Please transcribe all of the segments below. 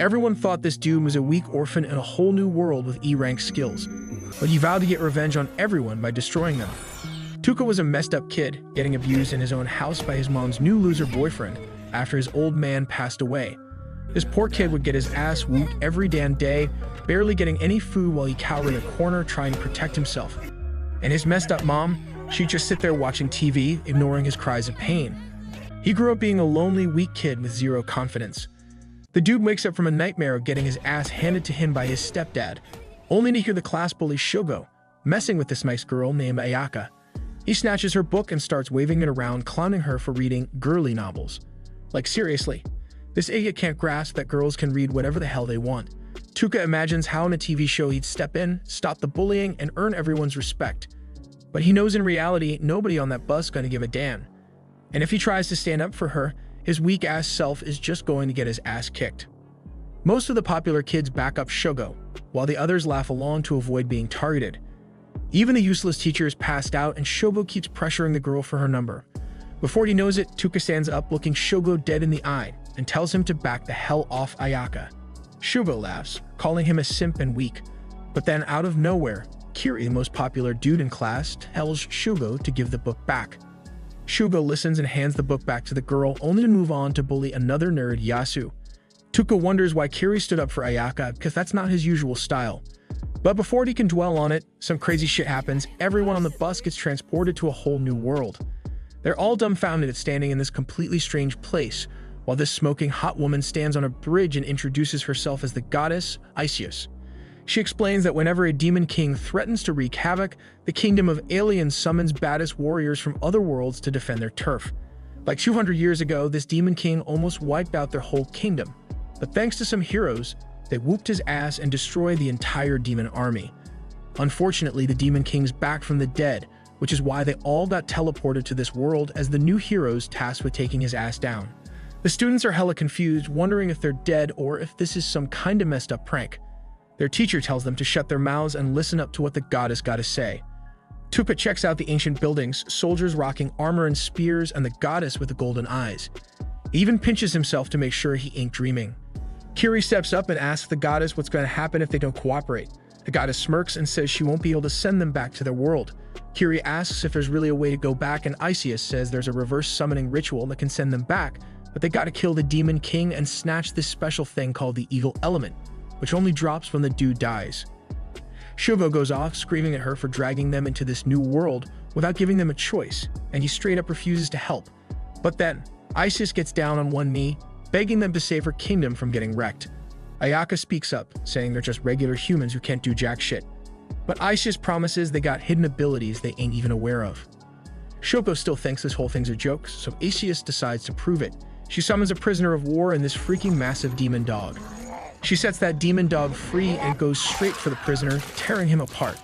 Everyone thought this dude was a weak orphan in a whole new world with E-rank skills, but he vowed to get revenge on everyone by destroying them. Tuka was a messed up kid, getting abused in his own house by his mom's new loser boyfriend after his old man passed away. This poor kid would get his ass whooped every damn day, barely getting any food while he cowered in a corner trying to protect himself. And his messed up mom, she'd just sit there watching TV, ignoring his cries of pain. He grew up being a lonely, weak kid with zero confidence. The dude wakes up from a nightmare of getting his ass handed to him by his stepdad, only to hear the class bully Shogo messing with this nice girl named Ayaka. He snatches her book and starts waving it around, clowning her for reading girly novels. Like, seriously, this idiot can't grasp that girls can read whatever the hell they want. Tuka imagines how in a TV show he'd step in, stop the bullying, and earn everyone's respect. But he knows in reality, nobody on that bus gonna give a damn. And if he tries to stand up for her, his weak-ass self is just going to get his ass kicked. Most of the popular kids back up Shogo, while the others laugh along to avoid being targeted. Even the useless teacher is passed out, and Shogo keeps pressuring the girl for her number. Before he knows it, Tuka stands up, looking Shogo dead in the eye, and tells him to back the hell off Ayaka. Shogo laughs, calling him a simp and weak. But then, out of nowhere, Kiri, the most popular dude in class, tells Shogo to give the book back. Shogo listens and hands the book back to the girl, only to move on to bully another nerd, Yasu. Tuka wonders why Kiri stood up for Ayaka, because that's not his usual style. But before he can dwell on it, some crazy shit happens. Everyone on the bus gets transported to a whole new world. They're all dumbfounded at standing in this completely strange place, while this smoking hot woman stands on a bridge and introduces herself as the goddess Isis. She explains that whenever a demon king threatens to wreak havoc, the kingdom of aliens summons baddest warriors from other worlds to defend their turf. Like 200 years ago, this demon king almost wiped out their whole kingdom. But thanks to some heroes, they whooped his ass and destroyed the entire demon army. Unfortunately, the demon king's back from the dead, which is why they all got teleported to this world as the new heroes tasked with taking his ass down. The students are hella confused, wondering if they're dead or if this is some kinda messed up prank. Their teacher tells them to shut their mouths and listen up to what the goddess gotta say. Tuka checks out the ancient buildings, soldiers rocking armor and spears, and the goddess with the golden eyes. He even pinches himself to make sure he ain't dreaming. Kiri steps up and asks the goddess what's going to happen if they don't cooperate. The goddess smirks and says she won't be able to send them back to their world. Kiri asks if there's really a way to go back, and Isis says there's a reverse summoning ritual that can send them back, but they gotta kill the demon king and snatch this special thing called the evil element, which only drops when the dude dies. Shogo goes off, screaming at her for dragging them into this new world without giving them a choice, and he straight up refuses to help. But then, Isis gets down on one knee, begging them to save her kingdom from getting wrecked. Ayaka speaks up, saying they're just regular humans who can't do jack shit. But Isis promises they got hidden abilities they ain't even aware of. Shoko still thinks this whole thing's a joke, so Isis decides to prove it. She summons a prisoner of war and this freaking massive demon dog. She sets that demon dog free and goes straight for the prisoner, tearing him apart.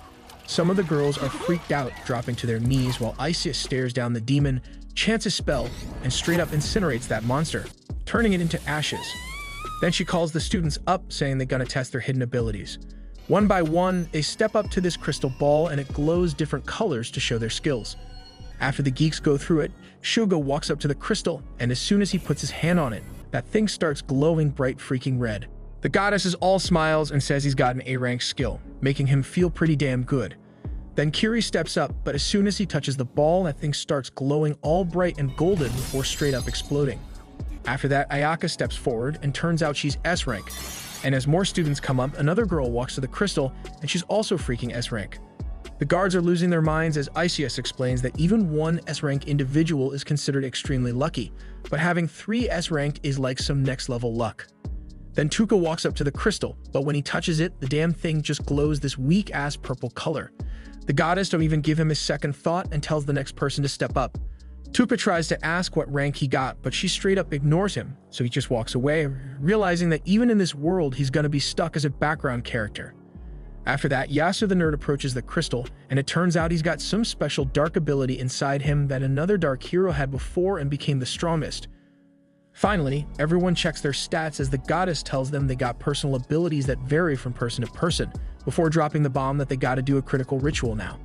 Some of the girls are freaked out, dropping to their knees while Isis stares down the demon, chants a spell, and straight up incinerates that monster, turning it into ashes. Then she calls the students up, saying they're gonna test their hidden abilities. One by one, they step up to this crystal ball and it glows different colors to show their skills. After the geeks go through it, Shogo walks up to the crystal, and as soon as he puts his hand on it, that thing starts glowing bright freaking red. The goddess is all smiles and says he's got an A-rank skill, making him feel pretty damn good. Then Kiri steps up, but as soon as he touches the ball, that thing starts glowing all bright and golden before straight up exploding. After that, Ayaka steps forward, and turns out she's S-rank. And as more students come up, another girl walks to the crystal, and she's also freaking S-rank. The guards are losing their minds as Isis explains that even one S-rank individual is considered extremely lucky, but having 3 S-rank is like some next-level luck. Then Tuka walks up to the crystal, but when he touches it, the damn thing just glows this weak-ass purple color. The goddess don't even give him a second thought and tells the next person to step up. Tuka tries to ask what rank he got, but she straight up ignores him, so he just walks away, realizing that even in this world, he's gonna be stuck as a background character. After that, Yasu the nerd approaches the crystal, and it turns out he's got some special dark ability inside him that another dark hero had before and became the strongest. Finally, everyone checks their stats as the goddess tells them they got personal abilities that vary from person to person, before dropping the bomb that they gotta do a critical ritual now.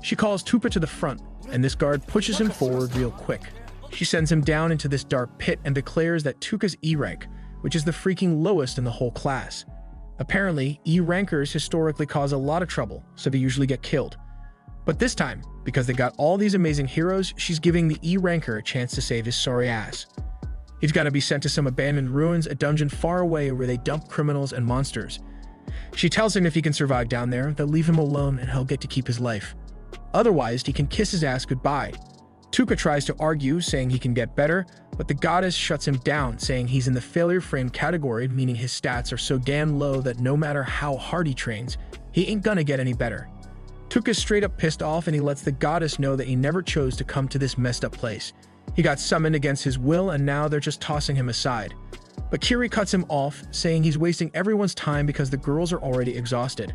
She calls Tuka to the front, and this guard pushes him forward real quick. She sends him down into this dark pit and declares that Tuka's E-rank, which is the freaking lowest in the whole class. Apparently, E rankers historically cause a lot of trouble, so they usually get killed. But this time, because they got all these amazing heroes, she's giving the E ranker a chance to save his sorry ass. He's got to be sent to some abandoned ruins, a dungeon far away where they dump criminals and monsters. She tells him if he can survive down there, they'll leave him alone and he'll get to keep his life. Otherwise, he can kiss his ass goodbye. Tuka tries to argue, saying he can get better, but the goddess shuts him down, saying he's in the failure frame category, meaning his stats are so damn low that no matter how hard he trains, he ain't gonna get any better. Tuka's straight up pissed off and he lets the goddess know that he never chose to come to this messed up place. He got summoned against his will and now they're just tossing him aside. But Kiri cuts him off, saying he's wasting everyone's time because the girls are already exhausted.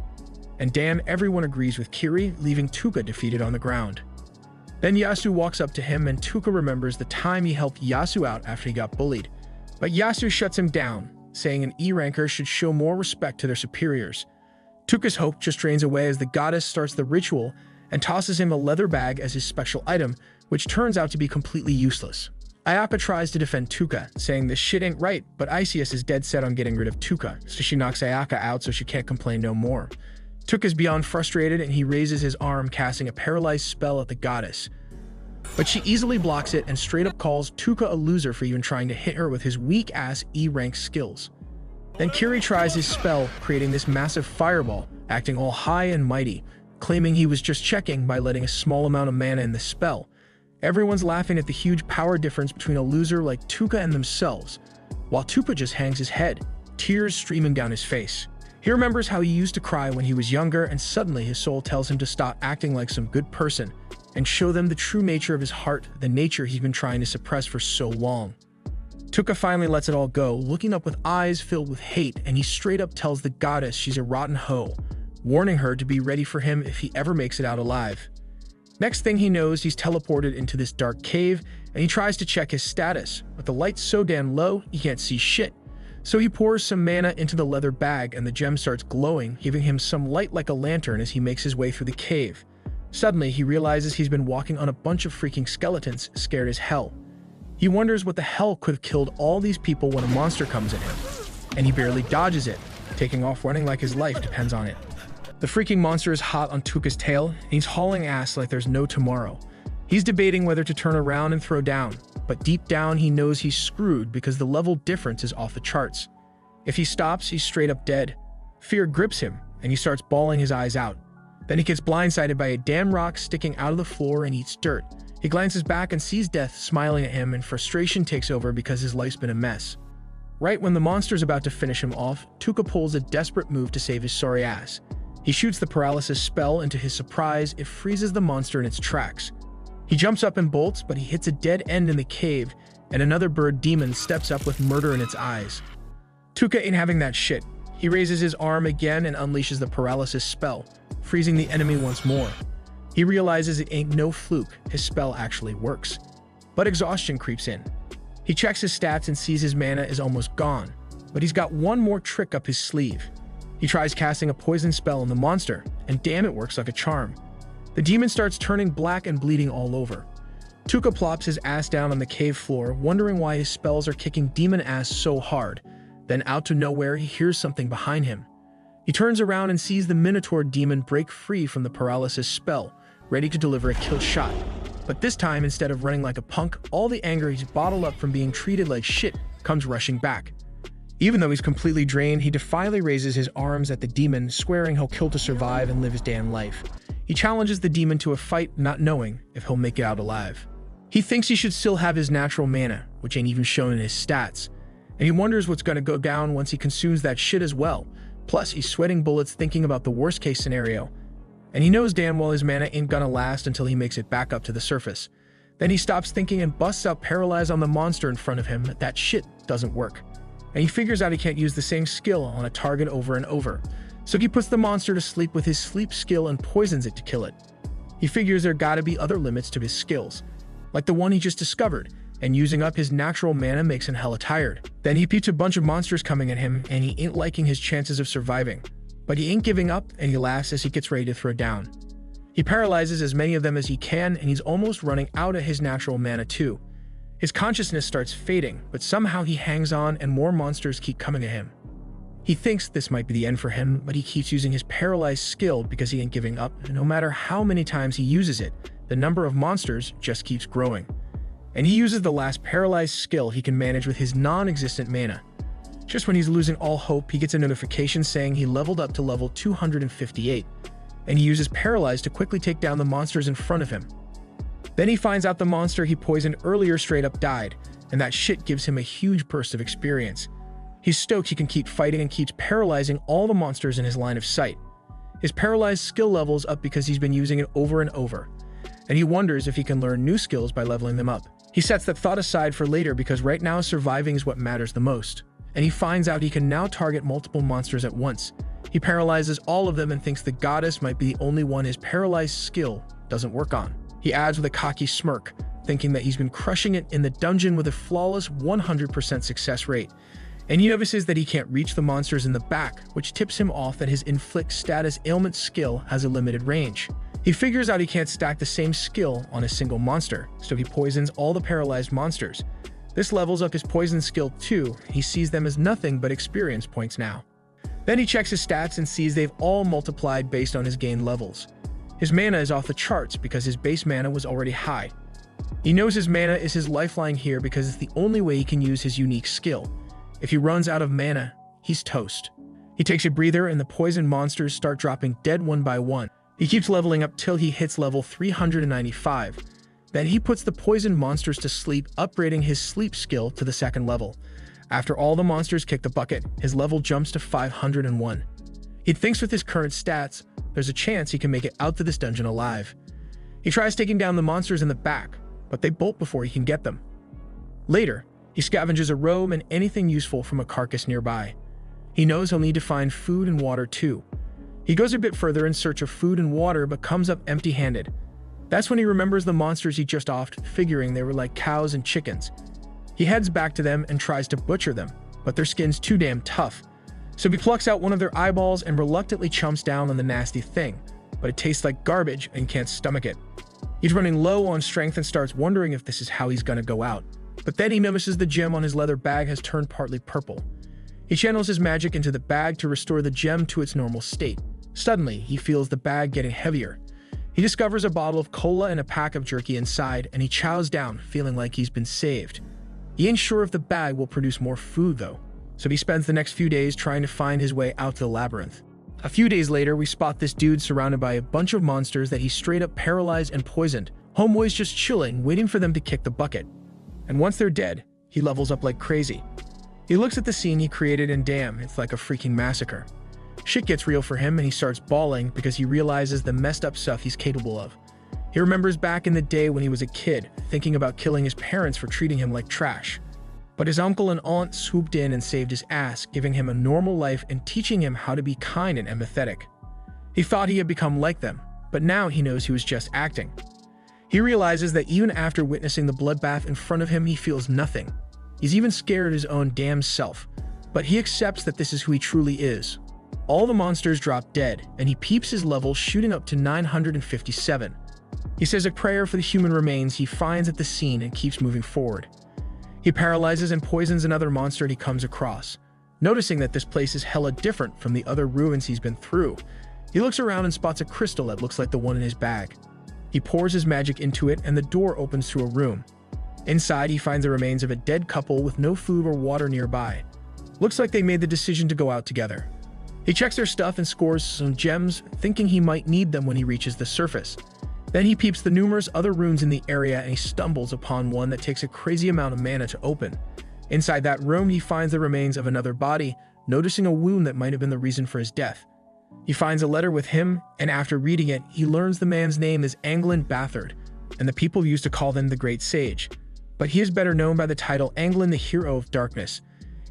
And damn, everyone agrees with Kiri, leaving Tuka defeated on the ground. Then Yasu walks up to him and Tuka remembers the time he helped Yasu out after he got bullied. But Yasu shuts him down, saying an E ranker should show more respect to their superiors. Tuka's hope just drains away as the goddess starts the ritual and tosses him a leather bag as his special item, which turns out to be completely useless. Ayaka tries to defend Tuka, saying this shit ain't right, but Isius is dead set on getting rid of Tuka, so she knocks Ayaka out so she can't complain no more. Tuka's beyond frustrated and he raises his arm, casting a paralyzed spell at the goddess. But she easily blocks it and straight up calls Tuka a loser for even trying to hit her with his weak-ass E-rank skills. Then Kiri tries his spell, creating this massive fireball, acting all high and mighty, claiming he was just checking by letting a small amount of mana in the spell. Everyone's laughing at the huge power difference between a loser like Tuka and themselves, while Tuka just hangs his head, tears streaming down his face. He remembers how he used to cry when he was younger, and suddenly his soul tells him to stop acting like some good person and show them the true nature of his heart, the nature he's been trying to suppress for so long. Tuka finally lets it all go, looking up with eyes filled with hate, and he straight up tells the goddess she's a rotten hoe, warning her to be ready for him if he ever makes it out alive. Next thing he knows, he's teleported into this dark cave, and he tries to check his status, but the light's so damn low, he can't see shit. So he pours some mana into the leather bag and the gem starts glowing, giving him some light like a lantern as he makes his way through the cave. Suddenly, he realizes he's been walking on a bunch of freaking skeletons, scared as hell. He wonders what the hell could have killed all these people when a monster comes at him, and he barely dodges it, taking off running like his life depends on it. The freaking monster is hot on Tuka's tail, and he's hauling ass like there's no tomorrow. He's debating whether to turn around and throw down, but deep down he knows he's screwed because the level difference is off the charts. If he stops, he's straight up dead. Fear grips him, and he starts bawling his eyes out. Then he gets blindsided by a damn rock sticking out of the floor and eats dirt. He glances back and sees death smiling at him, and frustration takes over because his life's been a mess. Right when the monster's about to finish him off, Tuka pulls a desperate move to save his sorry ass. He shoots the paralysis spell, and to his surprise, it freezes the monster in its tracks. He jumps up and bolts, but he hits a dead end in the cave, and another bird demon steps up with murder in its eyes. Tuka ain't having that shit. He raises his arm again and unleashes the paralysis spell, freezing the enemy once more. He realizes it ain't no fluke, his spell actually works. But exhaustion creeps in. He checks his stats and sees his mana is almost gone, but he's got one more trick up his sleeve. He tries casting a poison spell on the monster, and damn, it works like a charm. The demon starts turning black and bleeding all over. Tuka plops his ass down on the cave floor, wondering why his spells are kicking demon ass so hard. Then out of nowhere, he hears something behind him. He turns around and sees the Minotaur demon break free from the paralysis spell, ready to deliver a kill shot. But this time, instead of running like a punk, all the anger he's bottled up from being treated like shit comes rushing back. Even though he's completely drained, he defiantly raises his arms at the demon, swearing he'll kill to survive and live his damn life. He challenges the demon to a fight, not knowing if he'll make it out alive. He thinks he should still have his natural mana, which ain't even shown in his stats, and he wonders what's gonna go down once he consumes that shit as well. Plus, he's sweating bullets thinking about the worst case scenario, and he knows damn well his mana ain't gonna last until he makes it back up to the surface. Then he stops thinking and busts out Paralyze on the monster in front of him. That shit doesn't work, and he figures out he can't use the same skill on a target over and over. So he puts the monster to sleep with his sleep skill and poisons it to kill it. He figures there gotta be other limits to his skills, like the one he just discovered, and using up his natural mana makes him hella tired. Then he peeps a bunch of monsters coming at him, and he ain't liking his chances of surviving. But he ain't giving up, and he laughs as he gets ready to throw down. He paralyzes as many of them as he can, and he's almost running out of his natural mana too. His consciousness starts fading, but somehow he hangs on and more monsters keep coming at him. He thinks this might be the end for him, but he keeps using his paralyzed skill because he ain't giving up, and no matter how many times he uses it, the number of monsters just keeps growing. And he uses the last paralyzed skill he can manage with his non-existent mana. Just when he's losing all hope, he gets a notification saying he leveled up to level 258, and he uses Paralyze to quickly take down the monsters in front of him. Then he finds out the monster he poisoned earlier straight up died, and that shit gives him a huge burst of experience. He's stoked he can keep fighting and keeps paralyzing all the monsters in his line of sight. His paralyzed skill level's up because he's been using it over and over, and he wonders if he can learn new skills by leveling them up. He sets that thought aside for later because right now surviving is what matters the most, and he finds out he can now target multiple monsters at once. He paralyzes all of them and thinks the goddess might be the only one his paralyzed skill doesn't work on. He adds with a cocky smirk, thinking that he's been crushing it in the dungeon with a flawless 100% success rate. And he notices that he can't reach the monsters in the back, which tips him off that his inflict status ailment skill has a limited range. He figures out he can't stack the same skill on a single monster, so he poisons all the paralyzed monsters. This levels up his poison skill too. He sees them as nothing but experience points now. Then he checks his stats and sees they've all multiplied based on his gain levels. His mana is off the charts because his base mana was already high. He knows his mana is his lifeline here because it's the only way he can use his unique skill. If he runs out of mana, he's toast. He takes a breather and the poison monsters start dropping dead one by one. He keeps leveling up till he hits level 395. Then he puts the poison monsters to sleep, upgrading his sleep skill to the second level. After all the monsters kick the bucket, his level jumps to 501. He thinks with his current stats, there's a chance he can make it out to this dungeon alive. He tries taking down the monsters in the back, but they bolt before he can get them. Later, he scavenges a robe and anything useful from a carcass nearby. He knows he'll need to find food and water too. He goes a bit further in search of food and water but comes up empty-handed. That's when he remembers the monsters he just offed, figuring they were like cows and chickens. He heads back to them and tries to butcher them, but their skin's too damn tough. So he plucks out one of their eyeballs and reluctantly chomps down on the nasty thing, but it tastes like garbage and can't stomach it. He's running low on strength and starts wondering if this is how he's gonna go out. But then he notices the gem on his leather bag has turned partly purple. He channels his magic into the bag to restore the gem to its normal state. Suddenly, he feels the bag getting heavier. He discovers a bottle of cola and a pack of jerky inside, and he chows down, feeling like he's been saved. He ain't sure if the bag will produce more food, though, so he spends the next few days trying to find his way out to the labyrinth. A few days later, we spot this dude surrounded by a bunch of monsters that he straight up paralyzed and poisoned. Homeboy's just chilling, waiting for them to kick the bucket. And once they're dead, he levels up like crazy. He looks at the scene he created and damn, it's like a freaking massacre. Shit gets real for him and he starts bawling because he realizes the messed up stuff he's capable of. He remembers back in the day when he was a kid, thinking about killing his parents for treating him like trash. But his uncle and aunt swooped in and saved his ass, giving him a normal life and teaching him how to be kind and empathetic. He thought he had become like them, but now he knows he was just acting. He realizes that even after witnessing the bloodbath in front of him, he feels nothing. He's even scared of his own damn self, but he accepts that this is who he truly is. All the monsters drop dead, and he peeps his level shooting up to 957. He says a prayer for the human remains he finds at the scene and keeps moving forward. He paralyzes and poisons another monster he comes across. Noticing that this place is hella different from the other ruins he's been through, he looks around and spots a crystal that looks like the one in his bag. He pours his magic into it and the door opens to a room. Inside, he finds the remains of a dead couple with no food or water nearby. Looks like they made the decision to go out together. He checks their stuff and scores some gems, thinking he might need them when he reaches the surface. Then he peeps the numerous other runes in the area and he stumbles upon one that takes a crazy amount of mana to open. Inside that room, he finds the remains of another body, noticing a wound that might have been the reason for his death. He finds a letter with him, and after reading it, he learns the man's name is Anglin Bathard, and the people used to call them the Great Sage. But he is better known by the title Anglin the Hero of Darkness.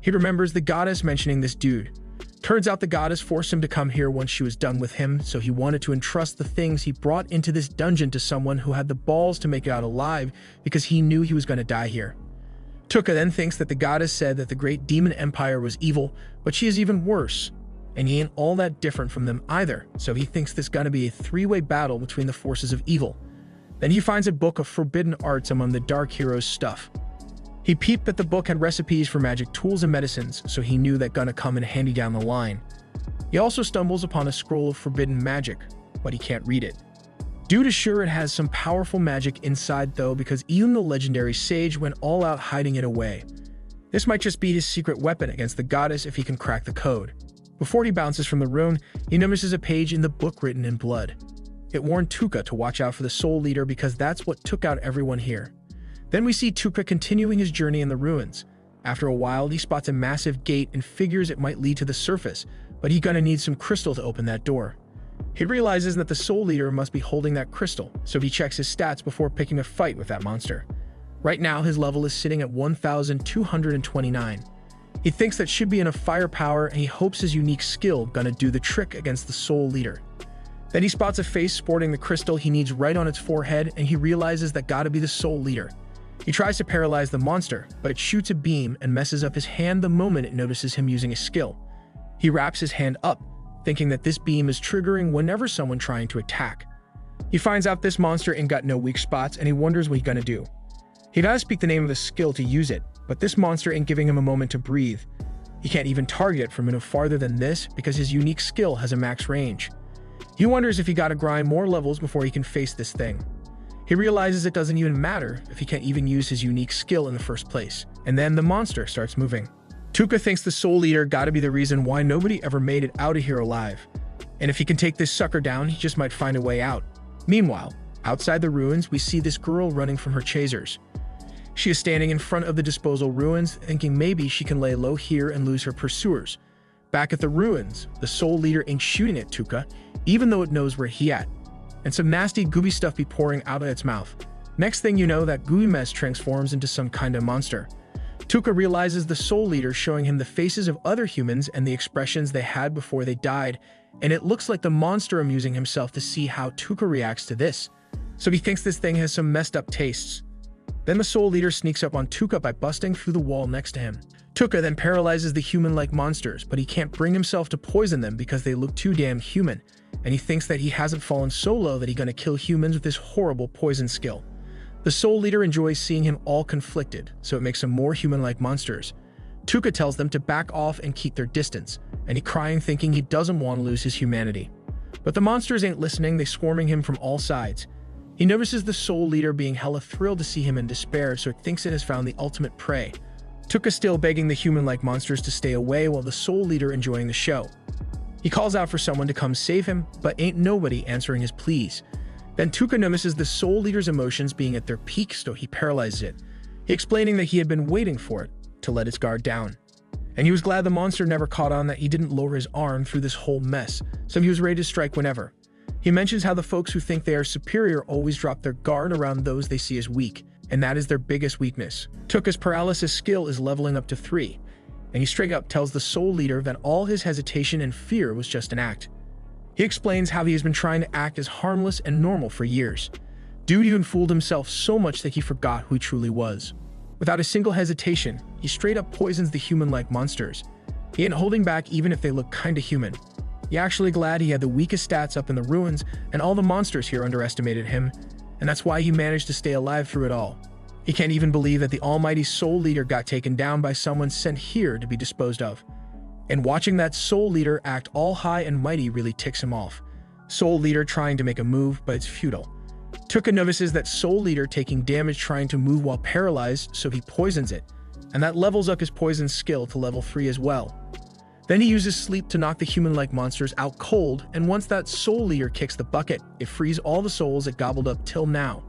He remembers the goddess mentioning this dude. Turns out the goddess forced him to come here once she was done with him, so he wanted to entrust the things he brought into this dungeon to someone who had the balls to make it out alive because he knew he was going to die here. Tuka then thinks that the goddess said that the great demon empire was evil, but she is even worse. And he ain't all that different from them either, so he thinks there's gonna be a three-way battle between the forces of evil. Then he finds a book of forbidden arts among the Dark Heroes' stuff. He peeped that the book had recipes for magic tools and medicines, so he knew that gonna come in handy down the line. He also stumbles upon a scroll of forbidden magic, but he can't read it. Dude is sure it has some powerful magic inside though, because even the legendary sage went all out hiding it away. This might just be his secret weapon against the goddess if he can crack the code. Before he bounces from the rune, he notices a page in the book written in blood. It warned Tuka to watch out for the soul leader because that's what took out everyone here. Then we see Tuka continuing his journey in the ruins. After a while, he spots a massive gate and figures it might lead to the surface, but he's gonna need some crystal to open that door. He realizes that the soul leader must be holding that crystal, so he checks his stats before picking a fight with that monster. Right now, his level is sitting at 1,229. He thinks that should be enough firepower, and he hopes his unique skill gonna do the trick against the soul leader. Then he spots a face sporting the crystal he needs right on its forehead, and he realizes that gotta be the soul leader. He tries to paralyze the monster, but it shoots a beam and messes up his hand the moment it notices him using a skill. He wraps his hand up, thinking that this beam is triggering whenever someone trying to attack. He finds out this monster ain't got no weak spots, and he wonders what he's gonna do. He gotta speak the name of the skill to use it, but this monster ain't giving him a moment to breathe. He can't even target it from no farther than this because his unique skill has a max range. He wonders if he gotta grind more levels before he can face this thing. He realizes it doesn't even matter if he can't even use his unique skill in the first place. And then the monster starts moving. Tuka thinks the soul leader gotta be the reason why nobody ever made it out of here alive. And if he can take this sucker down, he just might find a way out. Meanwhile, outside the ruins, we see this girl running from her chasers. She is standing in front of the disposal ruins, thinking maybe she can lay low here and lose her pursuers. Back at the ruins, the soul leader ain't shooting at Tuka, even though it knows where he at. And some nasty gooey stuff be pouring out of its mouth. Next thing you know, that gooey mess transforms into some kind of monster. Tuka realizes the soul leader showing him the faces of other humans and the expressions they had before they died, and it looks like the monster amusing himself to see how Tuka reacts to this. So he thinks this thing has some messed up tastes. Then the soul leader sneaks up on Tuka by busting through the wall next to him. Tuka then paralyzes the human-like monsters, but he can't bring himself to poison them because they look too damn human, and he thinks that he hasn't fallen so low that he's gonna kill humans with his horrible poison skill. The soul leader enjoys seeing him all conflicted, so it makes them more human-like monsters. Tuka tells them to back off and keep their distance, and he's crying thinking he doesn't want to lose his humanity. But the monsters ain't listening, they swarming him from all sides. He notices the soul leader being hella thrilled to see him in despair, so it thinks it has found the ultimate prey. Tuka still begging the human-like monsters to stay away while the soul leader enjoying the show. He calls out for someone to come save him, but ain't nobody answering his pleas. Then Tuka notices the soul leader's emotions being at their peak, so he paralyzes it. He explaining that he had been waiting for it to let its guard down. And he was glad the monster never caught on that he didn't lower his arm through this whole mess, so he was ready to strike whenever. He mentions how the folks who think they are superior always drop their guard around those they see as weak, and that is their biggest weakness. Tuka's paralysis skill is leveling up to 3, and he straight up tells the soul leader that all his hesitation and fear was just an act. He explains how he has been trying to act as harmless and normal for years. Dude even fooled himself so much that he forgot who he truly was. Without a single hesitation, he straight up poisons the human-like monsters. He ain't holding back even if they look kinda human. He actually glad he had the weakest stats up in the ruins, and all the monsters here underestimated him, and that's why he managed to stay alive through it all. He can't even believe that the almighty soul leader got taken down by someone sent here to be disposed of. And watching that soul leader act all high and mighty really ticks him off. Soul leader trying to make a move, but it's futile. Tuka notices that soul leader taking damage trying to move while paralyzed, so he poisons it, and that levels up his poison skill to level 3 as well. Then he uses sleep to knock the human-like monsters out cold, and once that soul leader kicks the bucket, it frees all the souls it gobbled up till now.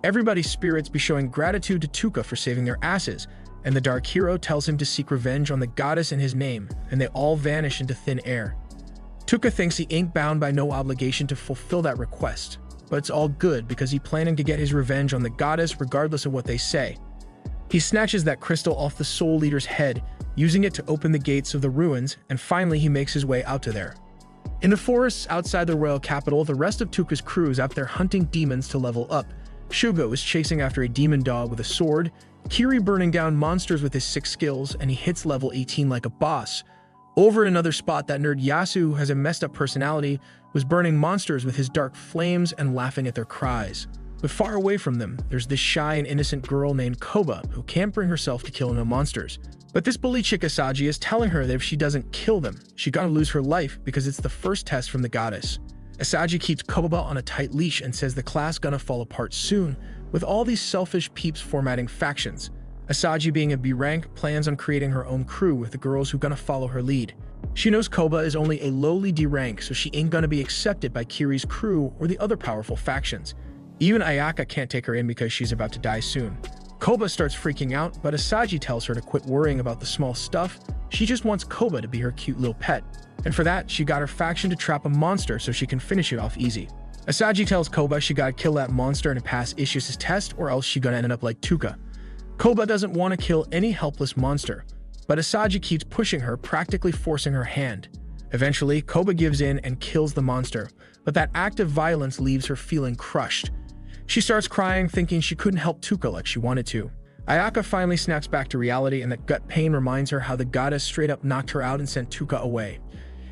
Everybody's spirits be showing gratitude to Tuka for saving their asses, and the dark hero tells him to seek revenge on the goddess in his name, and they all vanish into thin air. Tuka thinks he ain't bound by no obligation to fulfill that request, but it's all good because he's planning to get his revenge on the goddess regardless of what they say. He snatches that crystal off the soul leader's head, using it to open the gates of the ruins, and finally he makes his way out to there. In the forests outside the royal capital, the rest of Tuka's crew is out there hunting demons to level up. Shugo is chasing after a demon dog with a sword, Kiri burning down monsters with his 6 skills, and he hits level 18 like a boss. Over in another spot, that nerd Yasu, who has a messed up personality, was burning monsters with his dark flames and laughing at their cries. But far away from them, there's this shy and innocent girl named Koba who can't bring herself to kill no monsters. But this bully chick Asagi is telling her that if she doesn't kill them, she gotta lose her life because it's the first test from the goddess. Asagi keeps Koba on a tight leash and says the class gonna fall apart soon, with all these selfish peeps formatting factions. Asagi, being a B rank, plans on creating her own crew with the girls who gonna follow her lead. She knows Koba is only a lowly D rank, so she ain't gonna be accepted by Kiri's crew or the other powerful factions. Even Ayaka can't take her in because she's about to die soon. Koba starts freaking out, but Asagi tells her to quit worrying about the small stuff. She just wants Koba to be her cute little pet. And for that, she got her faction to trap a monster so she can finish it off easy. Asagi tells Koba she gotta kill that monster and pass Ishia's test, or else she gonna end up like Tuka. Koba doesn't want to kill any helpless monster, but Asagi keeps pushing her, practically forcing her hand. Eventually, Koba gives in and kills the monster, but that act of violence leaves her feeling crushed. She starts crying, thinking she couldn't help Tuka like she wanted to. Ayaka finally snaps back to reality, and that gut pain reminds her how the goddess straight up knocked her out and sent Tuka away.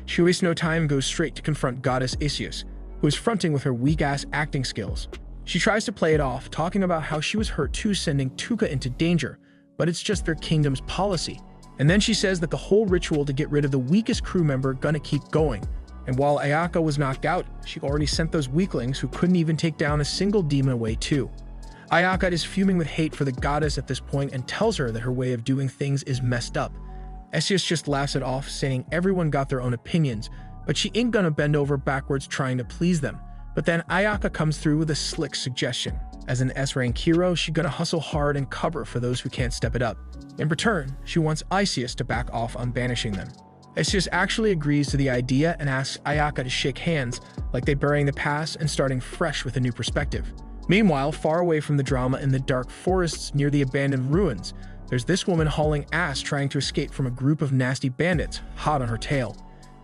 She wastes no time and goes straight to confront Goddess Isius, who is fronting with her weak-ass acting skills. She tries to play it off, talking about how she was hurt too, sending Tuka into danger, but it's just their kingdom's policy. And then she says that the whole ritual to get rid of the weakest crew member gonna keep going. And while Ayaka was knocked out, she already sent those weaklings who couldn't even take down a single demon away too. Ayaka is fuming with hate for the goddess at this point and tells her that her way of doing things is messed up. Isius just laughs it off, saying everyone got their own opinions, but she ain't gonna bend over backwards trying to please them. But then Ayaka comes through with a slick suggestion. As an S-rank hero, she's gonna hustle hard and cover for those who can't step it up. In return, she wants Isius to back off on banishing them. Isius actually agrees to the idea and asks Ayaka to shake hands, like they're burying the past and starting fresh with a new perspective. Meanwhile, far away from the drama in the dark forests near the abandoned ruins, there's this woman hauling ass trying to escape from a group of nasty bandits, hot on her tail.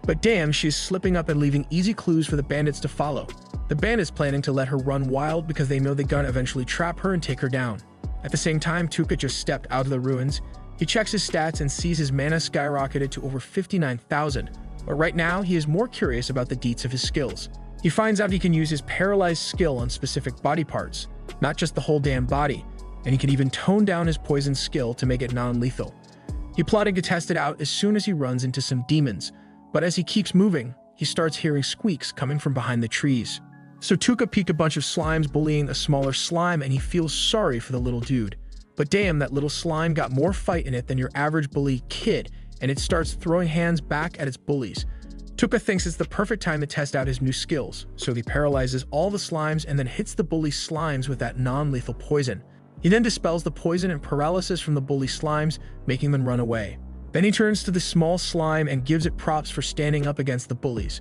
But damn, she's slipping up and leaving easy clues for the bandits to follow. The bandits planning to let her run wild because they know they're gonna eventually trap her and take her down. At the same time, Tuka just stepped out of the ruins. He checks his stats and sees his mana skyrocketed to over 59,000, but right now he is more curious about the deets of his skills. He finds out he can use his paralyzed skill on specific body parts, not just the whole damn body, and he can even tone down his poison skill to make it non-lethal. He plotted to test it out as soon as he runs into some demons, but as he keeps moving, he starts hearing squeaks coming from behind the trees. So Tuka peeked a bunch of slimes bullying a smaller slime, and he feels sorry for the little dude. But damn, that little slime got more fight in it than your average bully kid, and it starts throwing hands back at its bullies. Tuka thinks it's the perfect time to test out his new skills, so he paralyzes all the slimes and then hits the bully slimes with that non-lethal poison. He then dispels the poison and paralysis from the bully slimes, making them run away. Then he turns to the small slime and gives it props for standing up against the bullies.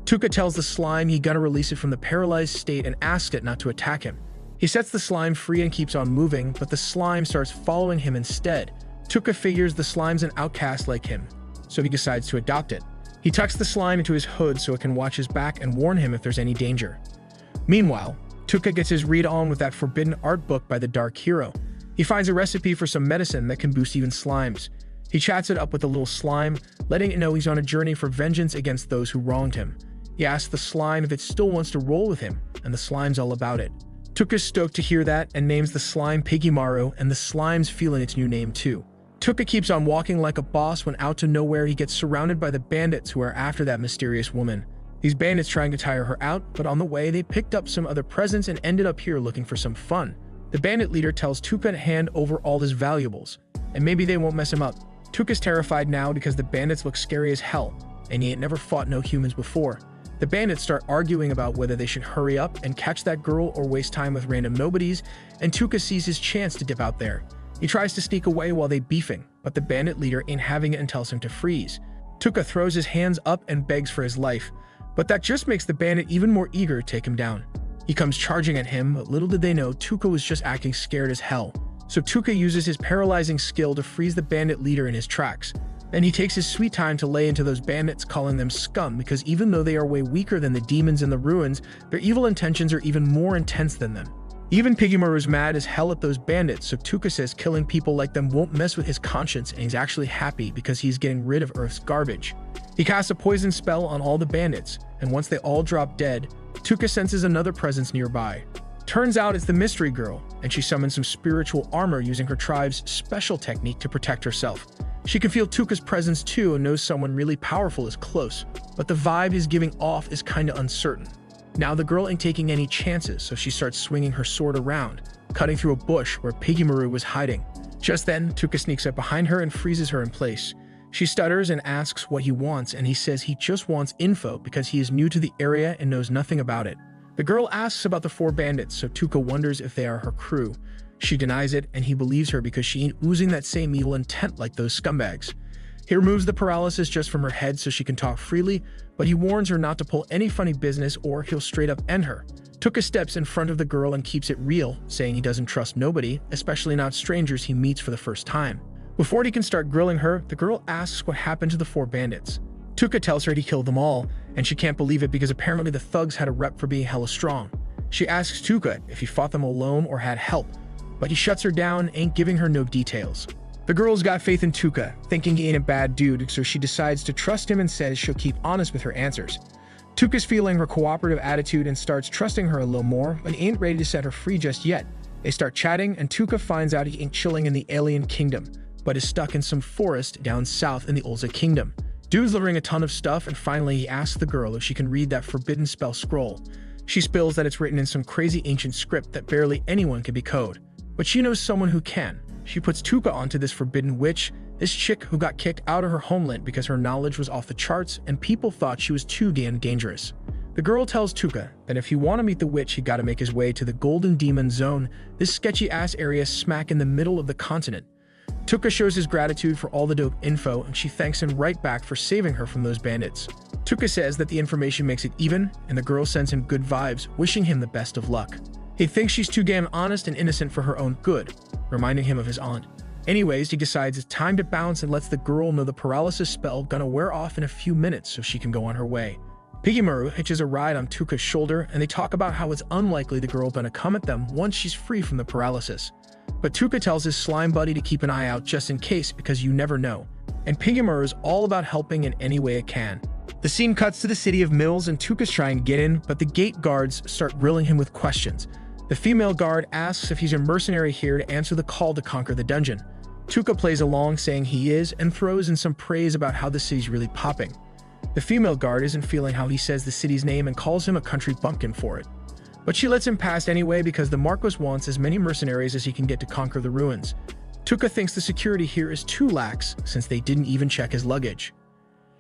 Tuka tells the slime he gonna release it from the paralyzed state and asks it not to attack him. He sets the slime free and keeps on moving, but the slime starts following him instead. Tuka figures the slime's an outcast like him, so he decides to adopt it. He tucks the slime into his hood so it can watch his back and warn him if there's any danger. Meanwhile, Tuka gets his read on with that forbidden art book by the Dark Hero. He finds a recipe for some medicine that can boost even slimes. He chats it up with the little slime, letting it know he's on a journey for vengeance against those who wronged him. He asks the slime if it still wants to roll with him, and the slime's all about it. Tuka's stoked to hear that and names the slime Piggymaru, and the slime's feeling its new name too. Tuka keeps on walking like a boss when out to nowhere he gets surrounded by the bandits who are after that mysterious woman. These bandits trying to tire her out, but on the way they picked up some other presents and ended up here looking for some fun. The bandit leader tells Tuka to hand over all his valuables, and maybe they won't mess him up. Tuka's terrified now because the bandits look scary as hell, and he ain't never fought no humans before. The bandits start arguing about whether they should hurry up and catch that girl or waste time with random nobodies, and Tuka sees his chance to dip out there. He tries to sneak away while they beefing, but the bandit leader ain't having it and tells him to freeze. Tuka throws his hands up and begs for his life, but that just makes the bandit even more eager to take him down. He comes charging at him, but little did they know Tuka was just acting scared as hell. So Tuka uses his paralyzing skill to freeze the bandit leader in his tracks. Then he takes his sweet time to lay into those bandits, calling them scum, because even though they are way weaker than the demons in the ruins, their evil intentions are even more intense than them. Even Piggymaru's mad as hell at those bandits, so Tuka says killing people like them won't mess with his conscience, and he's actually happy because he's getting rid of Earth's garbage. He casts a poison spell on all the bandits, and once they all drop dead, Tuka senses another presence nearby. Turns out it's the mystery girl, and she summons some spiritual armor using her tribe's special technique to protect herself. She can feel Tuka's presence too and knows someone really powerful is close, but the vibe he's giving off is kinda uncertain. Now the girl ain't taking any chances, so she starts swinging her sword around, cutting through a bush where Piggymaru was hiding. Just then, Tuka sneaks up behind her and freezes her in place. She stutters and asks what he wants, and he says he just wants info because he is new to the area and knows nothing about it. The girl asks about the 4 bandits, so Tuka wonders if they are her crew. She denies it, and he believes her because she ain't oozing that same evil intent like those scumbags. He removes the paralysis just from her head so she can talk freely, but he warns her not to pull any funny business or he'll straight up end her. Tuka steps in front of the girl and keeps it real, saying he doesn't trust nobody, especially not strangers he meets for the first time. Before he can start grilling her, the girl asks what happened to the 4 bandits. Tuka tells her he killed them all, and she can't believe it because apparently the thugs had a rep for being hella strong. She asks Tuka if he fought them alone or had help, but he shuts her down, ain't giving her no details. The girl's got faith in Tuka, thinking he ain't a bad dude, so she decides to trust him and says she'll keep honest with her answers. Tuka's feeling her cooperative attitude and starts trusting her a little more, but he ain't ready to set her free just yet. They start chatting, and Tuka finds out he ain't chilling in the alien kingdom, but is stuck in some forest down south in the Ulza kingdom. Dude's delivering a ton of stuff, and finally he asks the girl if she can read that forbidden spell scroll. She spills that it's written in some crazy ancient script that barely anyone can decode, but she knows someone who can. She puts Tuka onto this forbidden witch, this chick who got kicked out of her homeland because her knowledge was off the charts and people thought she was too damn dangerous. The girl tells Tuka that if he want to meet the witch, he gotta make his way to the Golden Demon Zone, this sketchy-ass area smack in the middle of the continent. Tuka shows his gratitude for all the dope info, and she thanks him right back for saving her from those bandits. Tuka says that the information makes it even, and the girl sends him good vibes, wishing him the best of luck. He thinks she's too damn honest and innocent for her own good, reminding him of his aunt. Anyways, he decides it's time to bounce and lets the girl know the paralysis spell gonna wear off in a few minutes so she can go on her way. Piggymaru hitches a ride on Tuka's shoulder, and they talk about how it's unlikely the girl gonna come at them once she's free from the paralysis. But Tuka tells his slime buddy to keep an eye out just in case because you never know. And Piggymaru is all about helping in any way it can. The scene cuts to the city of Mills and Tuka's trying to get in, but the gate guards start grilling him with questions. The female guard asks if he's a mercenary here to answer the call to conquer the dungeon. Tuka plays along saying he is and throws in some praise about how the city's really popping. The female guard isn't feeling how he says the city's name and calls him a country bumpkin for it. But she lets him pass anyway because the Marquis wants as many mercenaries as he can get to conquer the ruins. Tuka thinks the security here is too lax since they didn't even check his luggage.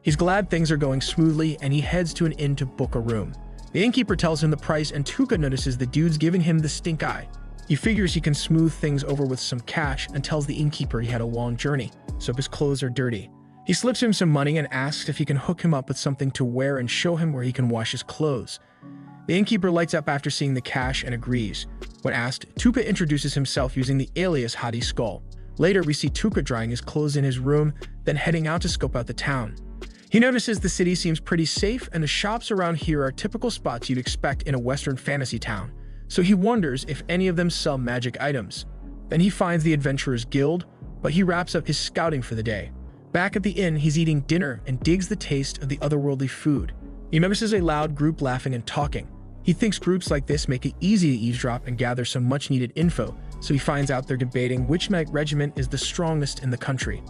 He's glad things are going smoothly and he heads to an inn to book a room. The innkeeper tells him the price and Tuka notices the dude's giving him the stink eye. He figures he can smooth things over with some cash and tells the innkeeper he had a long journey, so his clothes are dirty. He slips him some money and asks if he can hook him up with something to wear and show him where he can wash his clothes. The innkeeper lights up after seeing the cash and agrees. When asked, Tuka introduces himself using the alias Hadi Skull. Later, we see Tuka drying his clothes in his room, then heading out to scope out the town. He notices the city seems pretty safe and the shops around here are typical spots you'd expect in a Western fantasy town, so he wonders if any of them sell magic items. Then he finds the Adventurers Guild, but he wraps up his scouting for the day. Back at the inn, he's eating dinner and digs the taste of the otherworldly food. He notices a loud group laughing and talking. He thinks groups like this make it easy to eavesdrop and gather some much-needed info, so he finds out they're debating which knight regiment is the strongest in the country.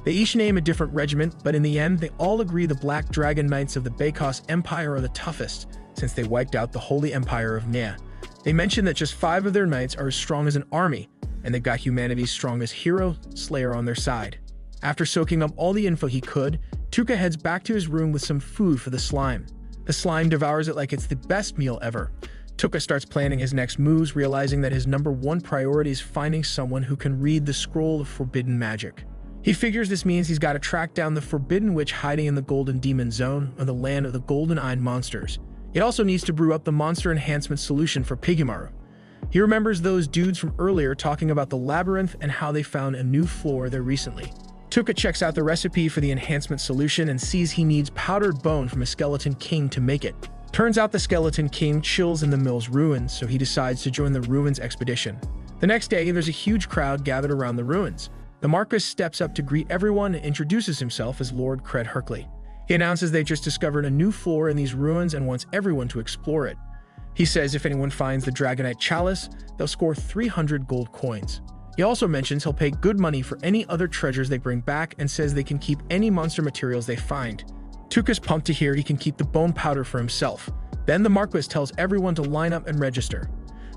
They each name a different regiment, but in the end, they all agree the Black Dragon Knights of the Bekos Empire are the toughest, since they wiped out the Holy Empire of Nea. They mention that just 5 of their knights are as strong as an army, and they've got humanity's strongest hero, Slayer, on their side. After soaking up all the info he could, Tuka heads back to his room with some food for the slime. The slime devours it like it's the best meal ever. Tuka starts planning his next moves, realizing that his #1 priority is finding someone who can read the scroll of forbidden magic. He figures this means he's got to track down the forbidden witch hiding in the Golden Demon Zone, or the land of the golden-eyed monsters. He also needs to brew up the monster enhancement solution for Piggymaru. He remembers those dudes from earlier talking about the labyrinth and how they found a new floor there recently. Tuka checks out the recipe for the enhancement solution and sees he needs powdered bone from a skeleton king to make it. Turns out the skeleton king chills in the mill's ruins, so he decides to join the ruins expedition. The next day, there's a huge crowd gathered around the ruins. The Marquis steps up to greet everyone and introduces himself as Lord Cred Hercley. He announces they just discovered a new floor in these ruins and wants everyone to explore it. He says if anyone finds the Dragonite Chalice, they'll score 300 gold coins. He also mentions he'll pay good money for any other treasures they bring back and says they can keep any monster materials they find. Tuca's pumped to hear he can keep the bone powder for himself. Then the Marquis tells everyone to line up and register.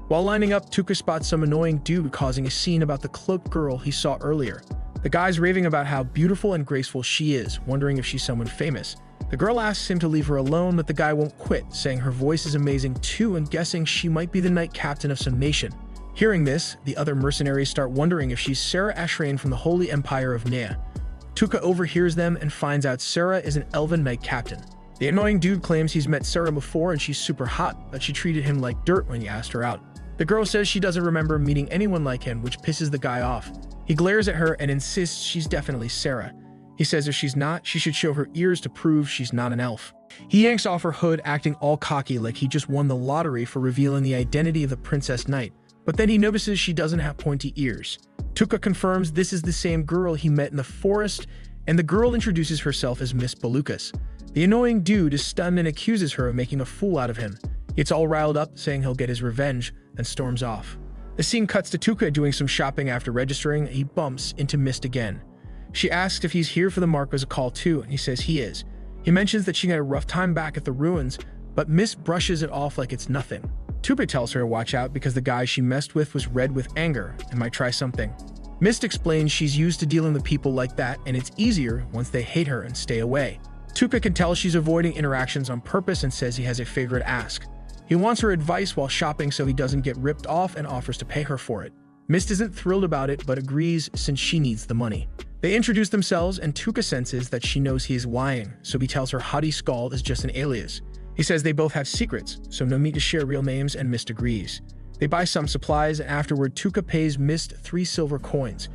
While lining up, Tuca spots some annoying dude causing a scene about the cloaked girl he saw earlier. The guy's raving about how beautiful and graceful she is, wondering if she's someone famous. The girl asks him to leave her alone, but the guy won't quit, saying her voice is amazing too and guessing she might be the knight captain of some nation. Hearing this, the other mercenaries start wondering if she's Sarah Ashrain from the Holy Empire of Nea. Tuca overhears them and finds out Sarah is an elven knight captain. The annoying dude claims he's met Sarah before and she's super hot, but she treated him like dirt when he asked her out. The girl says she doesn't remember meeting anyone like him, which pisses the guy off. He glares at her and insists she's definitely Sarah. He says if she's not, she should show her ears to prove she's not an elf. He yanks off her hood, acting all cocky like he just won the lottery for revealing the identity of the princess knight. But then he notices she doesn't have pointy ears. Tuca confirms this is the same girl he met in the forest, and the girl introduces herself as Miss Balukas. The annoying dude is stunned and accuses her of making a fool out of him. He gets all riled up, saying he'll get his revenge, and storms off. The scene cuts to Tuca doing some shopping after registering, and he bumps into Mist again. She asks if he's here for the Marquis call too, and he says he is. He mentions that she had a rough time back at the ruins, but Mist brushes it off like it's nothing. Tuca tells her to watch out because the guy she messed with was red with anger and might try something. Mist explains she's used to dealing with people like that and it's easier once they hate her and stay away. Tuca can tell she's avoiding interactions on purpose and says he has a favor to ask. He wants her advice while shopping so he doesn't get ripped off and offers to pay her for it. Mist isn't thrilled about it but agrees since she needs the money. They introduce themselves and Tuca senses that she knows he is lying, so he tells her Hottie Scald is just an alias. He says they both have secrets, so no need to share real names, and Mist agrees. They buy some supplies, and afterward Tuca pays Mist 3 silver coins.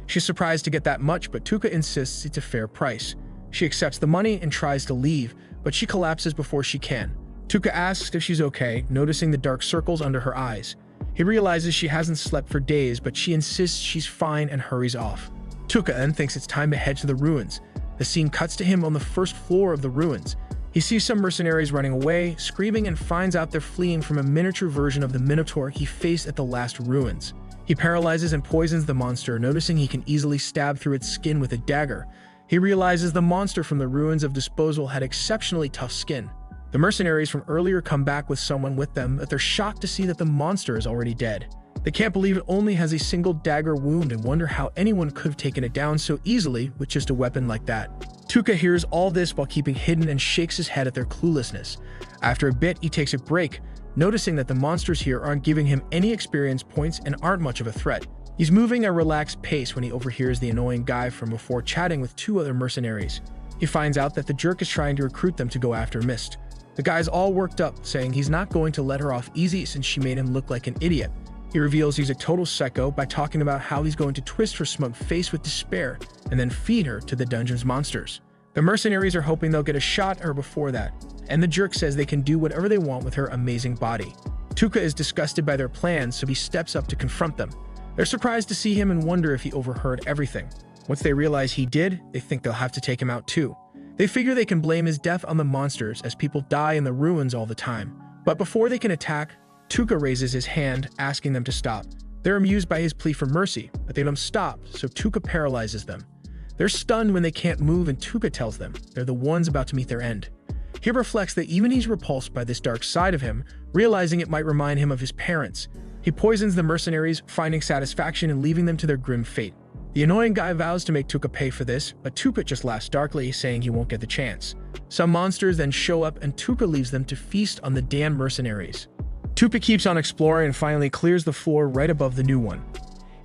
She's surprised to get that much, but Tuca insists it's a fair price. She accepts the money and tries to leave, but she collapses before she can. Tuca asks if she's okay, noticing the dark circles under her eyes. He realizes she hasn't slept for days, but she insists she's fine and hurries off. Tuca then thinks it's time to head to the ruins. The scene cuts to him on the first floor of the ruins. He sees some mercenaries running away, screaming, and finds out they're fleeing from a miniature version of the Minotaur he faced at the last ruins. He paralyzes and poisons the monster, noticing he can easily stab through its skin with a dagger. He realizes the monster from the ruins of Disposal had exceptionally tough skin. The mercenaries from earlier come back with someone with them, but they're shocked to see that the monster is already dead. They can't believe it only has a single dagger wound and wonder how anyone could have taken it down so easily with just a weapon like that. Tuca hears all this while keeping hidden and shakes his head at their cluelessness. After a bit, he takes a break, noticing that the monsters here aren't giving him any experience points and aren't much of a threat. He's moving at a relaxed pace when he overhears the annoying guy from before chatting with 2 other mercenaries. He finds out that the jerk is trying to recruit them to go after Mist. The guy's all worked up, saying he's not going to let her off easy since she made him look like an idiot. He reveals he's a total psycho by talking about how he's going to twist her smug face with despair and then feed her to the dungeon's monsters. The mercenaries are hoping they'll get a shot at her before that, and the jerk says they can do whatever they want with her amazing body. Tuca is disgusted by their plans, so he steps up to confront them. They're surprised to see him and wonder if he overheard everything. Once they realize he did, they think they'll have to take him out too. They figure they can blame his death on the monsters as people die in the ruins all the time. But before they can attack, Tuca raises his hand, asking them to stop. They're amused by his plea for mercy, but they don't stop, so Tuca paralyzes them. They're stunned when they can't move and Tuca tells them they're the ones about to meet their end. He reflects that even he's repulsed by this dark side of him, realizing it might remind him of his parents. He poisons the mercenaries, finding satisfaction in leaving them to their grim fate. The annoying guy vows to make Tuca pay for this, but Tuca just laughs darkly, saying he won't get the chance. Some monsters then show up and Tuca leaves them to feast on the damned mercenaries. Tuca keeps on exploring and finally clears the floor right above the new one.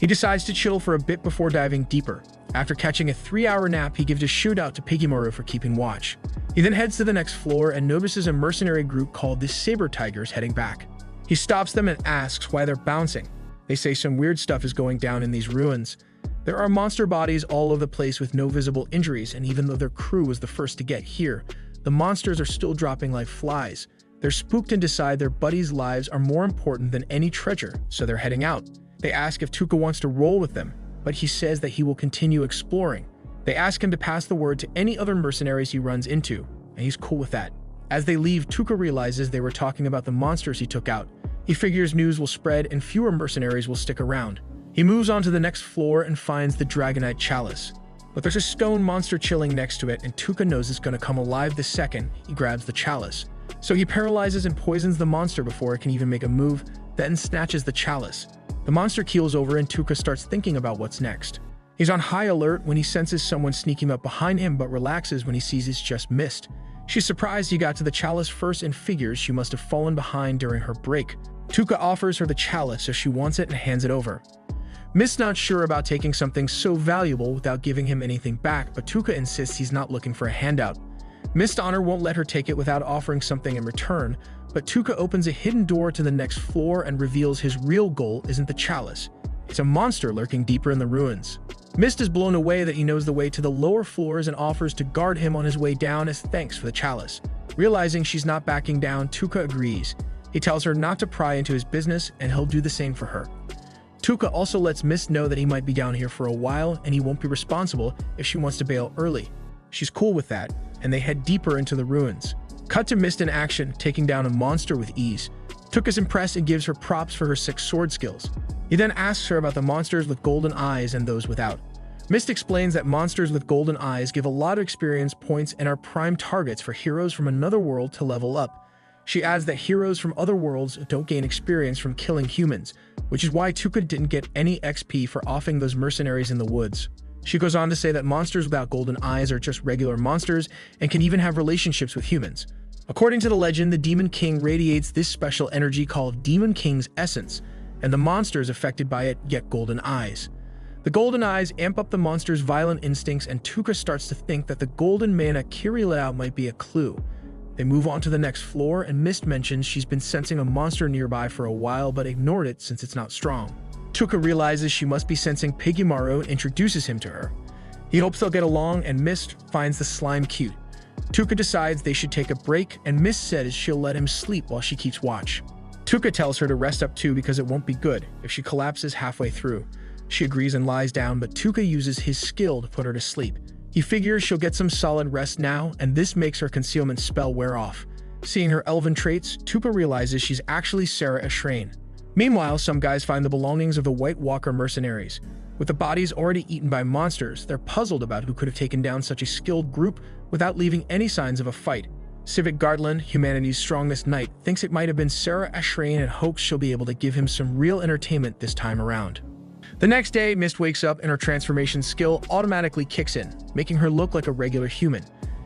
He decides to chill for a bit before diving deeper. After catching a 3-hour nap, he gives a shootout to Piggymaru for keeping watch. He then heads to the next floor and notices a mercenary group called the Saber Tigers heading back. He stops them and asks why they're bouncing. They say some weird stuff is going down in these ruins. There are monster bodies all over the place with no visible injuries, and even though their crew was the first to get here, the monsters are still dropping like flies. They're spooked and decide their buddies' lives are more important than any treasure, so they're heading out. They ask if Tuca wants to roll with them, but he says that he will continue exploring. They ask him to pass the word to any other mercenaries he runs into, and he's cool with that. As they leave, Tuka realizes they were talking about the monsters he took out. He figures news will spread and fewer mercenaries will stick around. He moves on to the next floor and finds the Dragonite Chalice. But there's a stone monster chilling next to it, and Tuka knows it's going to come alive the second he grabs the chalice. So he paralyzes and poisons the monster before it can even make a move, then snatches the chalice. The monster keels over and Tuka starts thinking about what's next. He's on high alert when he senses someone sneaking up behind him, but relaxes when he sees it's just Mist. She's surprised he got to the chalice first and figures she must have fallen behind during her break. Tuka offers her the chalice so she wants it and hands it over. Mist's not sure about taking something so valuable without giving him anything back, but Tuka insists he's not looking for a handout. Mist Honor won't let her take it without offering something in return, but Tuka opens a hidden door to the next floor and reveals his real goal isn't the chalice. It's a monster lurking deeper in the ruins. Mist is blown away that he knows the way to the lower floors and offers to guard him on his way down as thanks for the chalice. Realizing she's not backing down, Tuka agrees. He tells her not to pry into his business and he'll do the same for her. Tuka also lets Mist know that he might be down here for a while and he won't be responsible if she wants to bail early. She's cool with that, and they head deeper into the ruins. Cut to Mist in action, taking down a monster with ease. Tuka's impressed and gives her props for her 6 sword skills. He then asks her about the monsters with golden eyes and those without. Mist explains that monsters with golden eyes give a lot of experience points and are prime targets for heroes from another world to level up. She adds that heroes from other worlds don't gain experience from killing humans, which is why Tuka didn't get any XP for offing those mercenaries in the woods. She goes on to say that monsters without golden eyes are just regular monsters and can even have relationships with humans. According to the legend, the Demon King radiates this special energy called Demon King's Essence, and the monsters affected by it get golden eyes. The golden eyes amp up the monster's violent instincts, and Tuka starts to think that the golden mana Kiri let out might be a clue. They move on to the next floor, and Mist mentions she's been sensing a monster nearby for a while but ignored it since it's not strong. Tuka realizes she must be sensing Piggymaru and introduces him to her. He hopes they'll get along, and Mist finds the slime cute. Tuka decides they should take a break, and Mist says she'll let him sleep while she keeps watch. Tuka tells her to rest up too because it won't be good if she collapses halfway through. She agrees and lies down, but Tuka uses his skill to put her to sleep. He figures she'll get some solid rest now, and this makes her concealment spell wear off. Seeing her elven traits, Tuka realizes she's actually Sarah Ashrain. Meanwhile, some guys find the belongings of the White Walker mercenaries. With the bodies already eaten by monsters, they're puzzled about who could have taken down such a skilled group without leaving any signs of a fight. Civic Gardland, humanity's strongest knight, thinks it might have been Sarah Ashrain and hopes she'll be able to give him some real entertainment this time around. The next day, Mist wakes up and her transformation skill automatically kicks in, making her look like a regular human.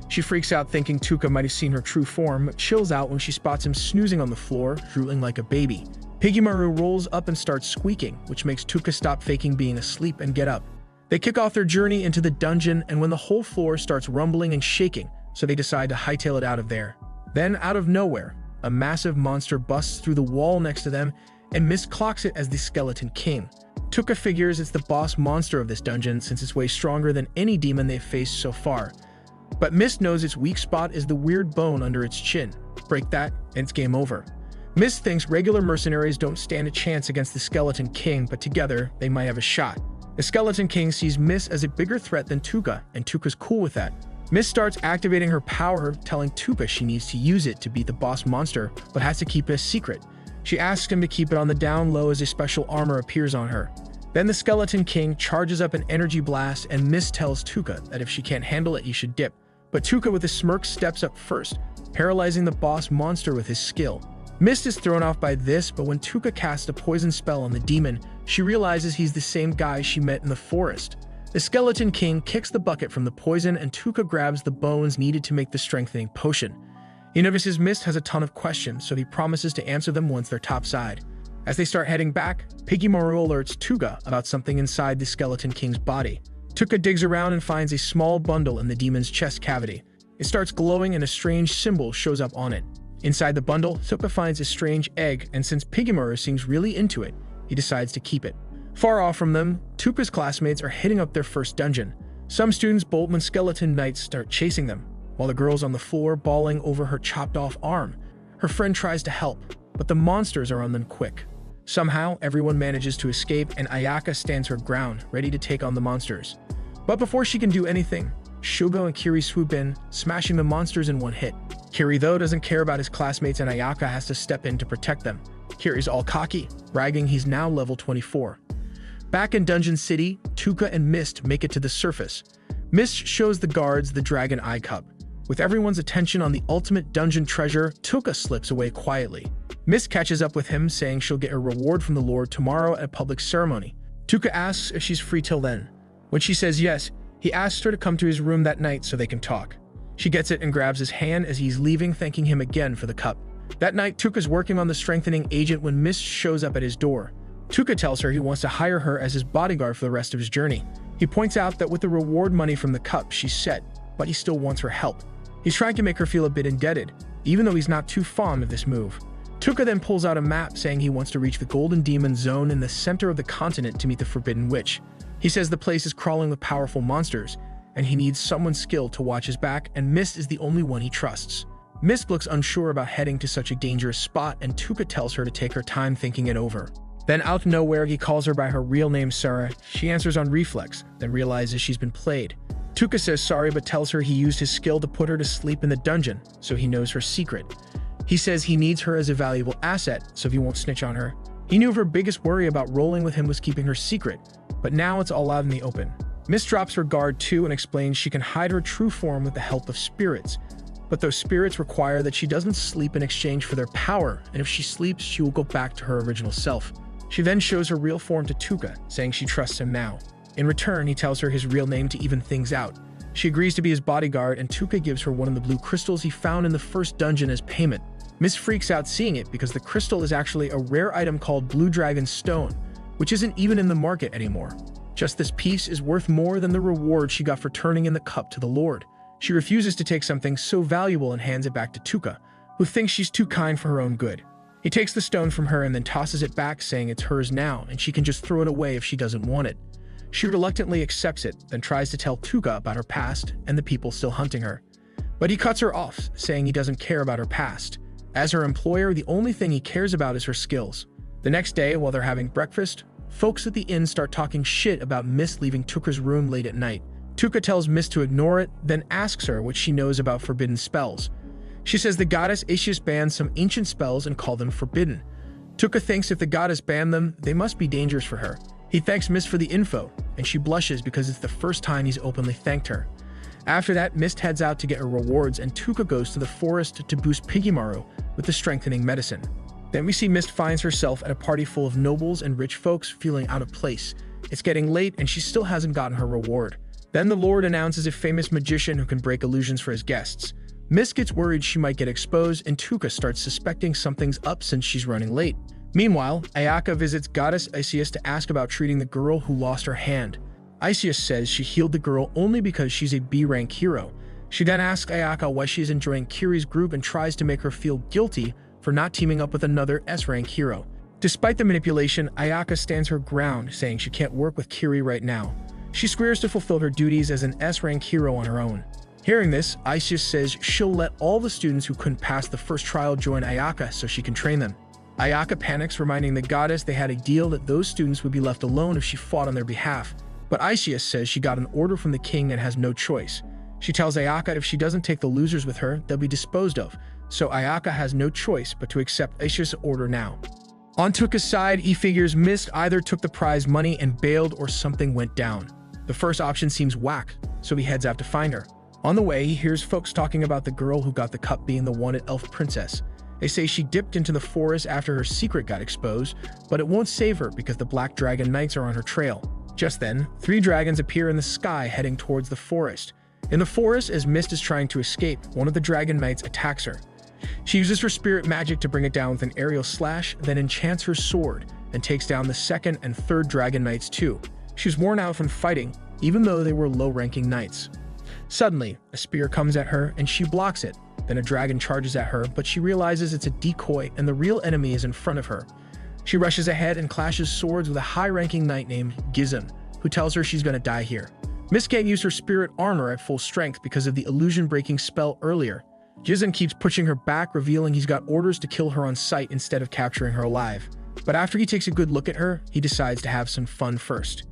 She freaks out thinking Tuka might have seen her true form, but chills out when she spots him snoozing on the floor, drooling like a baby. Piggymaru rolls up and starts squeaking, which makes Tuka stop faking being asleep and get up. They kick off their journey into the dungeon, and when the whole floor starts rumbling and shaking, so they decide to hightail it out of there. Then, out of nowhere, a massive monster busts through the wall next to them, and Mist clocks it as the Skeleton King. Tuka figures it's the boss monster of this dungeon since it's way stronger than any demon they've faced so far. But Mist knows its weak spot is the weird bone under its chin. Break that, and it's game over. Mist thinks regular mercenaries don't stand a chance against the Skeleton King, but together, they might have a shot. The Skeleton King sees Mist as a bigger threat than Tuka, and Tuka's cool with that. Mist starts activating her power, telling Tuka she needs to use it to beat the boss monster, but has to keep it a secret. She asks him to keep it on the down low as a special armor appears on her. Then the Skeleton King charges up an energy blast, and Mist tells Tuka that if she can't handle it, he should dip. But Tuka with a smirk steps up first, paralyzing the boss monster with his skill. Mist is thrown off by this, but when Tuka casts a poison spell on the demon, she realizes he's the same guy she met in the forest. The Skeleton King kicks the bucket from the poison, and Tuka grabs the bones needed to make the strengthening potion. He notices Mist has a ton of questions, so he promises to answer them once they're topside. As they start heading back, Piggymaru alerts Tuka about something inside the Skeleton King's body. Tuka digs around and finds a small bundle in the demon's chest cavity. It starts glowing and a strange symbol shows up on it. Inside the bundle, Tuka finds a strange egg, and since Piggymaru seems really into it, he decides to keep it. Far off from them, Tuka's classmates are hitting up their first dungeon. Some students bolt when skeleton knights start chasing them, while the girl's on the floor bawling over her chopped off arm. Her friend tries to help, but the monsters are on them quick. Somehow, everyone manages to escape, and Ayaka stands her ground, ready to take on the monsters. But before she can do anything, Shugo and Kiri swoop in, smashing the monsters in one hit. Kiri, though, doesn't care about his classmates and Ayaka has to step in to protect them. Kiri's all cocky, bragging he's now level 24. Back in Dungeon City, Tuka and Mist make it to the surface. Mist shows the guards the Dragon Eye Cup. With everyone's attention on the ultimate dungeon treasure, Tuka slips away quietly. Mist catches up with him, saying she'll get a reward from the Lord tomorrow at a public ceremony. Tuka asks if she's free till then. When she says yes, he asks her to come to his room that night so they can talk. She gets it and grabs his hand as he's leaving, thanking him again for the cup. That night, Tuka's working on the strengthening agent when Mist shows up at his door. Tuka tells her he wants to hire her as his bodyguard for the rest of his journey. He points out that with the reward money from the cup, she's set, but he still wants her help. He's trying to make her feel a bit indebted, even though he's not too fond of this move. Tuka then pulls out a map saying he wants to reach the Golden Demon Zone in the center of the continent to meet the Forbidden Witch. He says the place is crawling with powerful monsters, and he needs someone skilled to watch his back, and Mist is the only one he trusts. Mist looks unsure about heading to such a dangerous spot, and Tuka tells her to take her time thinking it over. Then out of nowhere, he calls her by her real name, Sarah. She answers on reflex, then realizes she's been played. Tuka says sorry but tells her he used his skill to put her to sleep in the dungeon, so he knows her secret. He says he needs her as a valuable asset, so he won't snitch on her. He knew her biggest worry about rolling with him was keeping her secret, but now it's all out in the open. Mist drops her guard too and explains she can hide her true form with the help of spirits, but those spirits require that she doesn't sleep in exchange for their power, and if she sleeps, she will go back to her original self. She then shows her real form to Tuka, saying she trusts him now. In return, he tells her his real name to even things out. She agrees to be his bodyguard, and Tuka gives her one of the blue crystals he found in the first dungeon as payment. Mist freaks out seeing it because the crystal is actually a rare item called Blue Dragon Stone, which isn't even in the market anymore. Just this piece is worth more than the reward she got for turning in the cup to the Lord. She refuses to take something so valuable and hands it back to Tuka, who thinks she's too kind for her own good. He takes the stone from her and then tosses it back, saying it's hers now and she can just throw it away if she doesn't want it. She reluctantly accepts it, then tries to tell Tuka about her past and the people still hunting her. But he cuts her off, saying he doesn't care about her past. As her employer, the only thing he cares about is her skills. The next day, while they're having breakfast, folks at the inn start talking shit about Mist leaving Tuka's room late at night. Tuka tells Mist to ignore it, then asks her what she knows about forbidden spells. She says the goddess Asius banned some ancient spells and called them forbidden. Tuka thinks if the goddess banned them, they must be dangerous for her. He thanks Mist for the info, and she blushes because it's the first time he's openly thanked her. After that, Mist heads out to get her rewards, and Tuka goes to the forest to boost Pigimaru with the strengthening medicine. Then we see Mist finds herself at a party full of nobles and rich folks feeling out of place. It's getting late, and she still hasn't gotten her reward. Then the Lord announces a famous magician who can break illusions for his guests. Mist gets worried she might get exposed, and Tuka starts suspecting something's up since she's running late. Meanwhile, Ayaka visits goddess Isius to ask about treating the girl who lost her hand. Isius says she healed the girl only because she's a B-rank hero. She then asks Ayaka why she's enjoying Kiri's group and tries to make her feel guilty for not teaming up with another S-rank hero. Despite the manipulation, Ayaka stands her ground, saying she can't work with Kiri right now. She swears to fulfill her duties as an S-rank hero on her own. Hearing this, Isius says she'll let all the students who couldn't pass the first trial join Ayaka so she can train them. Ayaka panics, reminding the goddess they had a deal that those students would be left alone if she fought on their behalf. But Isius says she got an order from the king and has no choice. She tells Ayaka if she doesn't take the losers with her, they'll be disposed of, so Ayaka has no choice but to accept Isius' order now. On Tuka's side, he figures Mist either took the prize money and bailed or something went down. The first option seems whack, so he heads out to find her. On the way, he hears folks talking about the girl who got the cup being the wanted elf princess. They say she dipped into the forest after her secret got exposed, but it won't save her because the Black Dragon Knights are on her trail. Just then, 3 dragons appear in the sky heading towards the forest. In the forest, as Mist is trying to escape, one of the Dragon Knights attacks her. She uses her spirit magic to bring it down with an aerial slash, then enchants her sword, and takes down the 2nd and 3rd Dragon Knights too. She's worn out from fighting, even though they were low-ranking knights. Suddenly, a spear comes at her and she blocks it. Then a dragon charges at her, but she realizes it's a decoy and the real enemy is in front of her. She rushes ahead and clashes swords with a high-ranking knight named Gizem, who tells her she's gonna die here. Mist can't use her spirit armor at full strength because of the illusion-breaking spell earlier. Gizem keeps pushing her back, revealing he's got orders to kill her on sight instead of capturing her alive. But after he takes a good look at her, he decides to have some fun first.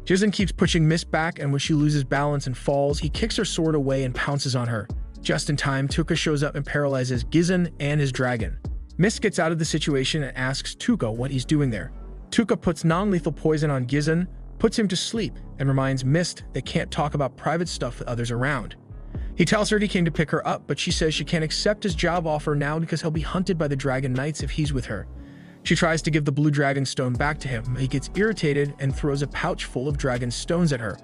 Gizem keeps pushing Mist back, and when she loses balance and falls, he kicks her sword away and pounces on her. Just in time, Tuka shows up and paralyzes Gizun and his dragon. Mist gets out of the situation and asks Tuka what he's doing there. Tuka puts non-lethal poison on Gizun, puts him to sleep, and reminds Mist they can't talk about private stuff with others around. He tells her he came to pick her up, but she says she can't accept his job offer now because he'll be hunted by the Dragon Knights if he's with her. She tries to give the blue dragon stone back to him, but he gets irritated and throws a pouch full of dragon stones at her.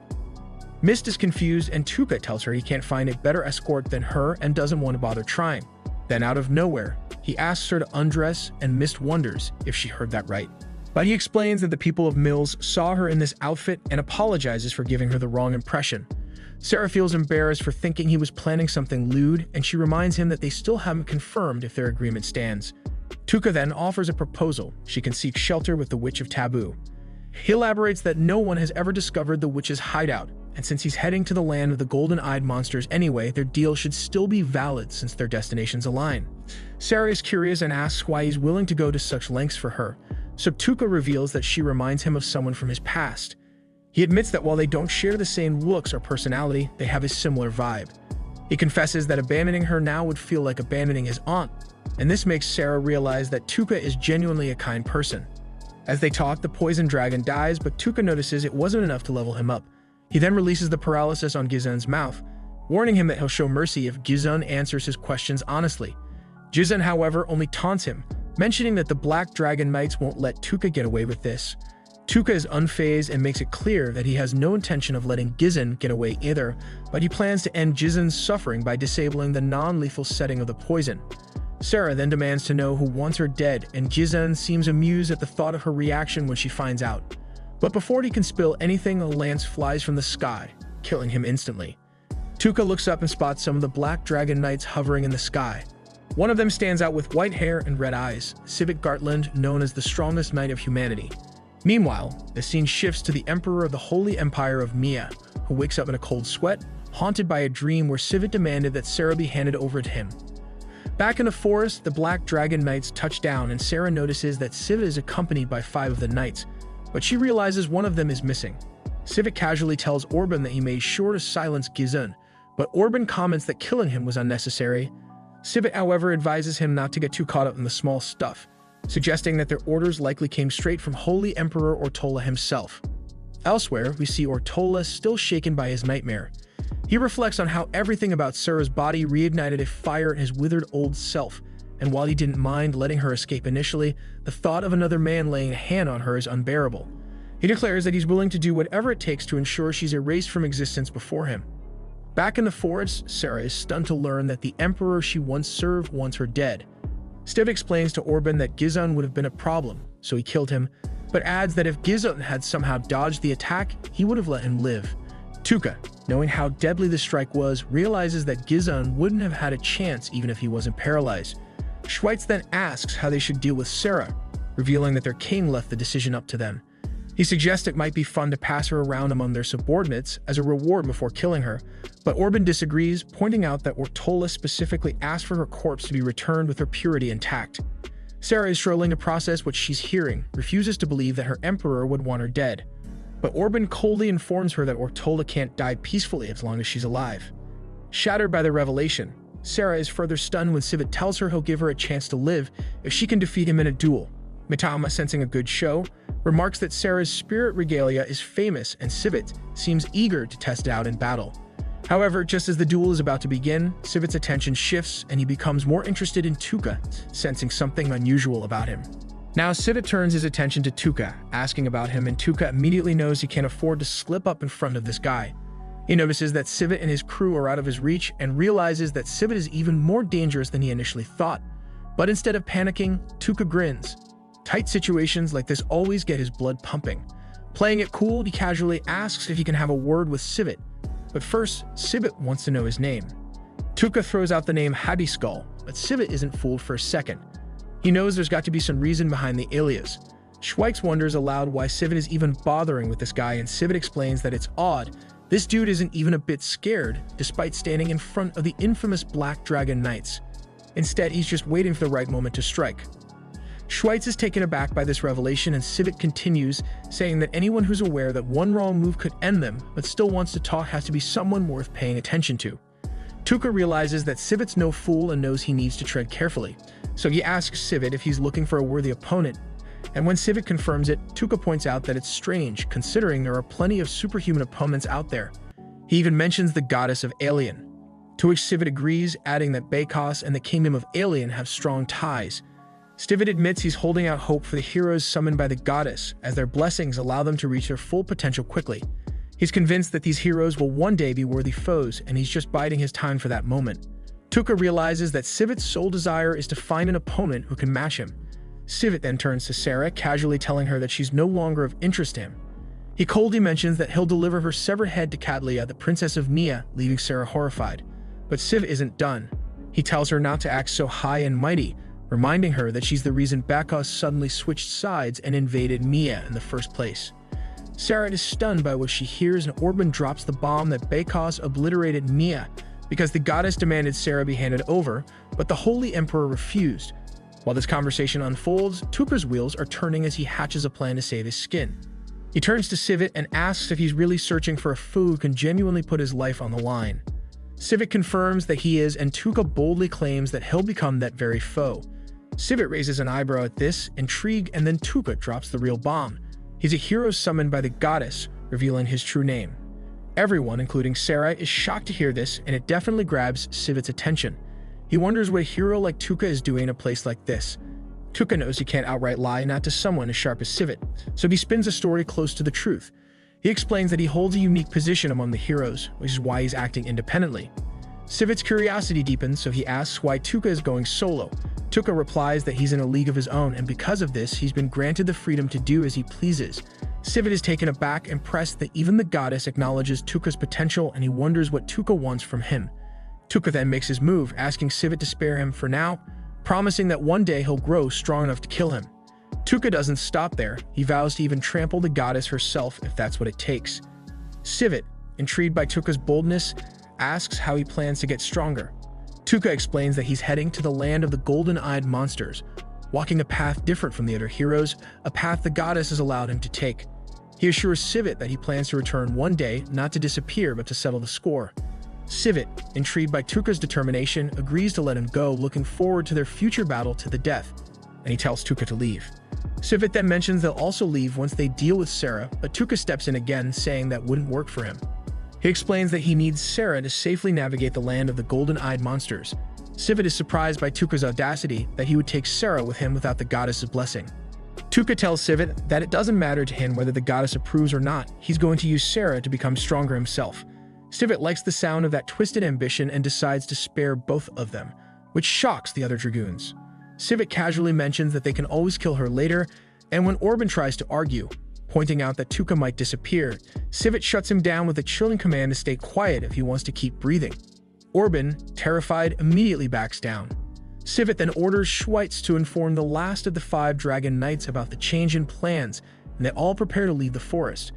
Mist is confused, and Tuka tells her he can't find a better escort than her and doesn't want to bother trying. Then out of nowhere, he asks her to undress, and Mist wonders if she heard that right. But he explains that the people of Mills saw her in this outfit and apologizes for giving her the wrong impression. Sarah feels embarrassed for thinking he was planning something lewd, and she reminds him that they still haven't confirmed if their agreement stands. Tuka then offers a proposal. She can seek shelter with the Witch of Taboo. He elaborates that no one has ever discovered the witch's hideout, and since he's heading to the land of the golden-eyed monsters anyway, their deal should still be valid since their destinations align. Sarah is curious and asks why he's willing to go to such lengths for her, so Tuka reveals that she reminds him of someone from his past. He admits that while they don't share the same looks or personality, they have a similar vibe. He confesses that abandoning her now would feel like abandoning his aunt, and this makes Sarah realize that Tuka is genuinely a kind person. As they talk, the poison dragon dies, but Tuka notices it wasn't enough to level him up. He then releases the paralysis on Gizun's mouth, warning him that he'll show mercy if Gizun answers his questions honestly. Gizun, however, only taunts him, mentioning that the Black Dragon Knights won't let Tuka get away with this. Tuka is unfazed and makes it clear that he has no intention of letting Gizun get away either, but he plans to end Gizun's suffering by disabling the non-lethal setting of the poison. Sarah then demands to know who wants her dead, and Gizun seems amused at the thought of her reaction when she finds out. But before he can spill anything, a lance flies from the sky, killing him instantly. Tuka looks up and spots some of the Black Dragon Knights hovering in the sky. One of them stands out with white hair and red eyes, Civic Gartland, known as the strongest knight of humanity. Meanwhile, the scene shifts to the Emperor of the Holy Empire of Mia, who wakes up in a cold sweat, haunted by a dream where Civic demanded that Sarah be handed over to him. Back in the forest, the Black Dragon Knights touch down, and Sarah notices that Civic is accompanied by 5 of the knights, but she realizes one of them is missing. Civic casually tells Orban that he made sure to silence Gizun, but Orban comments that killing him was unnecessary. Civic, however, advises him not to get too caught up in the small stuff, suggesting that their orders likely came straight from Holy Emperor Ortola himself. Elsewhere, we see Ortola still shaken by his nightmare. He reflects on how everything about Sarah's body reignited a fire in his withered old self, and while he didn't mind letting her escape initially, the thought of another man laying a hand on her is unbearable. He declares that he's willing to do whatever it takes to ensure she's erased from existence before him. Back in the forest, Sarah is stunned to learn that the emperor she once served wants her dead. Stiv explains to Orban that Gizun would have been a problem, so he killed him, but adds that if Gizun had somehow dodged the attack, he would have let him live. Tuka, knowing how deadly the strike was, realizes that Gizun wouldn't have had a chance even if he wasn't paralyzed. Schweitz then asks how they should deal with Sarah, revealing that their king left the decision up to them. He suggests it might be fun to pass her around among their subordinates as a reward before killing her, but Orban disagrees, pointing out that Ortola specifically asked for her corpse to be returned with her purity intact. Sarah is struggling to process what she's hearing, refuses to believe that her emperor would want her dead. But Orban coldly informs her that Ortola can't die peacefully as long as she's alive. Shattered by the revelation, Sarah is further stunned when Civic tells her he'll give her a chance to live if she can defeat him in a duel. Mitama, sensing a good show, remarks that Sarah's spirit regalia is famous and Civic seems eager to test it out in battle. However, just as the duel is about to begin, Civic's attention shifts and he becomes more interested in Tuka, sensing something unusual about him. Now Civic turns his attention to Tuka, asking about him, and Tuka immediately knows he can't afford to slip up in front of this guy. He notices that Civic and his crew are out of his reach and realizes that Civic is even more dangerous than he initially thought. But instead of panicking, Tuka grins. Tight situations like this always get his blood pumping. Playing it cool, he casually asks if he can have a word with Civic. But first, Civic wants to know his name. Tuka throws out the name Hadiskull, but Civic isn't fooled for a second. He knows there's got to be some reason behind the alias. Schweitz wonders aloud why Civic is even bothering with this guy, and Civic explains that it's odd. This dude isn't even a bit scared, despite standing in front of the infamous Black Dragon Knights. Instead, he's just waiting for the right moment to strike. Schweitz is taken aback by this revelation, and Civic continues, saying that anyone who's aware that one wrong move could end them, but still wants to talk has to be someone worth paying attention to. Tuka realizes that Sivit's no fool and knows he needs to tread carefully, so he asks Sivit if he's looking for a worthy opponent. And when Sivit confirms it, Tuka points out that it's strange, considering there are plenty of superhuman opponents out there. He even mentions the goddess of Alien, to which Sivit agrees, adding that Bakos and the kingdom of Alien have strong ties. Sivit admits he's holding out hope for the heroes summoned by the goddess, as their blessings allow them to reach their full potential quickly. He's convinced that these heroes will one day be worthy foes, and he's just biding his time for that moment. Tuka realizes that Sivit's sole desire is to find an opponent who can match him. Sivit then turns to Sarah, casually telling her that she's no longer of interest to him. He coldly mentions that he'll deliver her severed head to Cadlia, the princess of Nia, leaving Sarah horrified. But Sivit isn't done. He tells her not to act so high and mighty, reminding her that she's the reason Bakos suddenly switched sides and invaded Nia in the first place. Sarah is stunned by what she hears, and Orphan drops the bomb that Bakos obliterated Nia because the goddess demanded Sarah be handed over, but the Holy Emperor refused. While this conversation unfolds, Tuka's wheels are turning as he hatches a plan to save his skin. He turns to Sivit and asks if he's really searching for a foe who can genuinely put his life on the line. Sivit confirms that he is, and Tuka boldly claims that he'll become that very foe. Sivit raises an eyebrow at this, intrigued, and then Tuka drops the real bomb. He's a hero summoned by the goddess, revealing his true name. Everyone, including Sarah, is shocked to hear this, and it definitely grabs Sivit's attention. He wonders what a hero like Tuka is doing in a place like this. Tuka knows he can't outright lie, not to someone as sharp as Sivit, so he spins a story close to the truth. He explains that he holds a unique position among the heroes, which is why he's acting independently. Sivit's curiosity deepens, so he asks why Tuka is going solo. Tuka replies that he's in a league of his own, and because of this, he's been granted the freedom to do as he pleases. Sivit is taken aback, impressed that even the goddess acknowledges Tuka's potential, and he wonders what Tuka wants from him. Tuka then makes his move, asking Sivit to spare him for now, promising that one day he'll grow strong enough to kill him. Tuka doesn't stop there. He vows to even trample the goddess herself if that's what it takes. Sivit, intrigued by Tuka's boldness, asks how he plans to get stronger. Tuka explains that he's heading to the land of the golden-eyed monsters, walking a path different from the other heroes, a path the goddess has allowed him to take. He assures Sivit that he plans to return one day, not to disappear but to settle the score. Sivit, intrigued by Tuka's determination, agrees to let him go, looking forward to their future battle to the death, and he tells Tuka to leave. Sivit then mentions they'll also leave once they deal with Sarah, but Tuka steps in again, saying that wouldn't work for him. He explains that he needs Sarah to safely navigate the land of the golden-eyed monsters. Sivit is surprised by Tuka's audacity that he would take Sarah with him without the goddess's blessing. Tuka tells Sivit that it doesn't matter to him whether the goddess approves or not, he's going to use Sarah to become stronger himself. Sivit likes the sound of that twisted ambition and decides to spare both of them, which shocks the other dragoons. Sivit casually mentions that they can always kill her later, and when Orphan tries to argue, pointing out that Tuka might disappear, Sivit shuts him down with a chilling command to stay quiet if he wants to keep breathing. Orphan, terrified, immediately backs down. Sivit then orders Schweitz to inform the last of the 5 dragon knights about the change in plans, and they all prepare to leave the forest.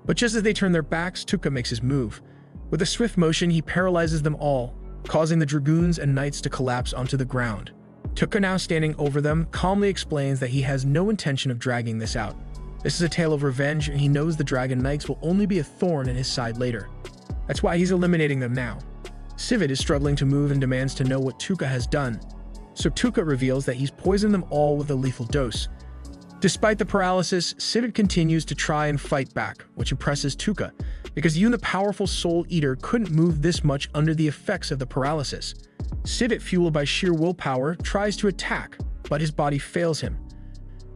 But just as they turn their backs, Tuka makes his move. With a swift motion, he paralyzes them all, causing the dragoons and knights to collapse onto the ground. Tuka, now standing over them, calmly explains that he has no intention of dragging this out. This is a tale of revenge, and he knows the Dragon Knights will only be a thorn in his side later. That's why he's eliminating them now. Sivit is struggling to move and demands to know what Tuka has done. So Tuka reveals that he's poisoned them all with a lethal dose. Despite the paralysis, Sivit continues to try and fight back, which impresses Tuka, because even the powerful Soul Eater couldn't move this much under the effects of the paralysis. Sivit, fueled by sheer willpower, tries to attack, but his body fails him.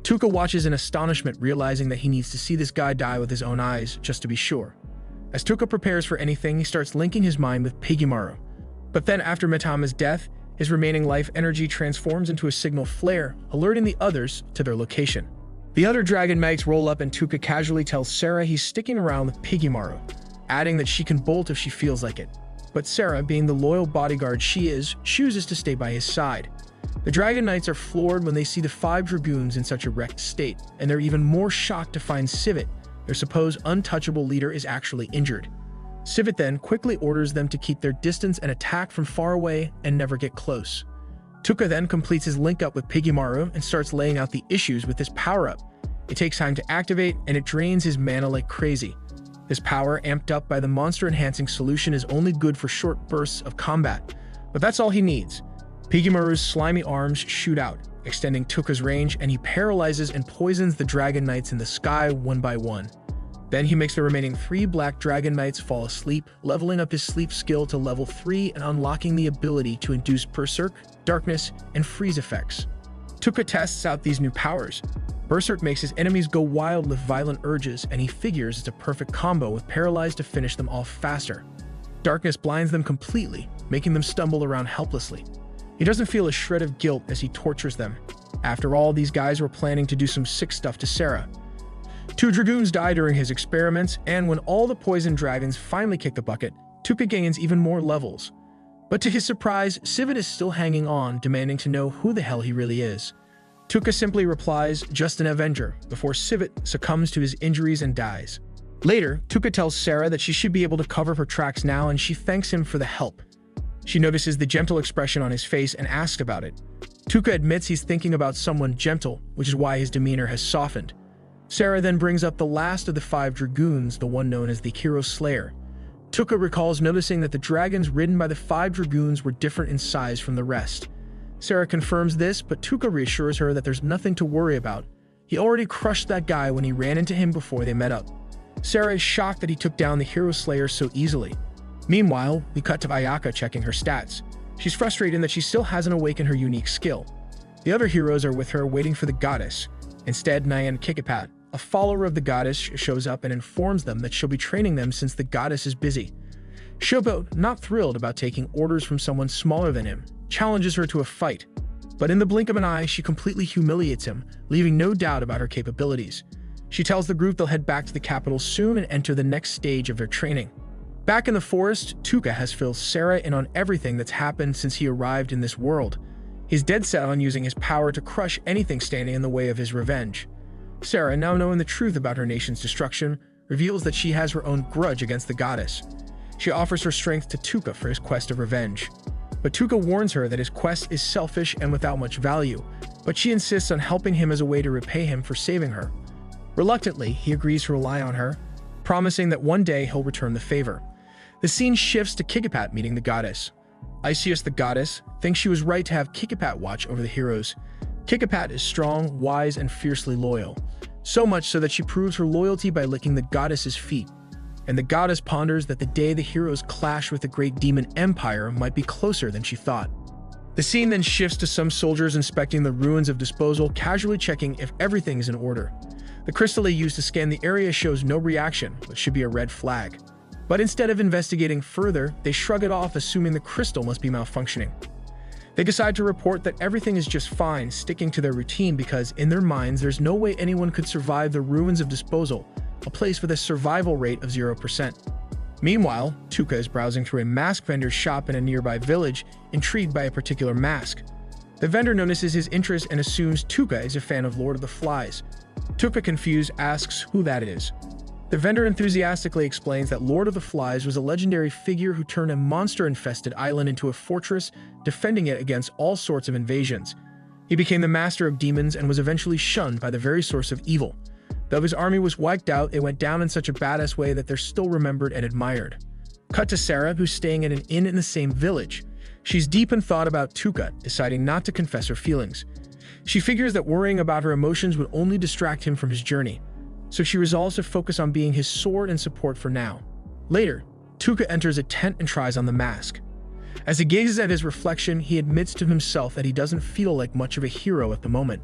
Tuka watches in astonishment, realizing that he needs to see this guy die with his own eyes, just to be sure. As Tuka prepares for anything, he starts linking his mind with Pigimaru. But then after Mitama's death, his remaining life energy transforms into a signal flare, alerting the others to their location. The other Dragon Knights roll up and Tuka casually tells Sarah he's sticking around with Pigimaru, adding that she can bolt if she feels like it. But Sarah, being the loyal bodyguard she is, chooses to stay by his side. The Dragon Knights are floored when they see the 5 dragoons in such a wrecked state, and they're even more shocked to find Sivit, their supposed untouchable leader, is actually injured. Sivit then quickly orders them to keep their distance and attack from far away and never get close. Tuka then completes his link-up with Pigimaru and starts laying out the issues with his power-up. It takes time to activate, and it drains his mana like crazy. His power, amped up by the monster-enhancing solution, is only good for short bursts of combat, but that's all he needs. Pigimaru's slimy arms shoot out, extending Tuka's range, and he paralyzes and poisons the Dragon Knights in the sky one by one. Then he makes the remaining 3 Black Dragon Knights fall asleep, leveling up his sleep skill to level 3 and unlocking the ability to induce Berserk, Darkness, and Freeze effects. Tuka tests out these new powers. Berserk makes his enemies go wild with violent urges, and he figures it's a perfect combo with Paralyze to finish them off faster. Darkness blinds them completely, making them stumble around helplessly. He doesn't feel a shred of guilt as he tortures them. After all, these guys were planning to do some sick stuff to Sarah. 2 Dragoons die during his experiments, and when all the poison dragons finally kick the bucket, Tuka gains even more levels. But to his surprise, Sivit is still hanging on, demanding to know who the hell he really is. Tuka simply replies, "Just an Avenger," before Sivit succumbs to his injuries and dies. Later, Tuka tells Sarah that she should be able to cover her tracks now, and she thanks him for the help. She notices the gentle expression on his face and asks about it. Tuka admits he's thinking about someone gentle, which is why his demeanor has softened. Sarah then brings up the last of the 5 Dragoons, the one known as the Hero Slayer. Tuka recalls noticing that the dragons ridden by the 5 Dragoons were different in size from the rest. Sarah confirms this, but Tuka reassures her that there's nothing to worry about. He already crushed that guy when he ran into him before they met up. Sarah is shocked that he took down the Hero Slayer so easily. Meanwhile, we cut to Ayaka checking her stats. She's frustrated that she still hasn't awakened her unique skill. The other heroes are with her waiting for the goddess. Instead, Nyan Kikipat, a follower of the goddess, shows up and informs them that she'll be training them since the goddess is busy. Shobo, not thrilled about taking orders from someone smaller than him, challenges her to a fight. But in the blink of an eye, she completely humiliates him, leaving no doubt about her capabilities. She tells the group they'll head back to the capital soon and enter the next stage of their training. Back in the forest, Tuka has filled Sarah in on everything that's happened since he arrived in this world. He's dead set on using his power to crush anything standing in the way of his revenge. Sarah, now knowing the truth about her nation's destruction, reveals that she has her own grudge against the goddess. She offers her strength to Tuka for his quest of revenge. But Tuka warns her that his quest is selfish and without much value, but she insists on helping him as a way to repay him for saving her. Reluctantly, he agrees to rely on her, promising that one day he'll return the favor. The scene shifts to Kikipat meeting the goddess. Isius, the goddess, thinks she was right to have Kikipat watch over the heroes. Kikipat is strong, wise, and fiercely loyal. So much so that she proves her loyalty by licking the goddess's feet. And the goddess ponders that the day the heroes clash with the great demon empire might be closer than she thought. The scene then shifts to some soldiers inspecting the ruins of Disposal, casually checking if everything is in order. The crystal they used to scan the area shows no reaction, which should be a red flag. But instead of investigating further, they shrug it off, assuming the crystal must be malfunctioning. They decide to report that everything is just fine, sticking to their routine because, in their minds, there's no way anyone could survive the ruins of Disposal, a place with a survival rate of 0%. Meanwhile, Tuka is browsing through a mask vendor's shop in a nearby village, intrigued by a particular mask. The vendor notices his interest and assumes Tuka is a fan of Lord of the Flies. Tuka, confused, asks who that is. The vendor enthusiastically explains that Lord of the Flies was a legendary figure who turned a monster-infested island into a fortress, defending it against all sorts of invasions. He became the master of demons and was eventually shunned by the very source of evil. Though his army was wiped out, it went down in such a badass way that they're still remembered and admired. Cut to Sarah, who's staying at an inn in the same village. She's deep in thought about Tuka, deciding not to confess her feelings. She figures that worrying about her emotions would only distract him from his journey, so she resolves to focus on being his sword and support for now. Later, Tuka enters a tent and tries on the mask. As he gazes at his reflection, he admits to himself that he doesn't feel like much of a hero at the moment.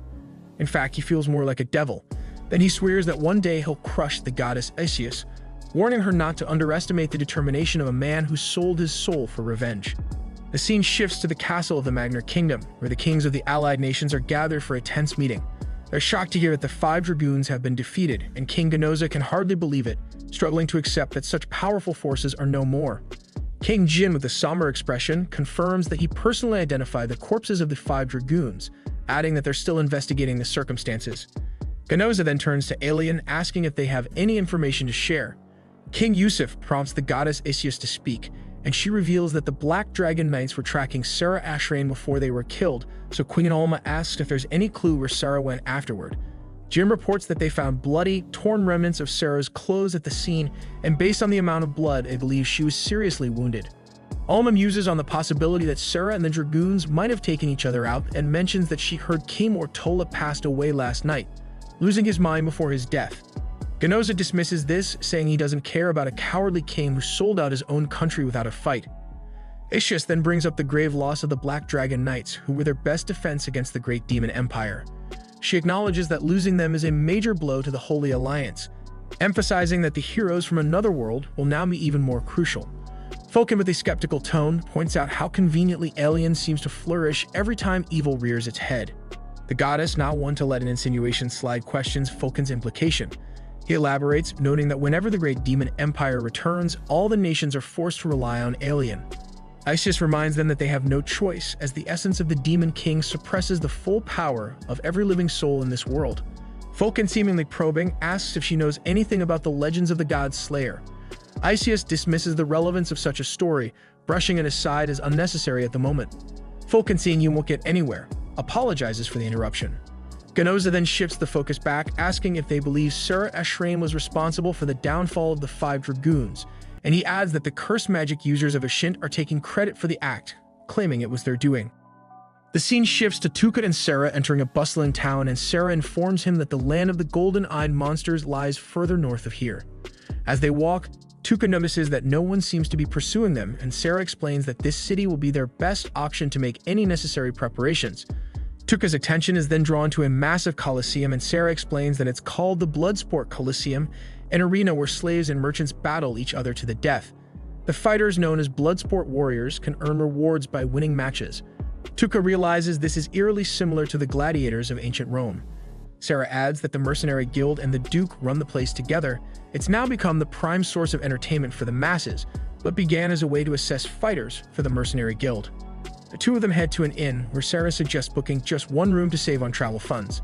In fact, he feels more like a devil. Then he swears that one day he'll crush the goddess Isius, warning her not to underestimate the determination of a man who sold his soul for revenge. The scene shifts to the castle of the Magnar Kingdom, where the kings of the allied nations are gathered for a tense meeting. They're shocked to hear that the 5 Dragoons have been defeated, and King Ganoza can hardly believe it, struggling to accept that such powerful forces are no more. King Jin, with a somber expression, confirms that he personally identified the corpses of the 5 Dragoons, adding that they're still investigating the circumstances. Ganoza then turns to Alien, asking if they have any information to share. King Yusuf prompts the goddess Isius to speak, and she reveals that the Black Dragon Knights were tracking Sarah Ashrain before they were killed, so Queen Alma asks if there's any clue where Sarah went afterward. Jim reports that they found bloody, torn remnants of Sarah's clothes at the scene, and based on the amount of blood, they believe she was seriously wounded. Alma muses on the possibility that Sarah and the Dragoons might have taken each other out and mentions that she heard King Ortola passed away last night, losing his mind before his death. Ganoza dismisses this, saying he doesn't care about a cowardly king who sold out his own country without a fight. Ischias then brings up the grave loss of the Black Dragon Knights, who were their best defense against the Great Demon Empire. She acknowledges that losing them is a major blow to the Holy Alliance, emphasizing that the heroes from another world will now be even more crucial. Falcon, with a skeptical tone, points out how conveniently Alien seems to flourish every time evil rears its head. The goddess, not one to let an insinuation slide, questions Falcon's implication. He elaborates, noting that whenever the Great Demon Empire returns, all the nations are forced to rely on Alien. Isis reminds them that they have no choice, as the essence of the Demon King suppresses the full power of every living soul in this world. Falcon, seemingly probing, asks if she knows anything about the legends of the god Slayer. Isis dismisses the relevance of such a story, brushing it aside as unnecessary at the moment. Falcon, seeing you won't get anywhere, apologizes for the interruption. Ganoza then shifts the focus back, asking if they believe Sarah Ashraim was responsible for the downfall of the 5 Dragoons, and he adds that the curse magic users of Ashint are taking credit for the act, claiming it was their doing. The scene shifts to Tukut and Sarah entering a bustling town, and Sarah informs him that the land of the golden-eyed monsters lies further north of here. As they walk, Tukut notices that no one seems to be pursuing them, and Sarah explains that this city will be their best option to make any necessary preparations. Tukut's attention is then drawn to a massive coliseum, and Sarah explains that it's called the Bloodsport Coliseum, an arena where slaves and merchants battle each other to the death. The fighters, known as Bloodsport Warriors, can earn rewards by winning matches. Tukut realizes this is eerily similar to the gladiators of ancient Rome. Sarah adds that the Mercenary Guild and the Duke run the place together. It's now become the prime source of entertainment for the masses, but began as a way to assess fighters for the Mercenary Guild. The two of them head to an inn, where Sarah suggests booking just one room to save on travel funds.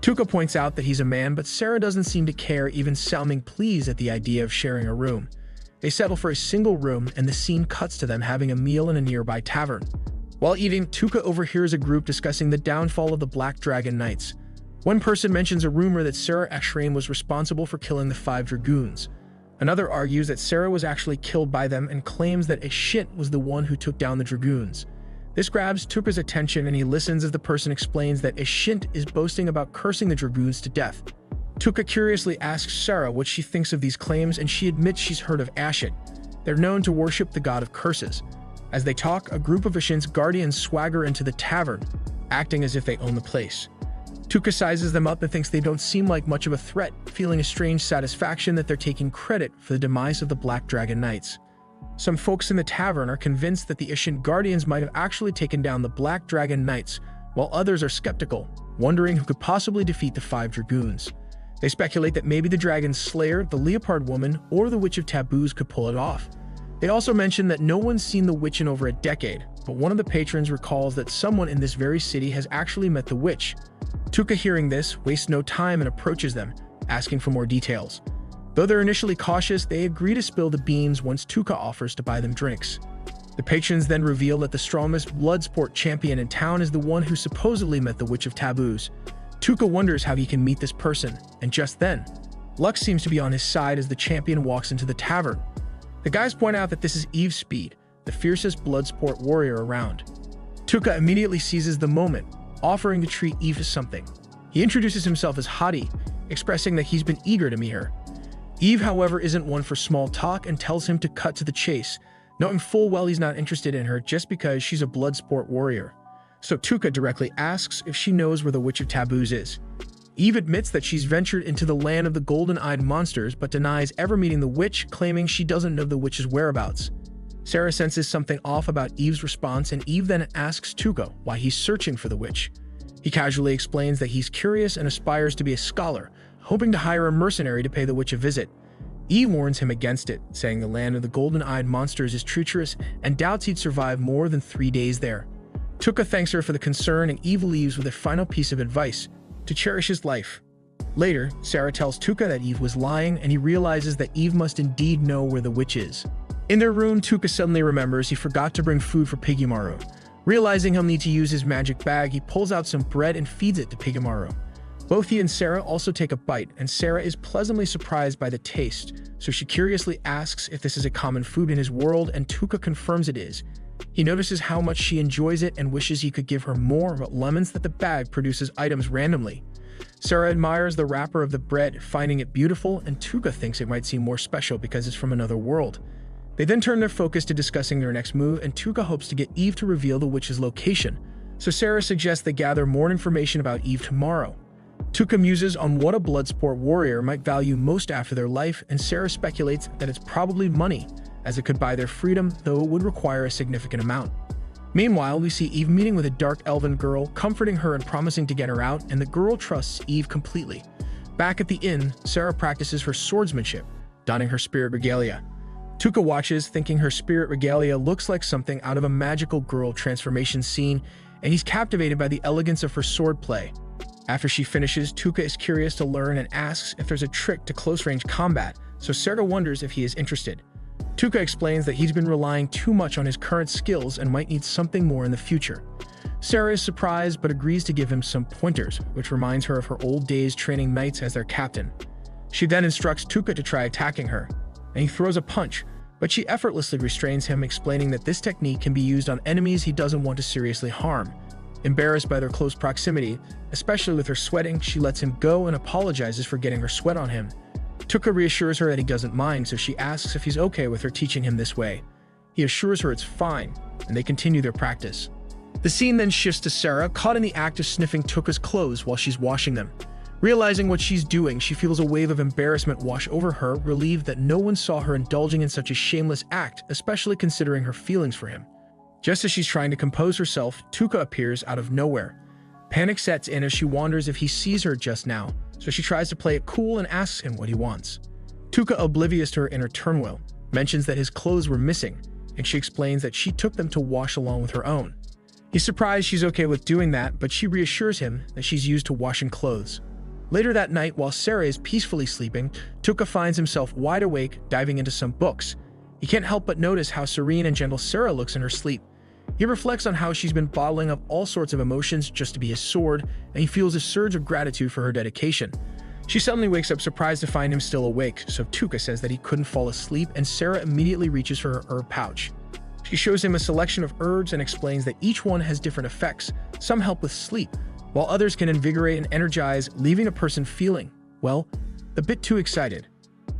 Tukut points out that he's a man, but Sarah doesn't seem to care, even sounding pleased at the idea of sharing a room. They settle for a single room, and the scene cuts to them having a meal in a nearby tavern. While eating, Tukut overhears a group discussing the downfall of the Black Dragon Knights. One person mentions a rumor that Sarah Ashraim was responsible for killing the 5 Dragoons. Another argues that Sarah was actually killed by them and claims that Ashint was the one who took down the Dragoons. This grabs Tukut's attention, and he listens as the person explains that Ashint is boasting about cursing the Dragoons to death. Tukut curiously asks Sarah what she thinks of these claims, and she admits she's heard of Ashint. They're known to worship the god of curses. As they talk, a group of Ashint's guardians swagger into the tavern, acting as if they own the place. Tukut sizes them up and thinks they don't seem like much of a threat, feeling a strange satisfaction that they're taking credit for the demise of the Black Dragon Knights. Some folks in the tavern are convinced that the Ashint Guardians might have actually taken down the Black Dragon Knights, while others are skeptical, wondering who could possibly defeat the 5 Dragoons. They speculate that maybe the Dragon Slayer, the Leopard Woman, or the Witch of Taboos could pull it off. They also mention that no one's seen the witch in over a decade, but one of the patrons recalls that someone in this very city has actually met the witch. Tukut, hearing this, wastes no time and approaches them, asking for more details. Though they're initially cautious, they agree to spill the beans once Tukut offers to buy them drinks. The patrons then reveal that the strongest Bloodsport champion in town is the one who supposedly met the Witch of Taboos. Tukut wonders how he can meet this person, and just then, luck seems to be on his side as the champion walks into the tavern. The guys point out that this is Eve Speed, the fiercest Bloodsport warrior around. Tukut immediately seizes the moment, offering to treat Eve to something. He introduces himself as Hadi, expressing that he's been eager to meet her. Eve, however, isn't one for small talk and tells him to cut to the chase, knowing full well he's not interested in her just because she's a Bloodsport warrior. So Tukut directly asks if she knows where the Witch of Taboos is. Eve admits that she's ventured into the land of the golden-eyed monsters, but denies ever meeting the witch, claiming she doesn't know the witch's whereabouts. Sarah senses something off about Eve's response, and Eve then asks Tukut why he's searching for the witch. He casually explains that he's curious and aspires to be a scholar, hoping to hire a mercenary to pay the witch a visit. Eve warns him against it, saying the land of the golden-eyed monsters is treacherous and doubts he'd survive more than 3 days there. Tukut thanks her for the concern, and Eve leaves with a final piece of advice: to cherish his life. Later, Sarah tells Tukut that Eve was lying, and he realizes that Eve must indeed know where the witch is. In their room, Tukut suddenly remembers he forgot to bring food for Piggymaru. Realizing he'll need to use his magic bag, he pulls out some bread and feeds it to Piggymaru. Both he and Sarah also take a bite, and Sarah is pleasantly surprised by the taste, so she curiously asks if this is a common food in his world, and Tuka confirms it is. He notices how much she enjoys it and wishes he could give her more, but laments that the bag produces items randomly. Sarah admires the wrapper of the bread, finding it beautiful, and Tuka thinks it might seem more special because it's from another world. They then turn their focus to discussing their next move, and Tuka hopes to get Eve to reveal the witch's location, so Sarah suggests they gather more information about Eve tomorrow. Tuka muses on what a bloodsport warrior might value most after their life, and Sarah speculates that it's probably money, as it could buy their freedom, though it would require a significant amount. Meanwhile, we see Eve meeting with a dark elven girl, comforting her and promising to get her out, and the girl trusts Eve completely. Back at the inn, Sarah practices her swordsmanship, donning her spirit regalia. Tuka watches, thinking her spirit regalia looks like something out of a magical girl transformation scene, and he's captivated by the elegance of her swordplay. After she finishes, Tuka is curious to learn and asks if there's a trick to close-range combat, so Sarah wonders if he is interested. Tuka explains that he's been relying too much on his current skills and might need something more in the future. Sarah is surprised but agrees to give him some pointers, which reminds her of her old days training knights as their captain. She then instructs Tuka to try attacking her, and he throws a punch, but she effortlessly restrains him, explaining that this technique can be used on enemies he doesn't want to seriously harm. Embarrassed by their close proximity, especially with her sweating, she lets him go and apologizes for getting her sweat on him. Tuka reassures her that he doesn't mind, so she asks if he's okay with her teaching him this way. He assures her it's fine, and they continue their practice. The scene then shifts to Sarah, caught in the act of sniffing Tuka's clothes while she's washing them. Realizing what she's doing, she feels a wave of embarrassment wash over her, relieved that no one saw her indulging in such a shameless act, especially considering her feelings for him. Just as she's trying to compose herself, Tuka appears out of nowhere. Panic sets in as she wonders if he sees her just now, so she tries to play it cool and asks him what he wants. Tuka, oblivious to her inner turmoil, mentions that his clothes were missing, and she explains that she took them to wash along with her own. He's surprised she's okay with doing that, but she reassures him that she's used to washing clothes. Later that night, while Sarah is peacefully sleeping, Tuka finds himself wide awake, diving into some books. He can't help but notice how serene and gentle Sarah looks in her sleep. He reflects on how she's been bottling up all sorts of emotions just to be his sword, and he feels a surge of gratitude for her dedication. She suddenly wakes up surprised to find him still awake, so Tuka says that he couldn't fall asleep, and Sarah immediately reaches for her herb pouch. She shows him a selection of herbs and explains that each one has different effects. Some help with sleep, while others can invigorate and energize, leaving a person feeling, well, a bit too excited.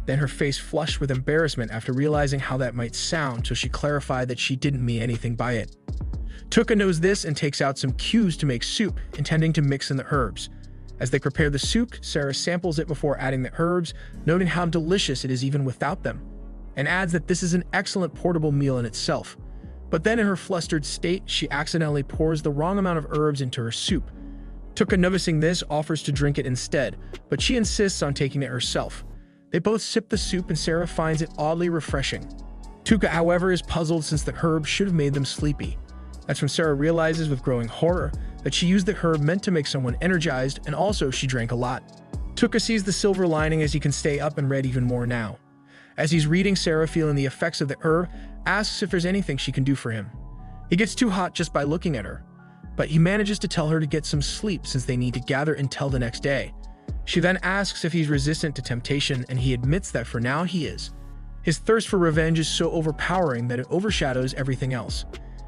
Then her face flushed with embarrassment after realizing how that might sound, so she clarified that she didn't mean anything by it. Tuka knows this and takes out some cues to make soup, intending to mix in the herbs. As they prepare the soup, Sarah samples it before adding the herbs, noting how delicious it is even without them, and adds that this is an excellent portable meal in itself. But then in her flustered state, she accidentally pours the wrong amount of herbs into her soup. Tuka, noticing this, offers to drink it instead, but she insists on taking it herself. They both sip the soup and Sarah finds it oddly refreshing. Tuka, however, is puzzled since the herb should have made them sleepy. That's when Sarah realizes with growing horror that she used the herb meant to make someone energized, and also she drank a lot. Tuka sees the silver lining as he can stay up and read even more now. As he's reading, Sarah, feeling the effects of the herb, asks if there's anything she can do for him. He gets too hot just by looking at her, but he manages to tell her to get some sleep since they need to gather until the next day. She then asks if he's resistant to temptation, and he admits that for now he is. His thirst for revenge is so overpowering that it overshadows everything else.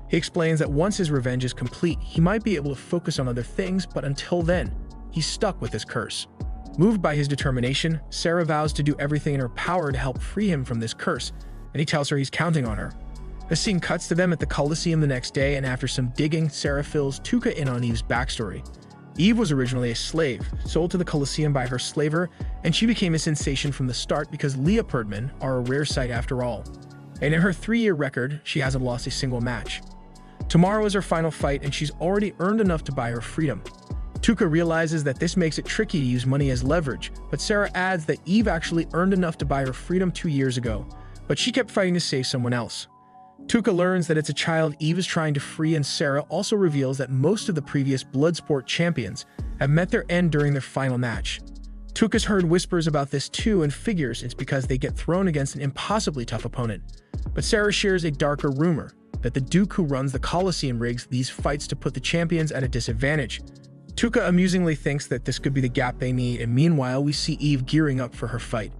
He explains that once his revenge is complete, he might be able to focus on other things, but until then, he's stuck with his curse. Moved by his determination, Sarah vows to do everything in her power to help free him from this curse, and he tells her he's counting on her. The scene cuts to them at the Colosseum the next day, and after some digging, Sarah fills Tuka in on Eve's backstory. Eve was originally a slave, sold to the Colosseum by her slaver, and she became a sensation from the start because leopardmen are a rare sight after all. And in her 3-year record, she hasn't lost a single match. Tomorrow is her final fight, and she's already earned enough to buy her freedom. Tuka realizes that this makes it tricky to use money as leverage, but Sarah adds that Eve actually earned enough to buy her freedom 2 years ago, but she kept fighting to save someone else. Tuka learns that it's a child Eve is trying to free, and Sarah also reveals that most of the previous Bloodsport champions have met their end during their final match. Tuka's heard whispers about this too and figures it's because they get thrown against an impossibly tough opponent. But Sarah shares a darker rumor that the Duke who runs the Colosseum rigs these fights to put the champions at a disadvantage. Tuka amusingly thinks that this could be the gap they need, and meanwhile we see Eve gearing up for her fight.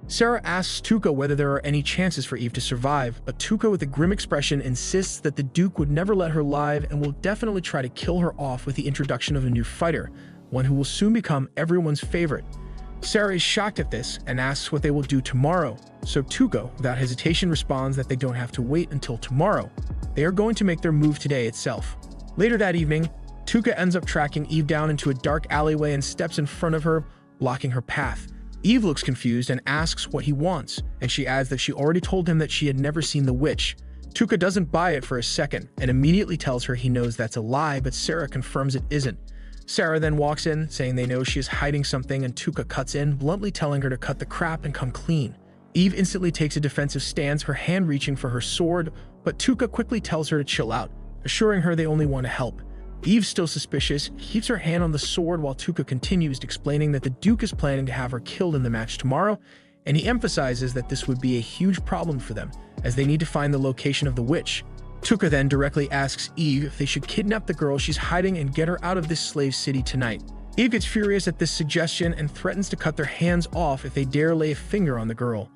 Sarah asks Tuka whether there are any chances for Eve to survive, but Tuka with a grim expression insists that the Duke would never let her live and will definitely try to kill her off with the introduction of a new fighter, one who will soon become everyone's favorite. Sarah is shocked at this and asks what they will do tomorrow, so Tuka, without hesitation, responds that they don't have to wait until tomorrow. They are going to make their move today itself. Later that evening, Tuka ends up tracking Eve down into a dark alleyway and steps in front of her, blocking her path. Eve looks confused and asks what he wants, and she adds that she already told him that she had never seen the witch. Tuka doesn't buy it for a second and immediately tells her he knows that's a lie, but Sarah confirms it isn't. Sarah then walks in, saying they know she is hiding something, and Tuka cuts in, bluntly telling her to cut the crap and come clean. Eve instantly takes a defensive stance, her hand reaching for her sword, but Tuka quickly tells her to chill out, assuring her they only want to help. Eve, still suspicious, keeps her hand on the sword while Tuka continues, explaining that the Duke is planning to have her killed in the match tomorrow, and he emphasizes that this would be a huge problem for them, as they need to find the location of the witch. Tuka then directly asks Eve if they should kidnap the girl she's hiding and get her out of this slave city tonight. Eve gets furious at this suggestion and threatens to cut their hands off if they dare lay a finger on the girl.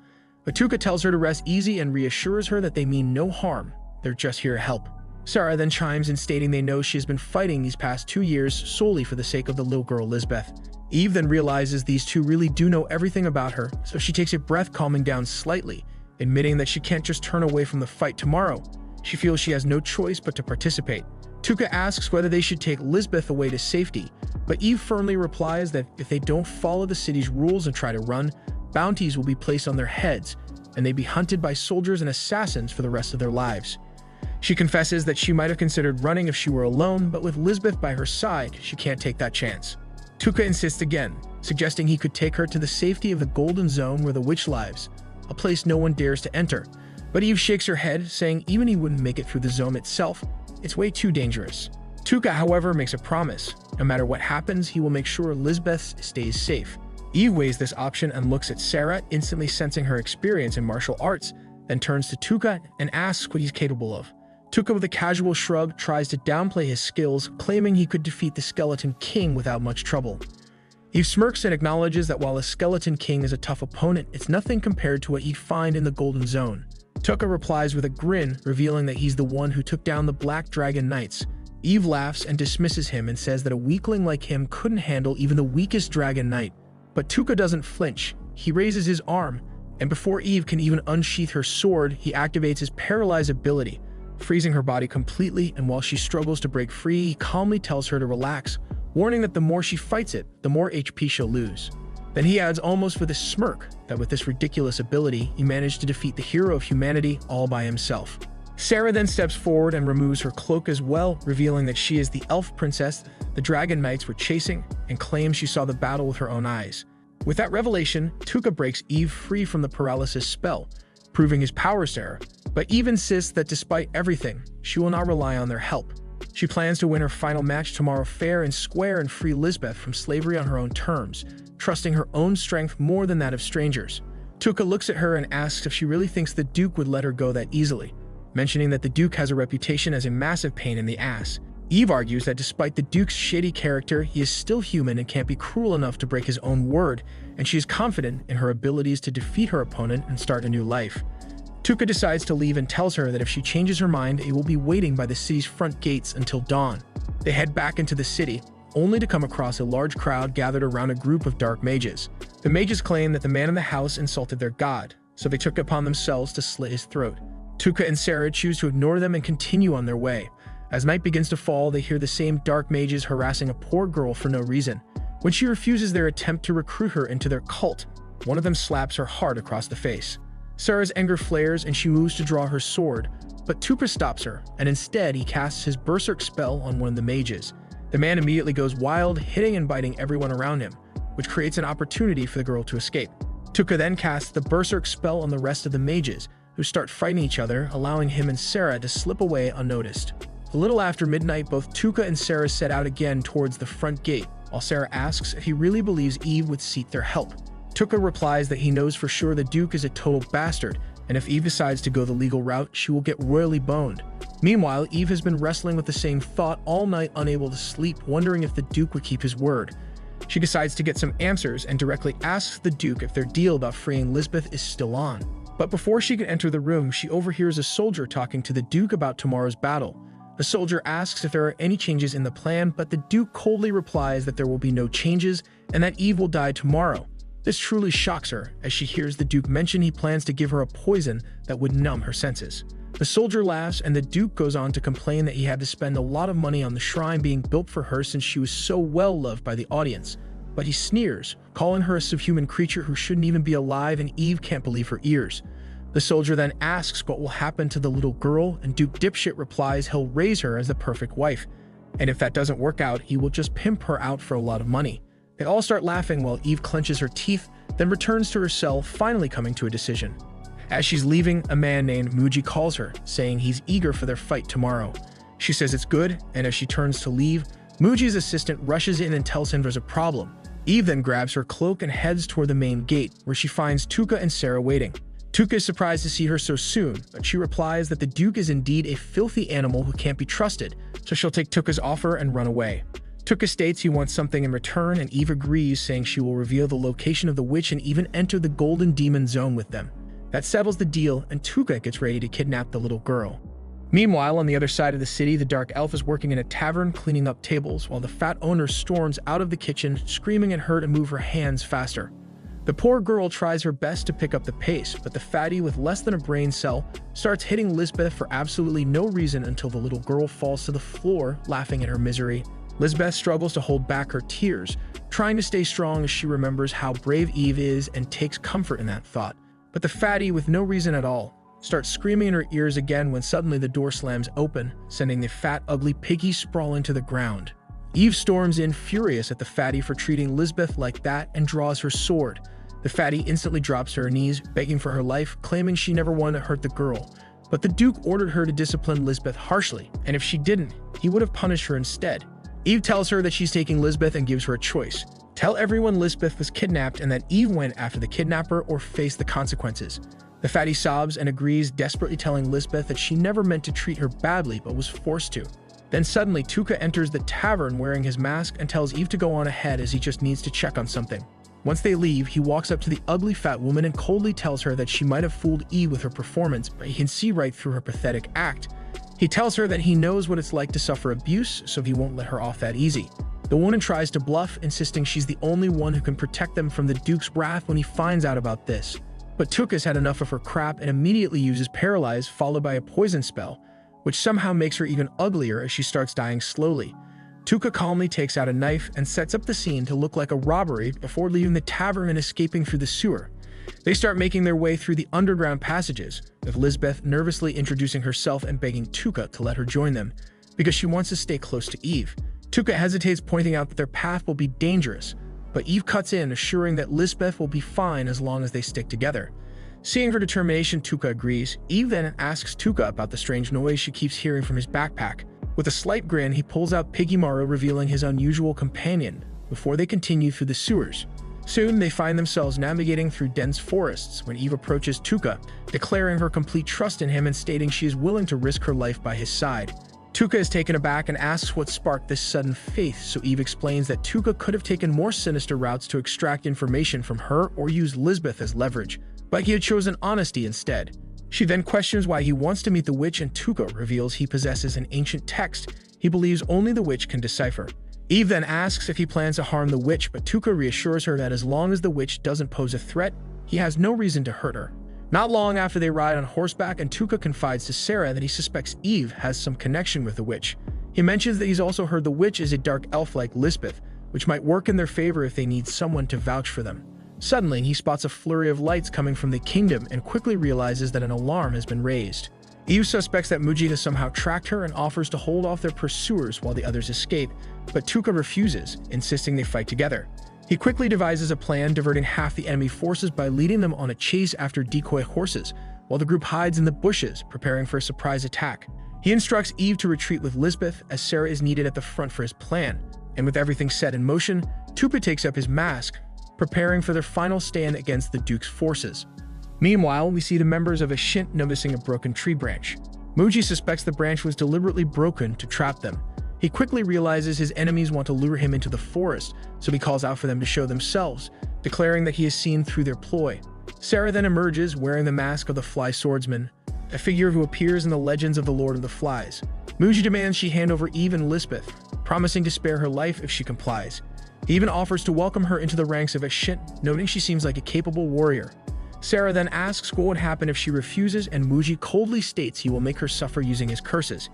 But Tuka tells her to rest easy and reassures her that they mean no harm, they're just here to help. Sarah then chimes in, stating they know she has been fighting these past 2 years solely for the sake of the little girl Lisbeth. Eve then realizes these two really do know everything about her, so she takes a breath, calming down slightly, admitting that she can't just turn away from the fight tomorrow. She feels she has no choice but to participate. Tuka asks whether they should take Lisbeth away to safety, but Eve firmly replies that if they don't follow the city's rules and try to run, bounties will be placed on their heads, and they'd be hunted by soldiers and assassins for the rest of their lives. She confesses that she might have considered running if she were alone, but with Lisbeth by her side, she can't take that chance. Tuka insists again, suggesting he could take her to the safety of the Golden Zone where the witch lives, a place no one dares to enter. But Eve shakes her head, saying even he wouldn't make it through the zone itself, it's way too dangerous. Tuka, however, makes a promise. No matter what happens, he will make sure Lisbeth stays safe. Eve weighs this option and looks at Sarah, instantly sensing her experience in martial arts, then turns to Tuka and asks what he's capable of. Tuka, with a casual shrug, tries to downplay his skills, claiming he could defeat the Skeleton King without much trouble. Eve smirks and acknowledges that while the Skeleton King is a tough opponent, it's nothing compared to what he'd find in the Golden Zone. Tuka replies with a grin, revealing that he's the one who took down the Black Dragon Knights. Eve laughs and dismisses him and says that a weakling like him couldn't handle even the weakest Dragon Knight. But Tuka doesn't flinch. He raises his arm, and before Eve can even unsheath her sword, he activates his Paralyze ability, freezing her body completely, and while she struggles to break free, he calmly tells her to relax, warning that the more she fights it, the more HP she'll lose. Then he adds, almost with a smirk, that with this ridiculous ability, he managed to defeat the hero of humanity all by himself. Sarah then steps forward and removes her cloak as well, revealing that she is the elf princess the Dragon Knights were chasing, and claims she saw the battle with her own eyes. With that revelation, Tuka breaks Eve free from the paralysis spell, proving his power, Sarah, but Eve insists that despite everything, she will not rely on their help. She plans to win her final match tomorrow fair and square and free Lisbeth from slavery on her own terms, trusting her own strength more than that of strangers. Tuka looks at her and asks if she really thinks the Duke would let her go that easily, mentioning that the Duke has a reputation as a massive pain in the ass. Eve argues that despite the Duke's shady character, he is still human and can't be cruel enough to break his own word, and she is confident in her abilities to defeat her opponent and start a new life. Tuka decides to leave and tells her that if she changes her mind, it will be waiting by the city's front gates until dawn. They head back into the city, only to come across a large crowd gathered around a group of dark mages. The mages claim that the man in the house insulted their god, so they took it upon themselves to slit his throat. Tuka and Sarah choose to ignore them and continue on their way. As night begins to fall, they hear the same dark mages harassing a poor girl for no reason. When she refuses their attempt to recruit her into their cult, one of them slaps her hard across the face. Sarah's anger flares and she moves to draw her sword, but Tuka stops her, and instead he casts his berserk spell on one of the mages. The man immediately goes wild, hitting and biting everyone around him, which creates an opportunity for the girl to escape. Tuka then casts the berserk spell on the rest of the mages, who start fighting each other, allowing him and Sarah to slip away unnoticed. A little after midnight, both Tuka and Sarah set out again towards the front gate, while Sarah asks if he really believes Eve would seek their help. Tuka replies that he knows for sure the Duke is a total bastard, and if Eve decides to go the legal route, she will get royally boned. Meanwhile, Eve has been wrestling with the same thought all night, unable to sleep, wondering if the Duke would keep his word. She decides to get some answers and directly asks the Duke if their deal about freeing Lisbeth is still on. But before she can enter the room, she overhears a soldier talking to the Duke about tomorrow's battle. The soldier asks if there are any changes in the plan, but the Duke coldly replies that there will be no changes and that Eve will die tomorrow. This truly shocks her, as she hears the Duke mention he plans to give her a poison that would numb her senses. The soldier laughs, and the Duke goes on to complain that he had to spend a lot of money on the shrine being built for her since she was so well loved by the audience. But he sneers, calling her a subhuman creature who shouldn't even be alive, and Eve can't believe her ears. The soldier then asks what will happen to the little girl, and Duke Dipshit replies he'll raise her as the perfect wife. And if that doesn't work out, he will just pimp her out for a lot of money. They all start laughing while Eve clenches her teeth, then returns to her cell, finally coming to a decision. As she's leaving, a man named Muji calls her, saying he's eager for their fight tomorrow. She says it's good, and as she turns to leave, Muji's assistant rushes in and tells him there's a problem. Eve then grabs her cloak and heads toward the main gate, where she finds Tuka and Sarah waiting. Tuka is surprised to see her so soon, but she replies that the Duke is indeed a filthy animal who can't be trusted, so she'll take Tuka's offer and run away. Tuka states he wants something in return, and Eve agrees, saying she will reveal the location of the witch and even enter the Golden Demon Zone with them. That settles the deal, and Tuka gets ready to kidnap the little girl. Meanwhile, on the other side of the city, the Dark Elf is working in a tavern cleaning up tables, while the fat owner storms out of the kitchen, screaming at her to move her hands faster. The poor girl tries her best to pick up the pace, but the fatty with less than a brain cell starts hitting Lisbeth for absolutely no reason until the little girl falls to the floor, laughing at her misery. Lisbeth struggles to hold back her tears, trying to stay strong as she remembers how brave Eve is and takes comfort in that thought. But the fatty, with no reason at all, starts screaming in her ears again when suddenly the door slams open, sending the fat, ugly piggy sprawling to the ground. Eve storms in, furious at the fatty for treating Lisbeth like that, and draws her sword. The fatty instantly drops to her knees, begging for her life, claiming she never wanted to hurt the girl. But the Duke ordered her to discipline Lisbeth harshly, and if she didn't, he would have punished her instead. Eve tells her that she's taking Lisbeth and gives her a choice. Tell everyone Lisbeth was kidnapped and that Eve went after the kidnapper or face the consequences. The fatty sobs and agrees, desperately telling Lisbeth that she never meant to treat her badly but was forced to. Then suddenly Tuka enters the tavern wearing his mask and tells Eve to go on ahead as he just needs to check on something. Once they leave, he walks up to the ugly fat woman and coldly tells her that she might have fooled Eve with her performance, but he can see right through her pathetic act. He tells her that he knows what it's like to suffer abuse, so he won't let her off that easy. The woman tries to bluff, insisting she's the only one who can protect them from the Duke's wrath when he finds out about this. But Tuka's had enough of her crap and immediately uses Paralyze, followed by a poison spell, which somehow makes her even uglier as she starts dying slowly. Tuka calmly takes out a knife and sets up the scene to look like a robbery before leaving the tavern and escaping through the sewer. They start making their way through the underground passages, with Lisbeth nervously introducing herself and begging Tuka to let her join them, because she wants to stay close to Eve. Tuka hesitates, pointing out that their path will be dangerous, but Eve cuts in, assuring that Lisbeth will be fine as long as they stick together. Seeing her determination, Tuka agrees. Eve then asks Tuka about the strange noise she keeps hearing from his backpack. With a slight grin, he pulls out Piggy Maru, revealing his unusual companion, before they continue through the sewers. Soon, they find themselves navigating through dense forests when Eve approaches Tuka, declaring her complete trust in him and stating she is willing to risk her life by his side. Tuka is taken aback and asks what sparked this sudden faith, so Eve explains that Tuka could have taken more sinister routes to extract information from her or use Lisbeth as leverage, but he had chosen honesty instead. She then questions why he wants to meet the witch, and Tuka reveals he possesses an ancient text he believes only the witch can decipher. Eve then asks if he plans to harm the witch, but Tuka reassures her that as long as the witch doesn't pose a threat, he has no reason to hurt her. Not long after, they ride on horseback, and Tuka confides to Sarah that he suspects Eve has some connection with the witch. He mentions that he's also heard the witch is a dark elf like Lisbeth, which might work in their favor if they need someone to vouch for them. Suddenly, he spots a flurry of lights coming from the kingdom and quickly realizes that an alarm has been raised. Eve suspects that Muji has somehow tracked her and offers to hold off their pursuers while the others escape, but Tuka refuses, insisting they fight together. He quickly devises a plan, diverting half the enemy forces by leading them on a chase after decoy horses, while the group hides in the bushes, preparing for a surprise attack. He instructs Eve to retreat with Lisbeth, as Sarah is needed at the front for his plan, and with everything set in motion, Tuka takes up his mask, preparing for their final stand against the Duke's forces. Meanwhile, we see the members of a Shint noticing a broken tree branch. Muji suspects the branch was deliberately broken to trap them. He quickly realizes his enemies want to lure him into the forest, so he calls out for them to show themselves, declaring that he has seen through their ploy. Sarah then emerges wearing the mask of the Fly Swordsman, a figure who appears in the legends of the Lord of the Flies. Muji demands she hand over Eve and Lisbeth, promising to spare her life if she complies. He even offers to welcome her into the ranks of Ashint, noting she seems like a capable warrior. Sarah then asks what would happen if she refuses, and Muji coldly states he will make her suffer using his curses.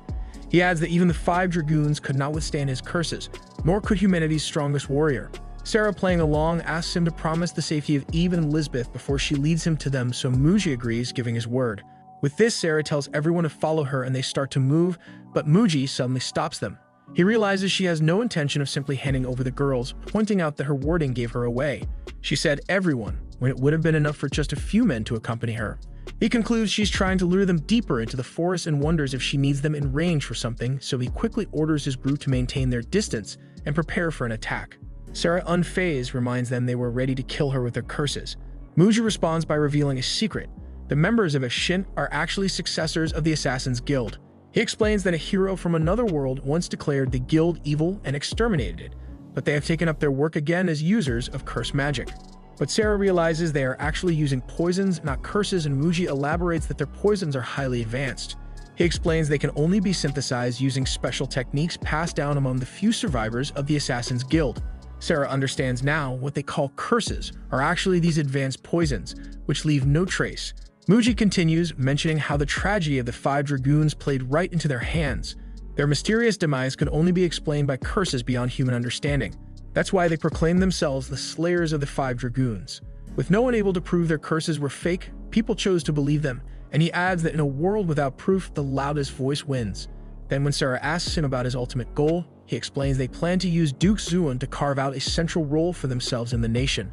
He adds that even the 5 dragoons could not withstand his curses, nor could humanity's strongest warrior. Sarah, playing along, asks him to promise the safety of Eve and Lisbeth before she leads him to them, so Muji agrees, giving his word. With this, Sarah tells everyone to follow her and they start to move, but Muji suddenly stops them. He realizes she has no intention of simply handing over the girls, pointing out that her wording gave her away. She said everyone, when it would have been enough for just a few men to accompany her. He concludes she's trying to lure them deeper into the forest and wonders if she needs them in range for something, so he quickly orders his group to maintain their distance and prepare for an attack. Sarah, unfazed, reminds them they were ready to kill her with their curses. Muji responds by revealing a secret. The members of Ashint are actually successors of the Assassin's Guild. He explains that a hero from another world once declared the guild evil and exterminated it, but they have taken up their work again as users of cursed magic. But Sarah realizes they are actually using poisons, not curses, and Muji elaborates that their poisons are highly advanced. He explains they can only be synthesized using special techniques passed down among the few survivors of the Assassin's Guild. Sarah understands now what they call curses are actually these advanced poisons, which leave no trace. Muji continues, mentioning how the tragedy of the 5 dragoons played right into their hands. Their mysterious demise could only be explained by curses beyond human understanding. That's why they proclaim themselves the slayers of the 5 dragoons. With no one able to prove their curses were fake, people chose to believe them, and he adds that in a world without proof, the loudest voice wins. Then when Sarah asks him about his ultimate goal, he explains they plan to use Duke Zuan to carve out a central role for themselves in the nation.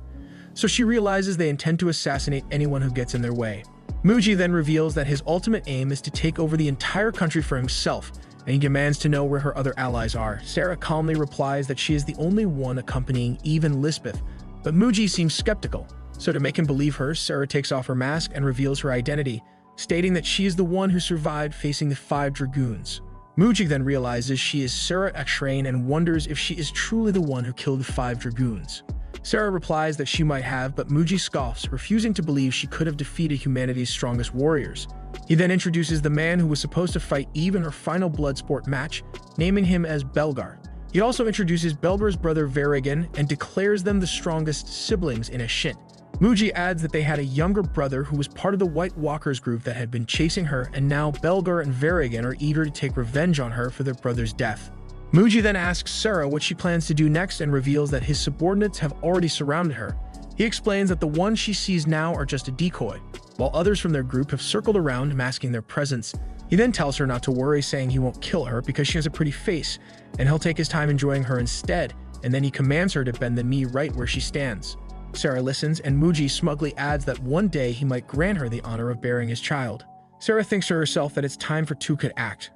So she realizes they intend to assassinate anyone who gets in their way. Muji then reveals that his ultimate aim is to take over the entire country for himself, and he demands to know where her other allies are. Sarah calmly replies that she is the only one accompanying Eve and Lisbeth, but Muji seems skeptical. So to make him believe her, Sarah takes off her mask and reveals her identity, stating that she is the one who survived facing the 5 dragoons. Muji then realizes she is Sarah Akshrane and wonders if she is truly the one who killed the 5 dragoons. Sarah replies that she might have, but Muji scoffs, refusing to believe she could have defeated humanity's strongest warriors. He then introduces the man who was supposed to fight Eve in her final blood sport match, naming him as Belgar. He also introduces Belgar's brother Varigan and declares them the strongest siblings in Ashint. Muji adds that they had a younger brother who was part of the White Walkers group that had been chasing her, and now Belgar and Varigan are eager to take revenge on her for their brother's death. Muji then asks Sarah what she plans to do next and reveals that his subordinates have already surrounded her. He explains that the ones she sees now are just a decoy, while others from their group have circled around, masking their presence. He then tells her not to worry, saying he won't kill her because she has a pretty face, and he'll take his time enjoying her instead, and then he commands her to bend the knee right where she stands. Sarah listens, and Muji smugly adds that one day he might grant her the honor of bearing his child. Sarah thinks to herself that it's time for Tuka to act.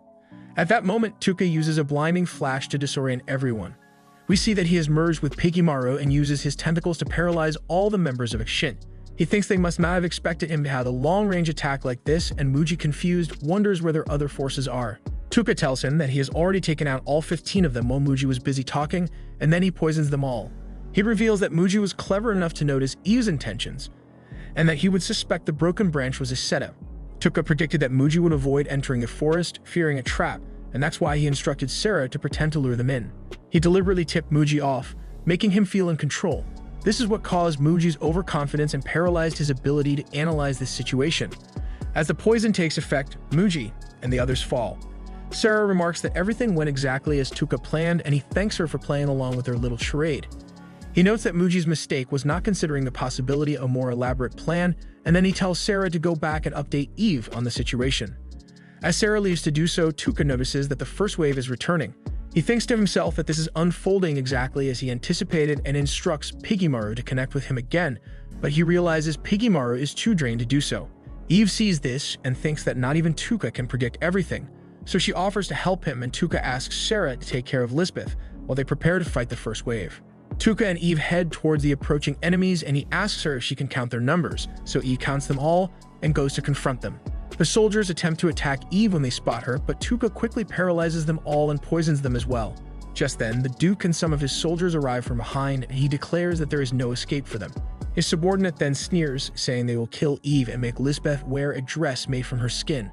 At that moment, Tuka uses a blinding flash to disorient everyone. We see that he has merged with Pigimaru and uses his tentacles to paralyze all the members of Ashint. He thinks they must not have expected him to have a long-range attack like this, and Muji, confused, wonders where their other forces are. Tuka tells him that he has already taken out all 15 of them while Muji was busy talking, and then he poisons them all. He reveals that Muji was clever enough to notice Eve's intentions, and that he would suspect the broken branch was a setup. Tuka predicted that Muji would avoid entering the forest, fearing a trap, and that's why he instructed Sarah to pretend to lure them in. He deliberately tipped Muji off, making him feel in control. This is what caused Muji's overconfidence and paralyzed his ability to analyze this situation. As the poison takes effect, Muji and the others fall. Sarah remarks that everything went exactly as Tuka planned, and he thanks her for playing along with their little charade. He notes that Muji's mistake was not considering the possibility of a more elaborate plan, and then he tells Sarah to go back and update Eve on the situation. As Sarah leaves to do so, Tuka notices that the first wave is returning. He thinks to himself that this is unfolding exactly as he anticipated and instructs Pigimaru to connect with him again, but he realizes Pigimaru is too drained to do so. Eve sees this and thinks that not even Tuka can predict everything, so she offers to help him, and Tuka asks Sarah to take care of Lisbeth while they prepare to fight the first wave. Tuka and Eve head towards the approaching enemies, and he asks her if she can count their numbers, so Eve counts them all and goes to confront them. The soldiers attempt to attack Eve when they spot her, but Tuca quickly paralyzes them all and poisons them as well. Just then, the Duke and some of his soldiers arrive from behind, and he declares that there is no escape for them. His subordinate then sneers, saying they will kill Eve and make Lisbeth wear a dress made from her skin.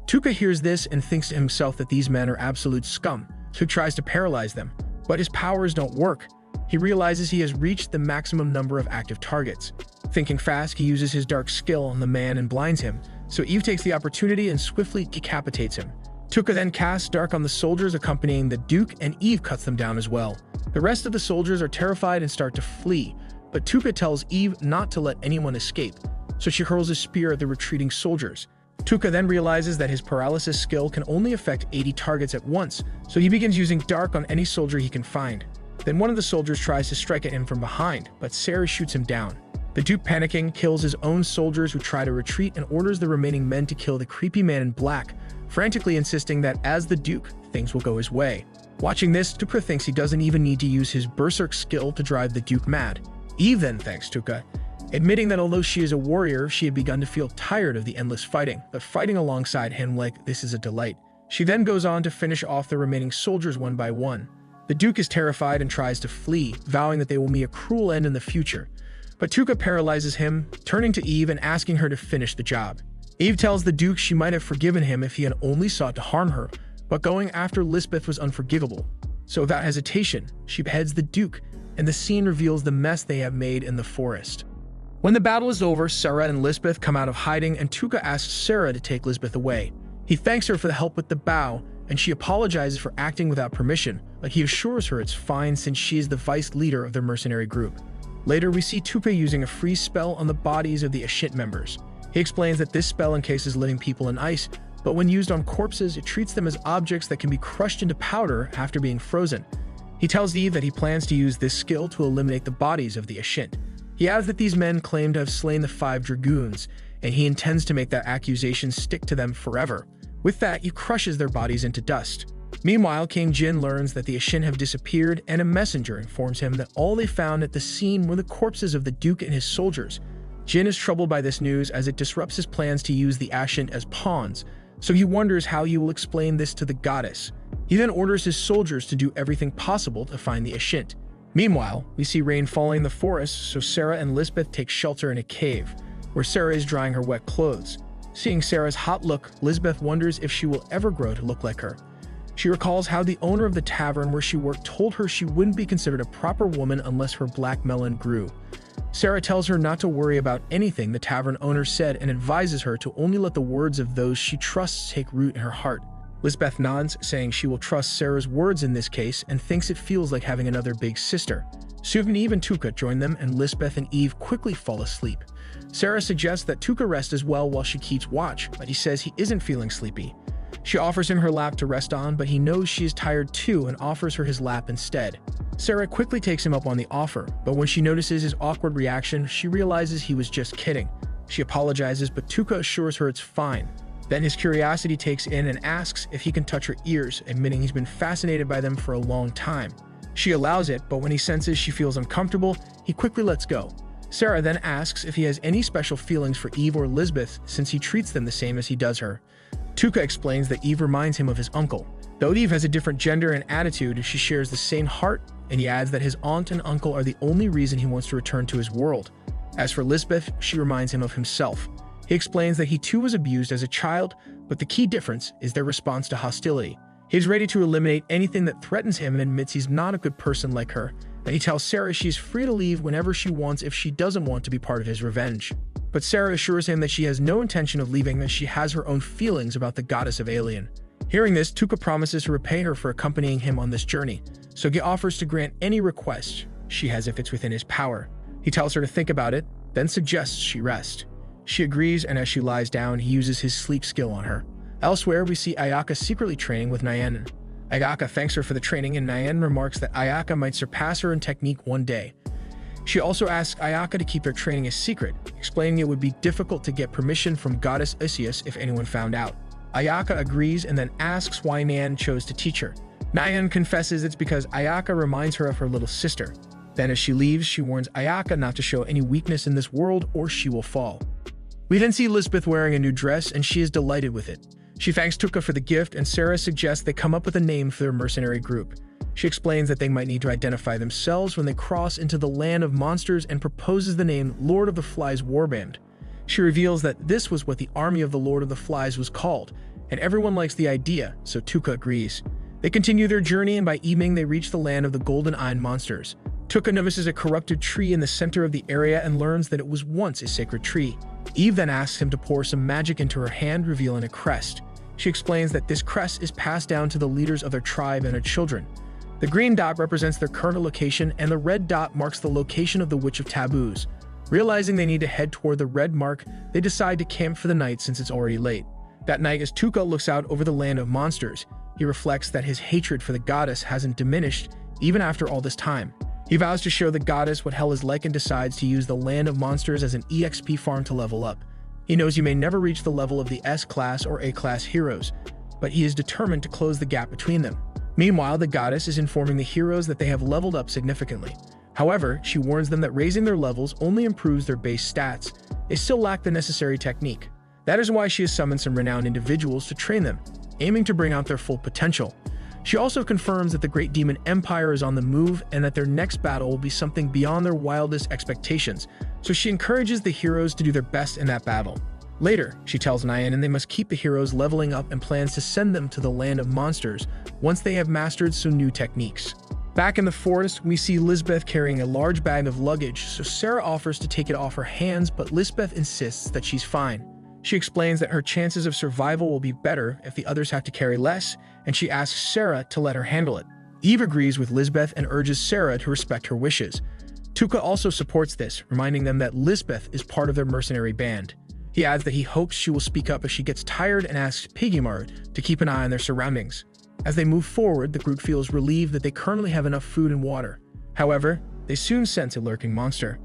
Tuca hears this and thinks to himself that these men are absolute scum, so he tries to paralyze them. But his powers don't work. He realizes he has reached the maximum number of active targets. Thinking fast, he uses his dark skill on the man and blinds him, so Eve takes the opportunity and swiftly decapitates him. Tuca then casts dark on the soldiers accompanying the Duke, and Eve cuts them down as well. The rest of the soldiers are terrified and start to flee, but Tuca tells Eve not to let anyone escape, so she hurls a spear at the retreating soldiers. Tuca then realizes that his paralysis skill can only affect 80 targets at once, so he begins using dark on any soldier he can find. Then one of the soldiers tries to strike at him from behind, but Sarah shoots him down. The Duke, panicking, kills his own soldiers who try to retreat and orders the remaining men to kill the creepy man in black, frantically insisting that as the Duke, things will go his way. Watching this, Tuca thinks he doesn't even need to use his berserk skill to drive the Duke mad. Eve then thanks Tuca, admitting that although she is a warrior, she had begun to feel tired of the endless fighting, but fighting alongside him like this is a delight. She then goes on to finish off the remaining soldiers one by one. The Duke is terrified and tries to flee, vowing that they will meet a cruel end in the future. But Tuca paralyzes him, turning to Eve and asking her to finish the job. Eve tells the Duke she might have forgiven him if he had only sought to harm her, but going after Lisbeth was unforgivable. So without hesitation, she beheads the Duke, and the scene reveals the mess they have made in the forest. When the battle is over, Sarah and Lisbeth come out of hiding, and Tuca asks Sarah to take Lisbeth away. He thanks her for the help with the bow, and she apologizes for acting without permission, but he assures her it's fine since she is the vice leader of their mercenary group. Later, we see Tuca using a freeze spell on the bodies of the Ashint members. He explains that this spell encases living people in ice, but when used on corpses, it treats them as objects that can be crushed into powder after being frozen. He tells Eve that he plans to use this skill to eliminate the bodies of the Ashint. He adds that these men claim to have slain the 5 dragoons, and he intends to make that accusation stick to them forever. With that, he crushes their bodies into dust. Meanwhile, King Jin learns that the Ashint have disappeared, and a messenger informs him that all they found at the scene were the corpses of the Duke and his soldiers. Jin is troubled by this news as it disrupts his plans to use the Ashint as pawns, so he wonders how he will explain this to the goddess. He then orders his soldiers to do everything possible to find the Ashint. Meanwhile, we see rain falling in the forest, so Sarah and Lisbeth take shelter in a cave, where Sarah is drying her wet clothes. Seeing Sarah's hot look, Lisbeth wonders if she will ever grow to look like her. She recalls how the owner of the tavern where she worked told her she wouldn't be considered a proper woman unless her black melon grew. Sarah tells her not to worry about anything the tavern owner said and advises her to only let the words of those she trusts take root in her heart. Lisbeth nods, saying she will trust Sarah's words in this case and thinks it feels like having another big sister. Soon Eve and Tuca join them, and Lisbeth and Eve quickly fall asleep. Sarah suggests that Tuca rest as well while she keeps watch, but he says he isn't feeling sleepy. She offers him her lap to rest on, but he knows she is tired too and offers her his lap instead. Sarah quickly takes him up on the offer, but when she notices his awkward reaction, she realizes he was just kidding. She apologizes, but Tuca assures her it's fine. Then his curiosity takes in and asks if he can touch her ears, admitting he's been fascinated by them for a long time. She allows it, but when he senses she feels uncomfortable, he quickly lets go. Sarah then asks if he has any special feelings for Eve or Lisbeth since he treats them the same as he does her. Tuca explains that Eve reminds him of his uncle. Though Eve has a different gender and attitude, she shares the same heart, and he adds that his aunt and uncle are the only reason he wants to return to his world. As for Lisbeth, she reminds him of himself. He explains that he too was abused as a child, but the key difference is their response to hostility. He's ready to eliminate anything that threatens him and admits he's not a good person like her, and he tells Sarah she's free to leave whenever she wants if she doesn't want to be part of his revenge. But Sarah assures him that she has no intention of leaving, that she has her own feelings about the goddess of Alien. Hearing this, Tuca promises to repay her for accompanying him on this journey, so he offers to grant any request she has if it's within his power. He tells her to think about it, then suggests she rest. She agrees, and as she lies down, he uses his sleep skill on her. Elsewhere, we see Ayaka secretly training with Nyan. Ayaka thanks her for the training, and Nyan remarks that Ayaka might surpass her in technique one day. She also asks Ayaka to keep their training a secret, explaining it would be difficult to get permission from Goddess Isius if anyone found out. Ayaka agrees and then asks why Nyan chose to teach her. Nyan confesses it's because Ayaka reminds her of her little sister. Then as she leaves, she warns Ayaka not to show any weakness in this world or she will fall. We then see Lisbeth wearing a new dress, and she is delighted with it. She thanks Tuka for the gift, and Sarah suggests they come up with a name for their mercenary group. She explains that they might need to identify themselves when they cross into the land of monsters and proposes the name Lord of the Flies Warband. She reveals that this was what the army of the Lord of the Flies was called, and everyone likes the idea, so Tuka agrees. They continue their journey, and by evening they reach the land of the golden-eyed monsters. Tuka notices a corrupted tree in the center of the area and learns that it was once a sacred tree. Eve then asks him to pour some magic into her hand, revealing a crest. She explains that this crest is passed down to the leaders of their tribe and their children. The green dot represents their current location, and the red dot marks the location of the Witch of Taboos. Realizing they need to head toward the red mark, they decide to camp for the night since it's already late. That night, as Tuka looks out over the land of monsters, he reflects that his hatred for the goddess hasn't diminished even after all this time. He vows to show the goddess what hell is like and decides to use the land of monsters as an EXP farm to level up. He knows you may never reach the level of the S-class or A-class heroes, but he is determined to close the gap between them. Meanwhile, the goddess is informing the heroes that they have leveled up significantly. However, she warns them that raising their levels only improves their base stats. They still lack the necessary technique. That is why she has summoned some renowned individuals to train them, aiming to bring out their full potential. She also confirms that the Great Demon Empire is on the move and that their next battle will be something beyond their wildest expectations, so she encourages the heroes to do their best in that battle. Later, she tells Nyan they must keep the heroes leveling up and plans to send them to the land of monsters once they have mastered some new techniques. Back in the forest, we see Lisbeth carrying a large bag of luggage, so Sarah offers to take it off her hands, but Lisbeth insists that she's fine. She explains that her chances of survival will be better if the others have to carry less, and she asks Sarah to let her handle it. Eve agrees with Lisbeth and urges Sarah to respect her wishes. Tuka also supports this, reminding them that Lisbeth is part of their mercenary band. He adds that he hopes she will speak up if she gets tired and asks Pigimar to keep an eye on their surroundings. As they move forward, the group feels relieved that they currently have enough food and water. However, they soon sense a lurking monster.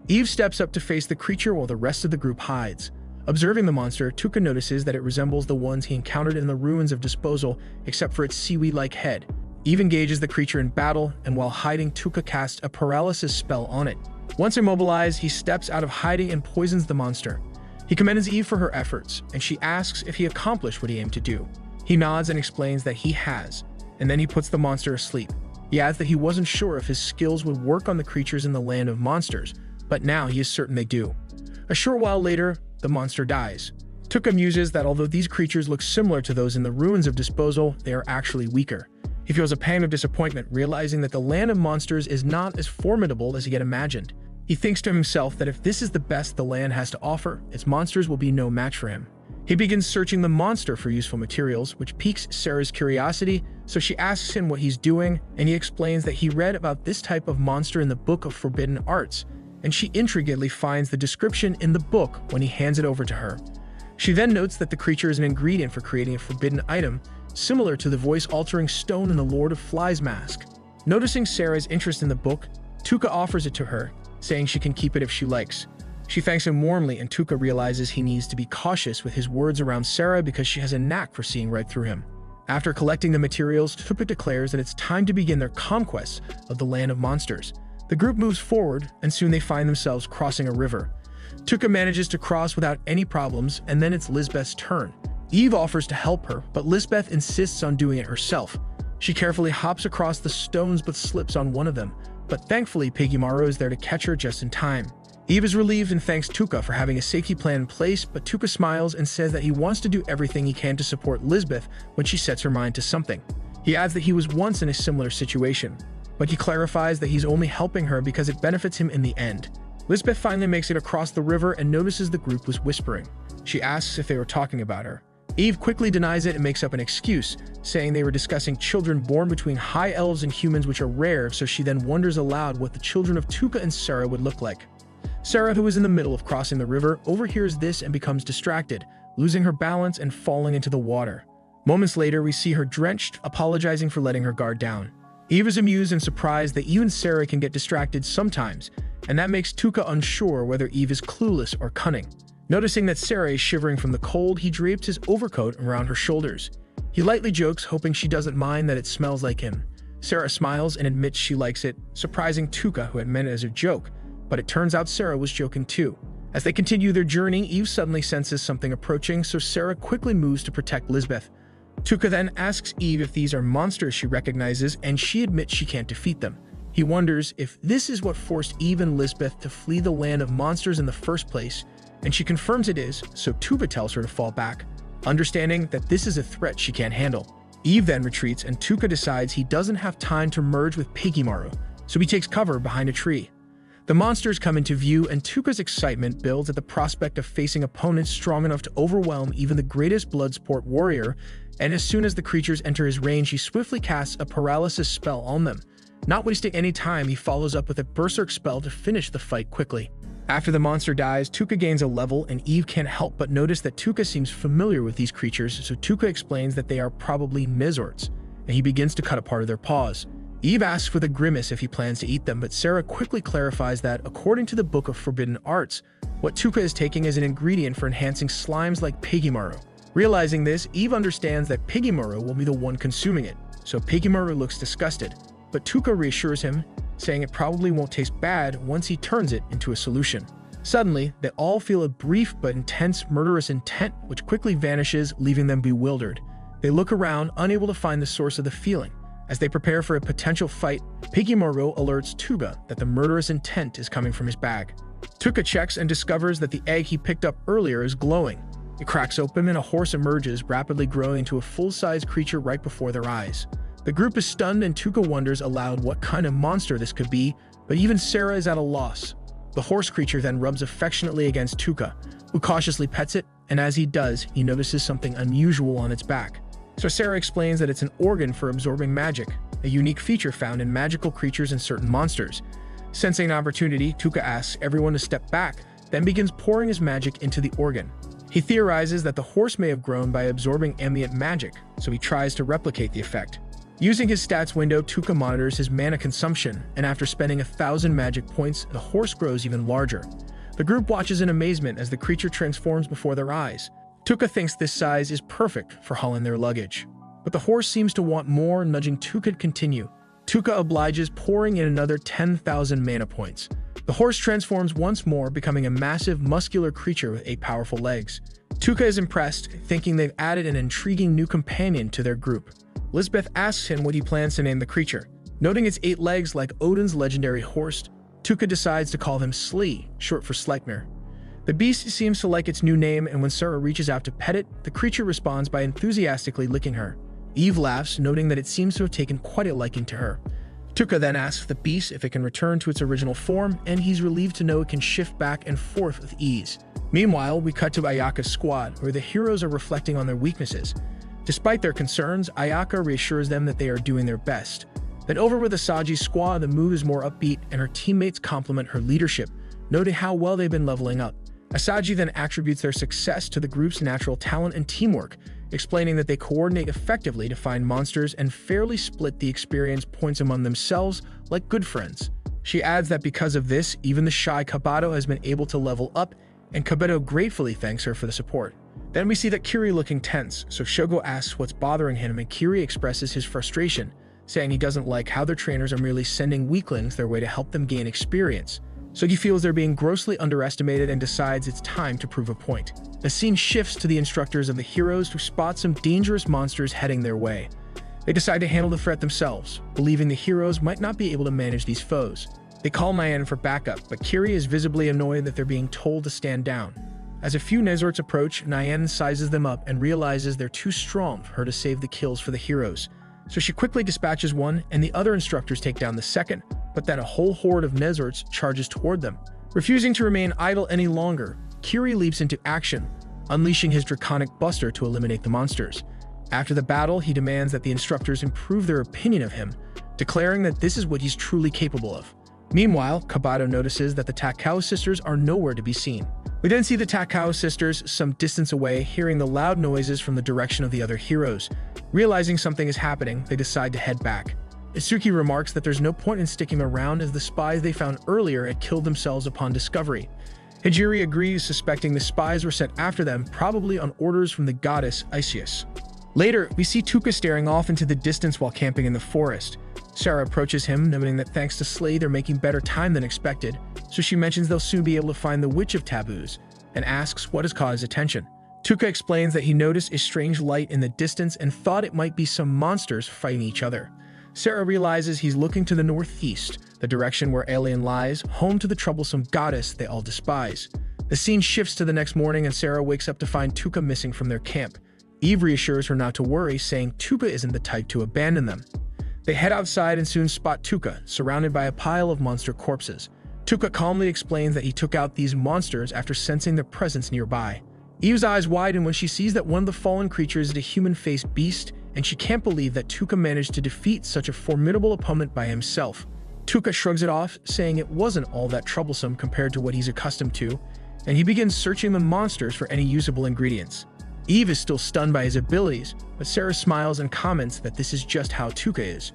Eve steps up to face the creature while the rest of the group hides. Observing the monster, Tuka notices that it resembles the ones he encountered in the ruins of Disposal, except for its seaweed-like head. Eve engages the creature in battle, and while hiding, Tuka casts a paralysis spell on it. Once immobilized, he steps out of hiding and poisons the monster. He commends Eve for her efforts, and she asks if he accomplished what he aimed to do. He nods and explains that he has, and then he puts the monster asleep. He adds that he wasn't sure if his skills would work on the creatures in the land of monsters, but now he is certain they do. A short while later, the monster dies. Tuka muses that although these creatures look similar to those in the ruins of Disposal, they are actually weaker. He feels a pang of disappointment, realizing that the land of monsters is not as formidable as he had imagined. He thinks to himself that if this is the best the land has to offer, its monsters will be no match for him. He begins searching the monster for useful materials, which piques Sarah's curiosity, so she asks him what he's doing, and he explains that he read about this type of monster in the Book of Forbidden Arts, and she intriguingly finds the description in the book when he hands it over to her. She then notes that the creature is an ingredient for creating a forbidden item, similar to the voice-altering stone in the Lord of Flies mask. Noticing Sarah's interest in the book, Tuka offers it to her, saying she can keep it if she likes. She thanks him warmly, and Tuka realizes he needs to be cautious with his words around Sarah because she has a knack for seeing right through him. After collecting the materials, Tuka declares that it's time to begin their conquest of the land of monsters. The group moves forward, and soon they find themselves crossing a river. Tuka manages to cross without any problems, and then it's Lisbeth's turn. Eve offers to help her, but Lisbeth insists on doing it herself. She carefully hops across the stones but slips on one of them, but thankfully Pigimaro is there to catch her just in time. Eve is relieved and thanks Tuka for having a safety plan in place, but Tuka smiles and says that he wants to do everything he can to support Lisbeth when she sets her mind to something. He adds that he was once in a similar situation, but he clarifies that he's only helping her because it benefits him in the end. Lisbeth finally makes it across the river and notices the group was whispering. She asks if they were talking about her. Eve quickly denies it and makes up an excuse, saying they were discussing children born between high elves and humans, which are rare, so she then wonders aloud what the children of Tuka and Sarah would look like. Sarah, who is in the middle of crossing the river, overhears this and becomes distracted, losing her balance and falling into the water. Moments later, we see her drenched, apologizing for letting her guard down. Eve is amused and surprised that even Sarah can get distracted sometimes, and that makes Tuka unsure whether Eve is clueless or cunning. Noticing that Sarah is shivering from the cold, he drapes his overcoat around her shoulders. He lightly jokes, hoping she doesn't mind that it smells like him. Sarah smiles and admits she likes it, surprising Tuka, who had meant it as a joke, but it turns out Sarah was joking too. As they continue their journey, Eve suddenly senses something approaching, so Sarah quickly moves to protect Lisbeth. Tuka then asks Eve if these are monsters she recognizes, and she admits she can't defeat them. He wonders if this is what forced Eve and Lisbeth to flee the land of monsters in the first place, and she confirms it is, so Tuka tells her to fall back, understanding that this is a threat she can't handle. Eve then retreats, and Tuka decides he doesn't have time to merge with Piggymaru, so he takes cover behind a tree. The monsters come into view, and Tuka's excitement builds at the prospect of facing opponents strong enough to overwhelm even the greatest Bloodsport warrior, and as soon as the creatures enter his range, he swiftly casts a paralysis spell on them. Not wasting any time, he follows up with a berserk spell to finish the fight quickly. After the monster dies, Tuka gains a level, and Eve can't help but notice that Tuka seems familiar with these creatures, so Tuka explains that they are probably Mizorts, and he begins to cut apart their paws. Eve asks with a grimace if he plans to eat them, but Sarah quickly clarifies that, according to the Book of Forbidden Arts, what Tuka is taking is an ingredient for enhancing slimes like Piggymaru. Realizing this, Eve understands that Piggymaru will be the one consuming it, so Piggymaru looks disgusted, but Tuka reassures him, saying it probably won't taste bad once he turns it into a solution. Suddenly, they all feel a brief but intense murderous intent, which quickly vanishes, leaving them bewildered. They look around, unable to find the source of the feeling. As they prepare for a potential fight, Piggymaru alerts Tuka that the murderous intent is coming from his bag. Tuka checks and discovers that the egg he picked up earlier is glowing. It cracks open and a horse emerges, rapidly growing into a full-size creature right before their eyes. The group is stunned, and Tuka wonders aloud what kind of monster this could be, but even Sarah is at a loss. The horse creature then rubs affectionately against Tuka, who cautiously pets it, and as he does, he notices something unusual on its back. So Sarah explains that it's an organ for absorbing magic, a unique feature found in magical creatures and certain monsters. Sensing an opportunity, Tuka asks everyone to step back, then begins pouring his magic into the organ. He theorizes that the horse may have grown by absorbing ambient magic, so he tries to replicate the effect. Using his stats window, Tuka monitors his mana consumption, and after spending 1,000 magic points, the horse grows even larger. The group watches in amazement as the creature transforms before their eyes. Tuka thinks this size is perfect for hauling their luggage. But the horse seems to want more, nudging Tuka to continue. Tuka obliges, pouring in another 10,000 mana points. The horse transforms once more, becoming a massive, muscular creature with 8 powerful legs. Tuka is impressed, thinking they've added an intriguing new companion to their group. Lisbeth asks him what he plans to name the creature. Noting its 8 legs like Odin's legendary horse, Tuka decides to call him Slee, short for Sleipnir. The beast seems to like its new name, and when Sarah reaches out to pet it, the creature responds by enthusiastically licking her. Eve laughs, noting that it seems to have taken quite a liking to her. Tuka then asks the beast if it can return to its original form, and he's relieved to know it can shift back and forth with ease. Meanwhile, we cut to Ayaka's squad, where the heroes are reflecting on their weaknesses. Despite their concerns, Ayaka reassures them that they are doing their best. Then over with Asaji's squad, the mood is more upbeat, and her teammates compliment her leadership, noting how well they've been leveling up. Asaji then attributes their success to the group's natural talent and teamwork, explaining that they coordinate effectively to find monsters and fairly split the experience points among themselves like good friends. She adds that because of this, even the shy Kabato has been able to level up, and Kabato gratefully thanks her for the support. Then we see that Kiri looking tense, so Shogo asks what's bothering him, and Kiri expresses his frustration, saying he doesn't like how their trainers are merely sending weaklings their way to help them gain experience. So he feels they're being grossly underestimated and decides it's time to prove a point. The scene shifts to the instructors of the heroes, who spot some dangerous monsters heading their way. They decide to handle the threat themselves, believing the heroes might not be able to manage these foes. They call Nyan for backup, but Kiri is visibly annoyed that they're being told to stand down. As a few Nezorts approach, Nyan sizes them up and realizes they're too strong for her to save the kills for the heroes. So she quickly dispatches one, and the other instructors take down the second, but then a whole horde of Nezorts charges toward them. Refusing to remain idle any longer, Kiri leaps into action, unleashing his Draconic Buster to eliminate the monsters. After the battle, he demands that the instructors improve their opinion of him, declaring that this is what he's truly capable of. Meanwhile, Kabato notices that the Takao sisters are nowhere to be seen. We then see the Takao sisters some distance away, hearing the loud noises from the direction of the other heroes. Realizing something is happening, they decide to head back. Itsuki remarks that there's no point in sticking around, as the spies they found earlier had killed themselves upon discovery. Hijiri agrees, suspecting the spies were sent after them, probably on orders from the goddess Isis. Later, we see Tuka staring off into the distance while camping in the forest. Sarah approaches him, noting that thanks to Slay they're making better time than expected, so she mentions they'll soon be able to find the Witch of Taboos and asks what has caught his attention. Tuka explains that he noticed a strange light in the distance and thought it might be some monsters fighting each other. Sarah realizes he's looking to the northeast, the direction where Alien lies, home to the troublesome goddess they all despise. The scene shifts to the next morning and Sarah wakes up to find Tuka missing from their camp. Eve reassures her not to worry, saying Tuka isn't the type to abandon them. They head outside and soon spot Tuka, surrounded by a pile of monster corpses. Tuka calmly explains that he took out these monsters after sensing their presence nearby. Eve's eyes widen when she sees that one of the fallen creatures is a human-faced beast, and she can't believe that Tuka managed to defeat such a formidable opponent by himself. Tuka shrugs it off, saying it wasn't all that troublesome compared to what he's accustomed to, and he begins searching the monsters for any usable ingredients. Eve is still stunned by his abilities, but Sarah smiles and comments that this is just how Tuka is.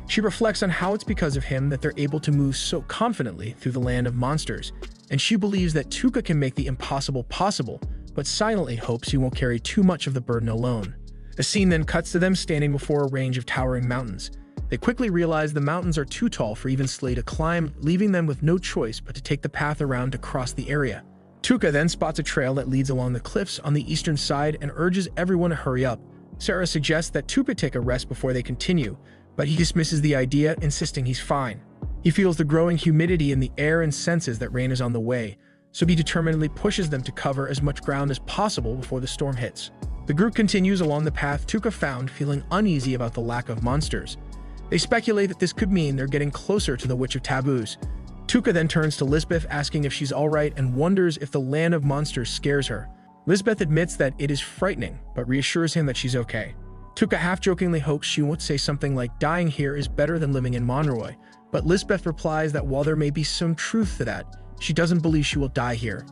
She reflects on how it's because of him that they're able to move so confidently through the land of monsters, and she believes that Tuka can make the impossible possible, but silently hopes he won't carry too much of the burden alone. The scene then cuts to them standing before a range of towering mountains. They quickly realize the mountains are too tall for even Slay to climb, leaving them with no choice but to take the path around to cross the area. Tuka then spots a trail that leads along the cliffs on the eastern side and urges everyone to hurry up. Sarah suggests that Tuka take a rest before they continue, but he dismisses the idea, insisting he's fine. He feels the growing humidity in the air and senses that rain is on the way, so he determinedly pushes them to cover as much ground as possible before the storm hits. The group continues along the path Tuka found, feeling uneasy about the lack of monsters. They speculate that this could mean they're getting closer to the Witch of Taboos. Tuka then turns to Lisbeth, asking if she's alright and wonders if the land of monsters scares her. Lisbeth admits that it is frightening, but reassures him that she's okay. Tuka half-jokingly hopes she won't say something like dying here is better than living in Monroy, but Lisbeth replies that while there may be some truth to that, she doesn't believe she will die here.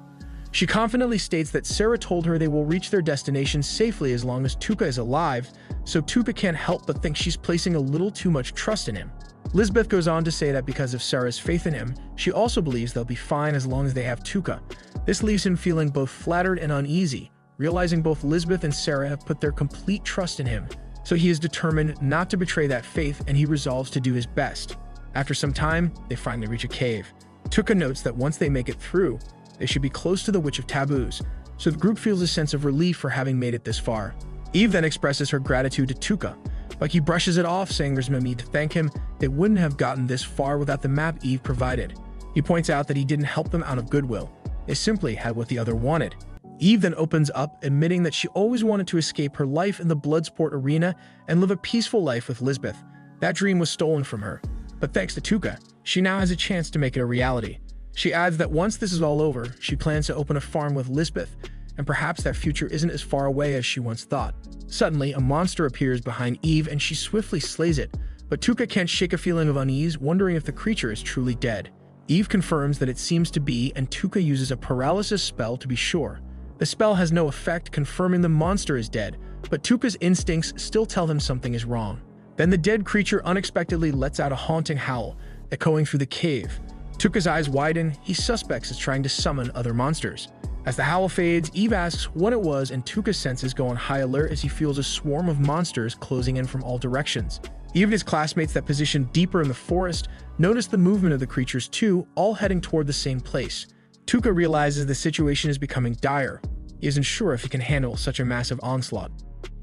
She confidently states that Sarah told her they will reach their destination safely as long as Tuka is alive, so Tuka can't help but think she's placing a little too much trust in him. Lisbeth goes on to say that because of Sarah's faith in him, she also believes they'll be fine as long as they have Tuka. This leaves him feeling both flattered and uneasy, realizing both Lisbeth and Sarah have put their complete trust in him, so he is determined not to betray that faith and he resolves to do his best. After some time, they finally reach a cave. Tuka notes that once they make it through, they should be close to the Witch of Taboos, so the group feels a sense of relief for having made it this far. Eve then expresses her gratitude to Tuka, but he brushes it off, saying there's no need to thank him. They wouldn't have gotten this far without the map Eve provided. He points out that he didn't help them out of goodwill. They simply had what the other wanted. Eve then opens up, admitting that she always wanted to escape her life in the Bloodsport arena and live a peaceful life with Lisbeth. That dream was stolen from her, but thanks to Tuka, she now has a chance to make it a reality. She adds that once this is all over, she plans to open a farm with Lisbeth, and perhaps that future isn't as far away as she once thought. Suddenly, a monster appears behind Eve and she swiftly slays it, but Tuka can't shake a feeling of unease, wondering if the creature is truly dead. Eve confirms that it seems to be, and Tuka uses a paralysis spell to be sure. The spell has no effect, confirming the monster is dead, but Tuka's instincts still tell him something is wrong. Then the dead creature unexpectedly lets out a haunting howl, echoing through the cave. Tuka's eyes widen, he suspects it's trying to summon other monsters. As the howl fades, Eve asks what it was and Tuka's senses go on high alert as he feels a swarm of monsters closing in from all directions. Eve and his classmates that position deeper in the forest notice the movement of the creatures too, all heading toward the same place. Tuka realizes the situation is becoming dire. He isn't sure if he can handle such a massive onslaught.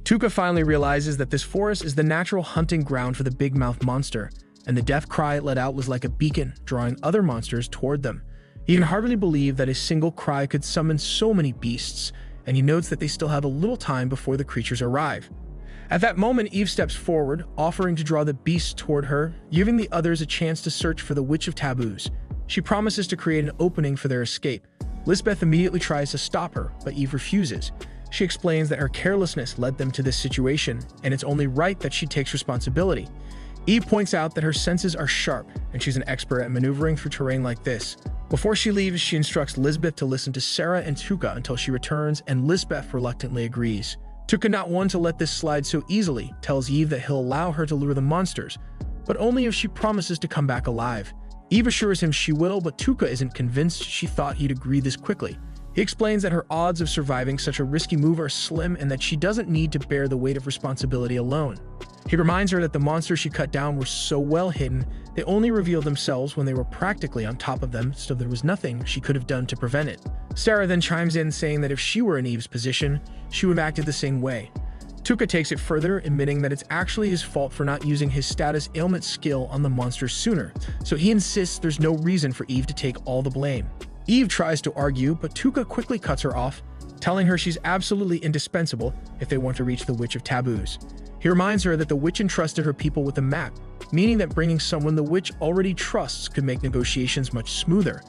Tuka finally realizes that this forest is the natural hunting ground for the big-mouthed monster, and the death cry it let out was like a beacon, drawing other monsters toward them. He can hardly believe that a single cry could summon so many beasts, and he notes that they still have a little time before the creatures arrive. At that moment, Eve steps forward, offering to draw the beasts toward her, giving the others a chance to search for the Witch of Taboos. She promises to create an opening for their escape. Lisbeth immediately tries to stop her, but Eve refuses. She explains that her carelessness led them to this situation, and it's only right that she takes responsibility. Eve points out that her senses are sharp, and she's an expert at maneuvering through terrain like this. Before she leaves, she instructs Lisbeth to listen to Sarah and Tuka until she returns, and Lisbeth reluctantly agrees. Tuka, not one to let this slide so easily, tells Eve that he'll allow her to lure the monsters, but only if she promises to come back alive. Eve assures him she will, but Tuka isn't convinced. She thought he'd agree this quickly. He explains that her odds of surviving such a risky move are slim and that she doesn't need to bear the weight of responsibility alone. He reminds her that the monsters she cut down were so well hidden, they only revealed themselves when they were practically on top of them, so there was nothing she could have done to prevent it. Sarah then chimes in saying that if she were in Eve's position, she would have acted the same way. Tuka takes it further, admitting that it's actually his fault for not using his status ailment skill on the monsters sooner, so he insists there's no reason for Eve to take all the blame. Eve tries to argue, but Tuka quickly cuts her off, telling her she's absolutely indispensable if they want to reach the Witch of Taboos. He reminds her that the witch entrusted her people with a map, meaning that bringing someone the witch already trusts could make negotiations much smoother.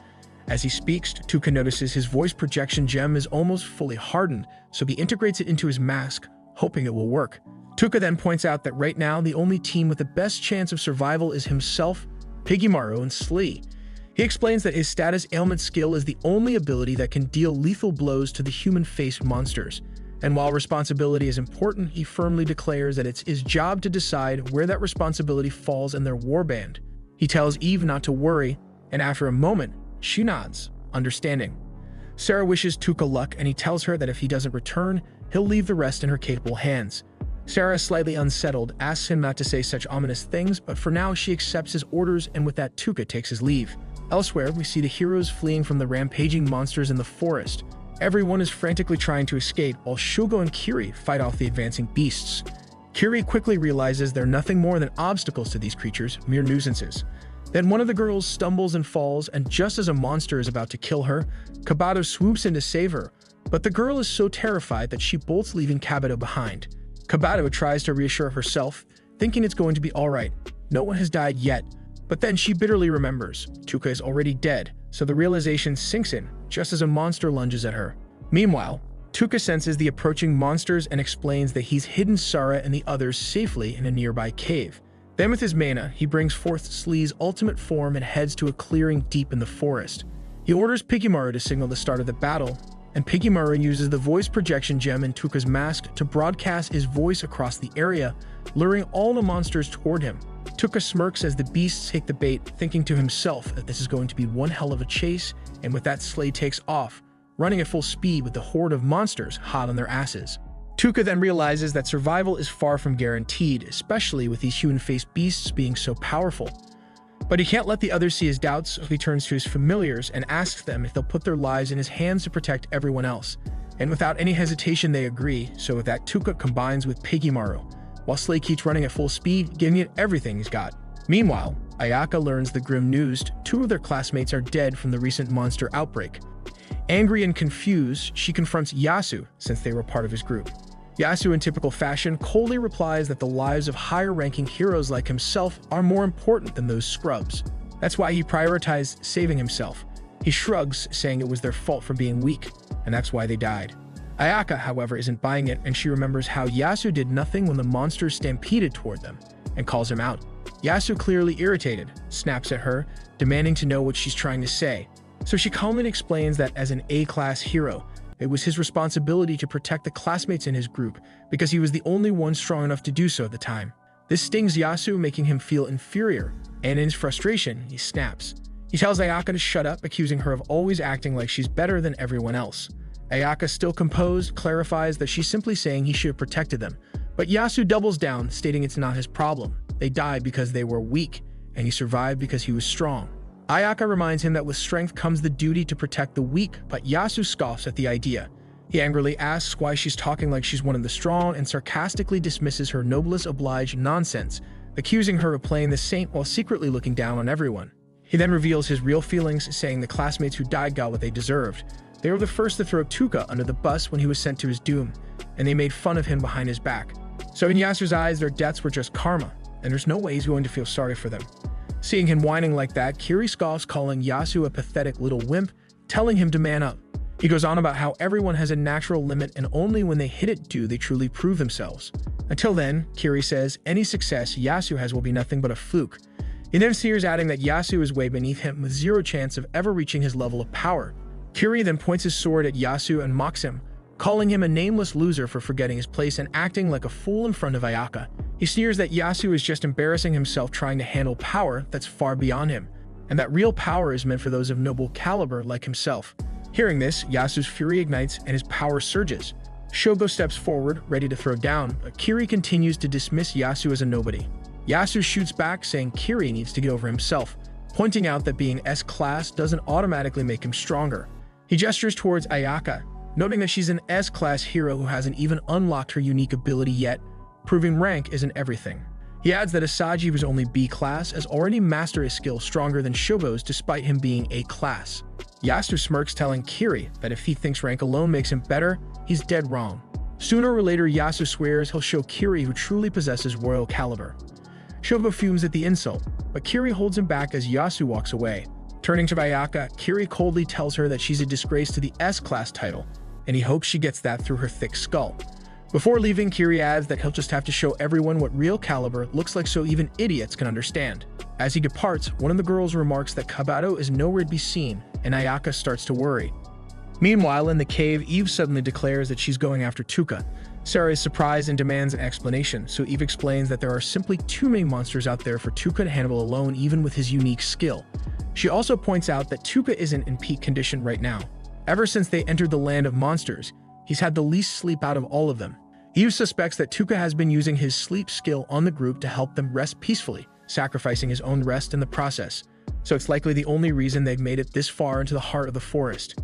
As he speaks, Tuka notices his voice projection gem is almost fully hardened, so he integrates it into his mask, hoping it will work. Tuka then points out that right now the only team with the best chance of survival is himself, Piggymaru, and Slee. He explains that his status ailment skill is the only ability that can deal lethal blows to the human-faced monsters. And while responsibility is important, he firmly declares that it's his job to decide where that responsibility falls in their warband. He tells Eve not to worry, and after a moment, she nods, understanding. Sarah wishes Tuka luck, and he tells her that if he doesn't return, he'll leave the rest in her capable hands. Sarah, slightly unsettled, asks him not to say such ominous things, but for now she accepts his orders, and with that Tuka takes his leave. Elsewhere, we see the heroes fleeing from the rampaging monsters in the forest. Everyone is frantically trying to escape while Shugo and Kiri fight off the advancing beasts. Kiri quickly realizes they're nothing more than obstacles to these creatures, mere nuisances. Then one of the girls stumbles and falls, and just as a monster is about to kill her, Kabato swoops in to save her, but the girl is so terrified that she bolts, leaving Kabato behind. Kabato tries to reassure herself, thinking it's going to be alright. No one has died yet, but then she bitterly remembers Tuka is already dead, so the realization sinks in just as a monster lunges at her. Meanwhile, Tuka senses the approaching monsters and explains that he's hidden Sara and the others safely in a nearby cave. Then with his mana, he brings forth Slee's ultimate form and heads to a clearing deep in the forest. He orders Piggymaru to signal the start of the battle, and Piggymaru uses the voice projection gem in Tuka's mask to broadcast his voice across the area, luring all the monsters toward him. Tuka smirks as the beasts take the bait, thinking to himself that this is going to be one hell of a chase, and with that Slee takes off, running at full speed with the horde of monsters hot on their asses. Tuka then realizes that survival is far from guaranteed, especially with these human-faced beasts being so powerful. But he can't let the others see his doubts, so he turns to his familiars and asks them if they'll put their lives in his hands to protect everyone else. And without any hesitation they agree, so with that Tuka combines with Piggymaru, while Slee keeps running at full speed, giving it everything he's got. Meanwhile, Ayaka learns the grim news: two of their classmates are dead from the recent monster outbreak. Angry and confused, she confronts Yasu, since they were part of his group. Yasu, in typical fashion, coldly replies that the lives of higher-ranking heroes like himself are more important than those scrubs. That's why he prioritized saving himself. He shrugs, saying it was their fault for being weak, and that's why they died. Ayaka, however, isn't buying it, and she remembers how Yasu did nothing when the monsters stampeded toward them, and calls him out. Yasu, clearly irritated, snaps at her, demanding to know what she's trying to say. So she calmly explains that as an A-class hero, it was his responsibility to protect the classmates in his group because he was the only one strong enough to do so at the time. This stings Yasu, making him feel inferior, and in his frustration, he snaps. He tells Ayaka to shut up, accusing her of always acting like she's better than everyone else. Ayaka, still composed, clarifies that she's simply saying he should have protected them, but Yasu doubles down, stating it's not his problem. They died because they were weak, and he survived because he was strong. Ayaka reminds him that with strength comes the duty to protect the weak, but Yasu scoffs at the idea. He angrily asks why she's talking like she's one of the strong and sarcastically dismisses her noblesse oblige nonsense, accusing her of playing the saint while secretly looking down on everyone. He then reveals his real feelings, saying the classmates who died got what they deserved. They were the first to throw Tuka under the bus when he was sent to his doom, and they made fun of him behind his back. So in Yasu's eyes, their deaths were just karma, and there's no way he's going to feel sorry for them. Seeing him whining like that, Kiri scoffs, calling Yasu a pathetic little wimp, telling him to man up. He goes on about how everyone has a natural limit and only when they hit it do they truly prove themselves. Until then, Kiri says any success Yasu has will be nothing but a fluke. He then sneers, adding that Yasu is way beneath him with zero chance of ever reaching his level of power. Kiri then points his sword at Yasu and mocks him, calling him a nameless loser for forgetting his place and acting like a fool in front of Ayaka. He sneers that Yasu is just embarrassing himself trying to handle power that's far beyond him, and that real power is meant for those of noble caliber like himself. Hearing this, Yasu's fury ignites and his power surges. Shogo steps forward, ready to throw down, but Kiri continues to dismiss Yasu as a nobody. Yasu shoots back, saying Kiri needs to get over himself, pointing out that being S-class doesn't automatically make him stronger. He gestures towards Ayaka, noting that she's an S-class hero who hasn't even unlocked her unique ability yet, proving rank isn't everything. He adds that Asaji, who's only B-class, has already mastered a skill stronger than Shogo's despite him being A-class. Yasu smirks, telling Kiri that if he thinks rank alone makes him better, he's dead wrong. Sooner or later, Yasu swears he'll show Kiri who truly possesses royal caliber. Shogo fumes at the insult, but Kiri holds him back as Yasu walks away. Turning to Ayaka, Kiri coldly tells her that she's a disgrace to the S-class title, and he hopes she gets that through her thick skull. Before leaving, Kiri adds that he'll just have to show everyone what real caliber looks like so even idiots can understand. As he departs, one of the girls remarks that Kabato is nowhere to be seen, and Ayaka starts to worry. Meanwhile, in the cave, Eve suddenly declares that she's going after Tuka. Sarah is surprised and demands an explanation, so Eve explains that there are simply too many monsters out there for Tuka to handle alone even with his unique skill. She also points out that Tuka isn't in peak condition right now. Ever since they entered the land of monsters, he's had the least sleep out of all of them. Eve suspects that Tuka has been using his sleep skill on the group to help them rest peacefully, sacrificing his own rest in the process. So it's likely the only reason they've made it this far into the heart of the forest.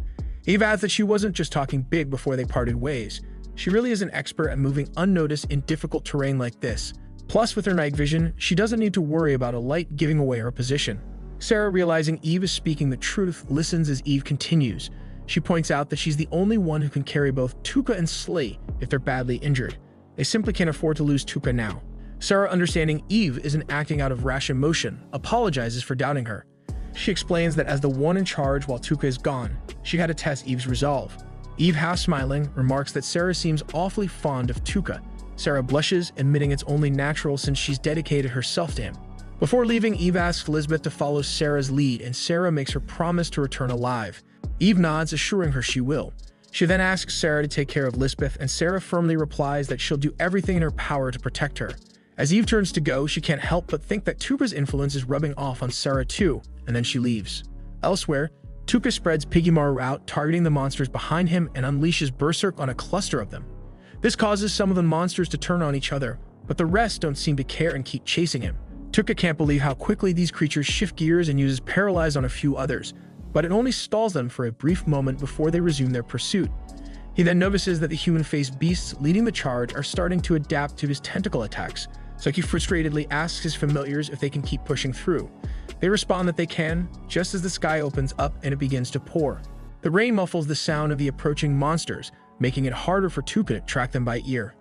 Eve adds that she wasn't just talking big before they parted ways. She really is an expert at moving unnoticed in difficult terrain like this. Plus, with her night vision, she doesn't need to worry about a light giving away her position. Sarah, realizing Eve is speaking the truth, listens as Eve continues. She points out that she's the only one who can carry both Tuka and Slay if they're badly injured. They simply can't afford to lose Tuka now. Sarah, understanding Eve isn't acting out of rash emotion, apologizes for doubting her. She explains that as the one in charge while Tuka is gone, she had to test Eve's resolve. Eve, half smiling, remarks that Sarah seems awfully fond of Tuka. Sarah blushes, admitting it's only natural since she's dedicated herself to him. Before leaving, Eve asks Lisbeth to follow Sarah's lead, and Sarah makes her promise to return alive. Eve nods, assuring her she will. She then asks Sarah to take care of Lisbeth, and Sarah firmly replies that she'll do everything in her power to protect her. As Eve turns to go, she can't help but think that Tuka's influence is rubbing off on Sarah too, and then she leaves. Elsewhere, Tuka spreads Piggymaru out, targeting the monsters behind him and unleashes Berserk on a cluster of them. This causes some of the monsters to turn on each other, but the rest don't seem to care and keep chasing him. Tuka can't believe how quickly these creatures shift gears and uses Paralyze on a few others, but it only stalls them for a brief moment before they resume their pursuit. He then notices that the human-faced beasts leading the charge are starting to adapt to his tentacle attacks, so he frustratedly asks his familiars if they can keep pushing through. They respond that they can, just as the sky opens up and it begins to pour. The rain muffles the sound of the approaching monsters, making it harder for Tuka to track them by ear.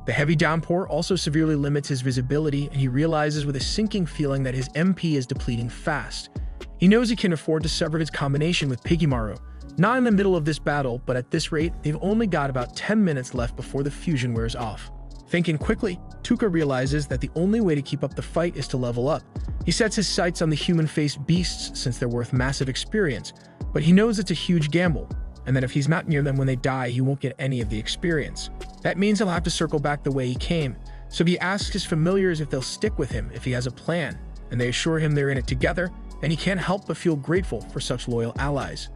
The heavy downpour also severely limits his visibility, and he realizes with a sinking feeling that his MP is depleting fast. He knows he can afford to sever his combination with Piggymaru. Not in the middle of this battle, but at this rate, they've only got about 10 minutes left before the fusion wears off. Thinking quickly, Tuka realizes that the only way to keep up the fight is to level up. He sets his sights on the human-faced beasts since they're worth massive experience, but he knows it's a huge gamble, and that if he's not near them when they die, he won't get any of the experience. That means he'll have to circle back the way he came, so he asks his familiars if they'll stick with him if he has a plan, and they assure him they're in it together, and he can't help but feel grateful for such loyal allies.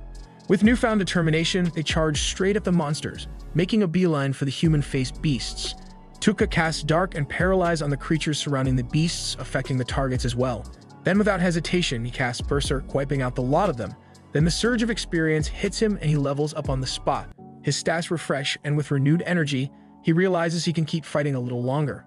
With newfound determination, they charge straight at the monsters, making a beeline for the human-faced beasts. Tuka casts Dark and Paralyze on the creatures surrounding the beasts, affecting the targets as well. Then without hesitation, he casts Berserk, wiping out the lot of them. Then the surge of experience hits him and he levels up on the spot. His stats refresh, and with renewed energy, he realizes he can keep fighting a little longer.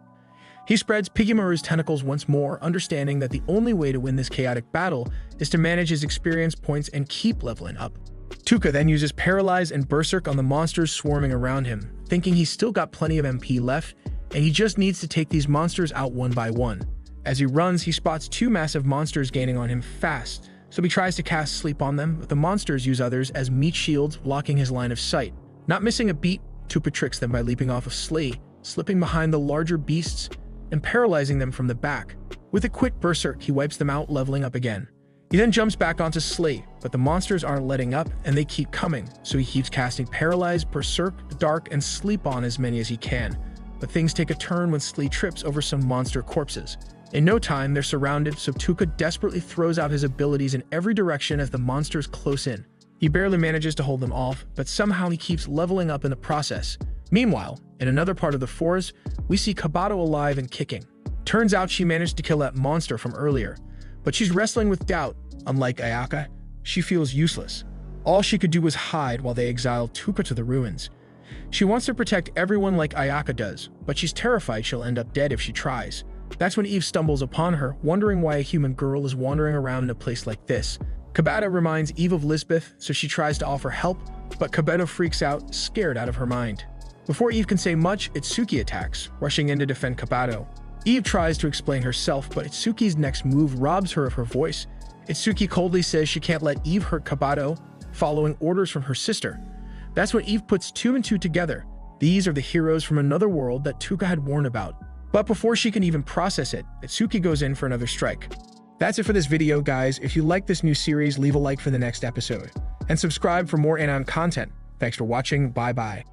He spreads Piggymaru's tentacles once more, understanding that the only way to win this chaotic battle is to manage his experience points and keep leveling up. Tuka then uses Paralyze and Berserk on the monsters swarming around him, thinking he's still got plenty of MP left, and he just needs to take these monsters out one by one. As he runs, he spots two massive monsters gaining on him fast, so he tries to cast Sleep on them, but the monsters use others as meat shields, blocking his line of sight. Not missing a beat, Tuka tricks them by leaping off of Slay, slipping behind the larger beasts, and paralyzing them from the back. With a quick Berserk, he wipes them out, leveling up again. He then jumps back onto Slay, but the monsters aren't letting up and they keep coming, so he keeps casting Paralyze, Berserk, Dark, and Sleep on as many as he can. But things take a turn when Slay trips over some monster corpses. In no time, they're surrounded, so Tuka desperately throws out his abilities in every direction as the monsters close in. He barely manages to hold them off, but somehow he keeps leveling up in the process. Meanwhile, in another part of the forest, we see Kabato alive and kicking. Turns out she managed to kill that monster from earlier, but she's wrestling with doubt. Unlike Ayaka, she feels useless. All she could do was hide while they exile Tuka to the ruins. She wants to protect everyone like Ayaka does, but she's terrified she'll end up dead if she tries. That's when Eve stumbles upon her, wondering why a human girl is wandering around in a place like this. Kabato reminds Eve of Lisbeth, so she tries to offer help, but Kabato freaks out, scared out of her mind. Before Eve can say much, Itsuki attacks, rushing in to defend Kabato. Eve tries to explain herself, but Itsuki's next move robs her of her voice. Itsuki coldly says she can't let Eve hurt Kabato, following orders from her sister. That's when Eve puts two and two together. These are the heroes from another world that Tuka had warned about. But before she can even process it, Itsuki goes in for another strike. That's it for this video, guys. If you like this new series, leave a like for the next episode. And subscribe for more anime content. Thanks for watching. Bye-bye.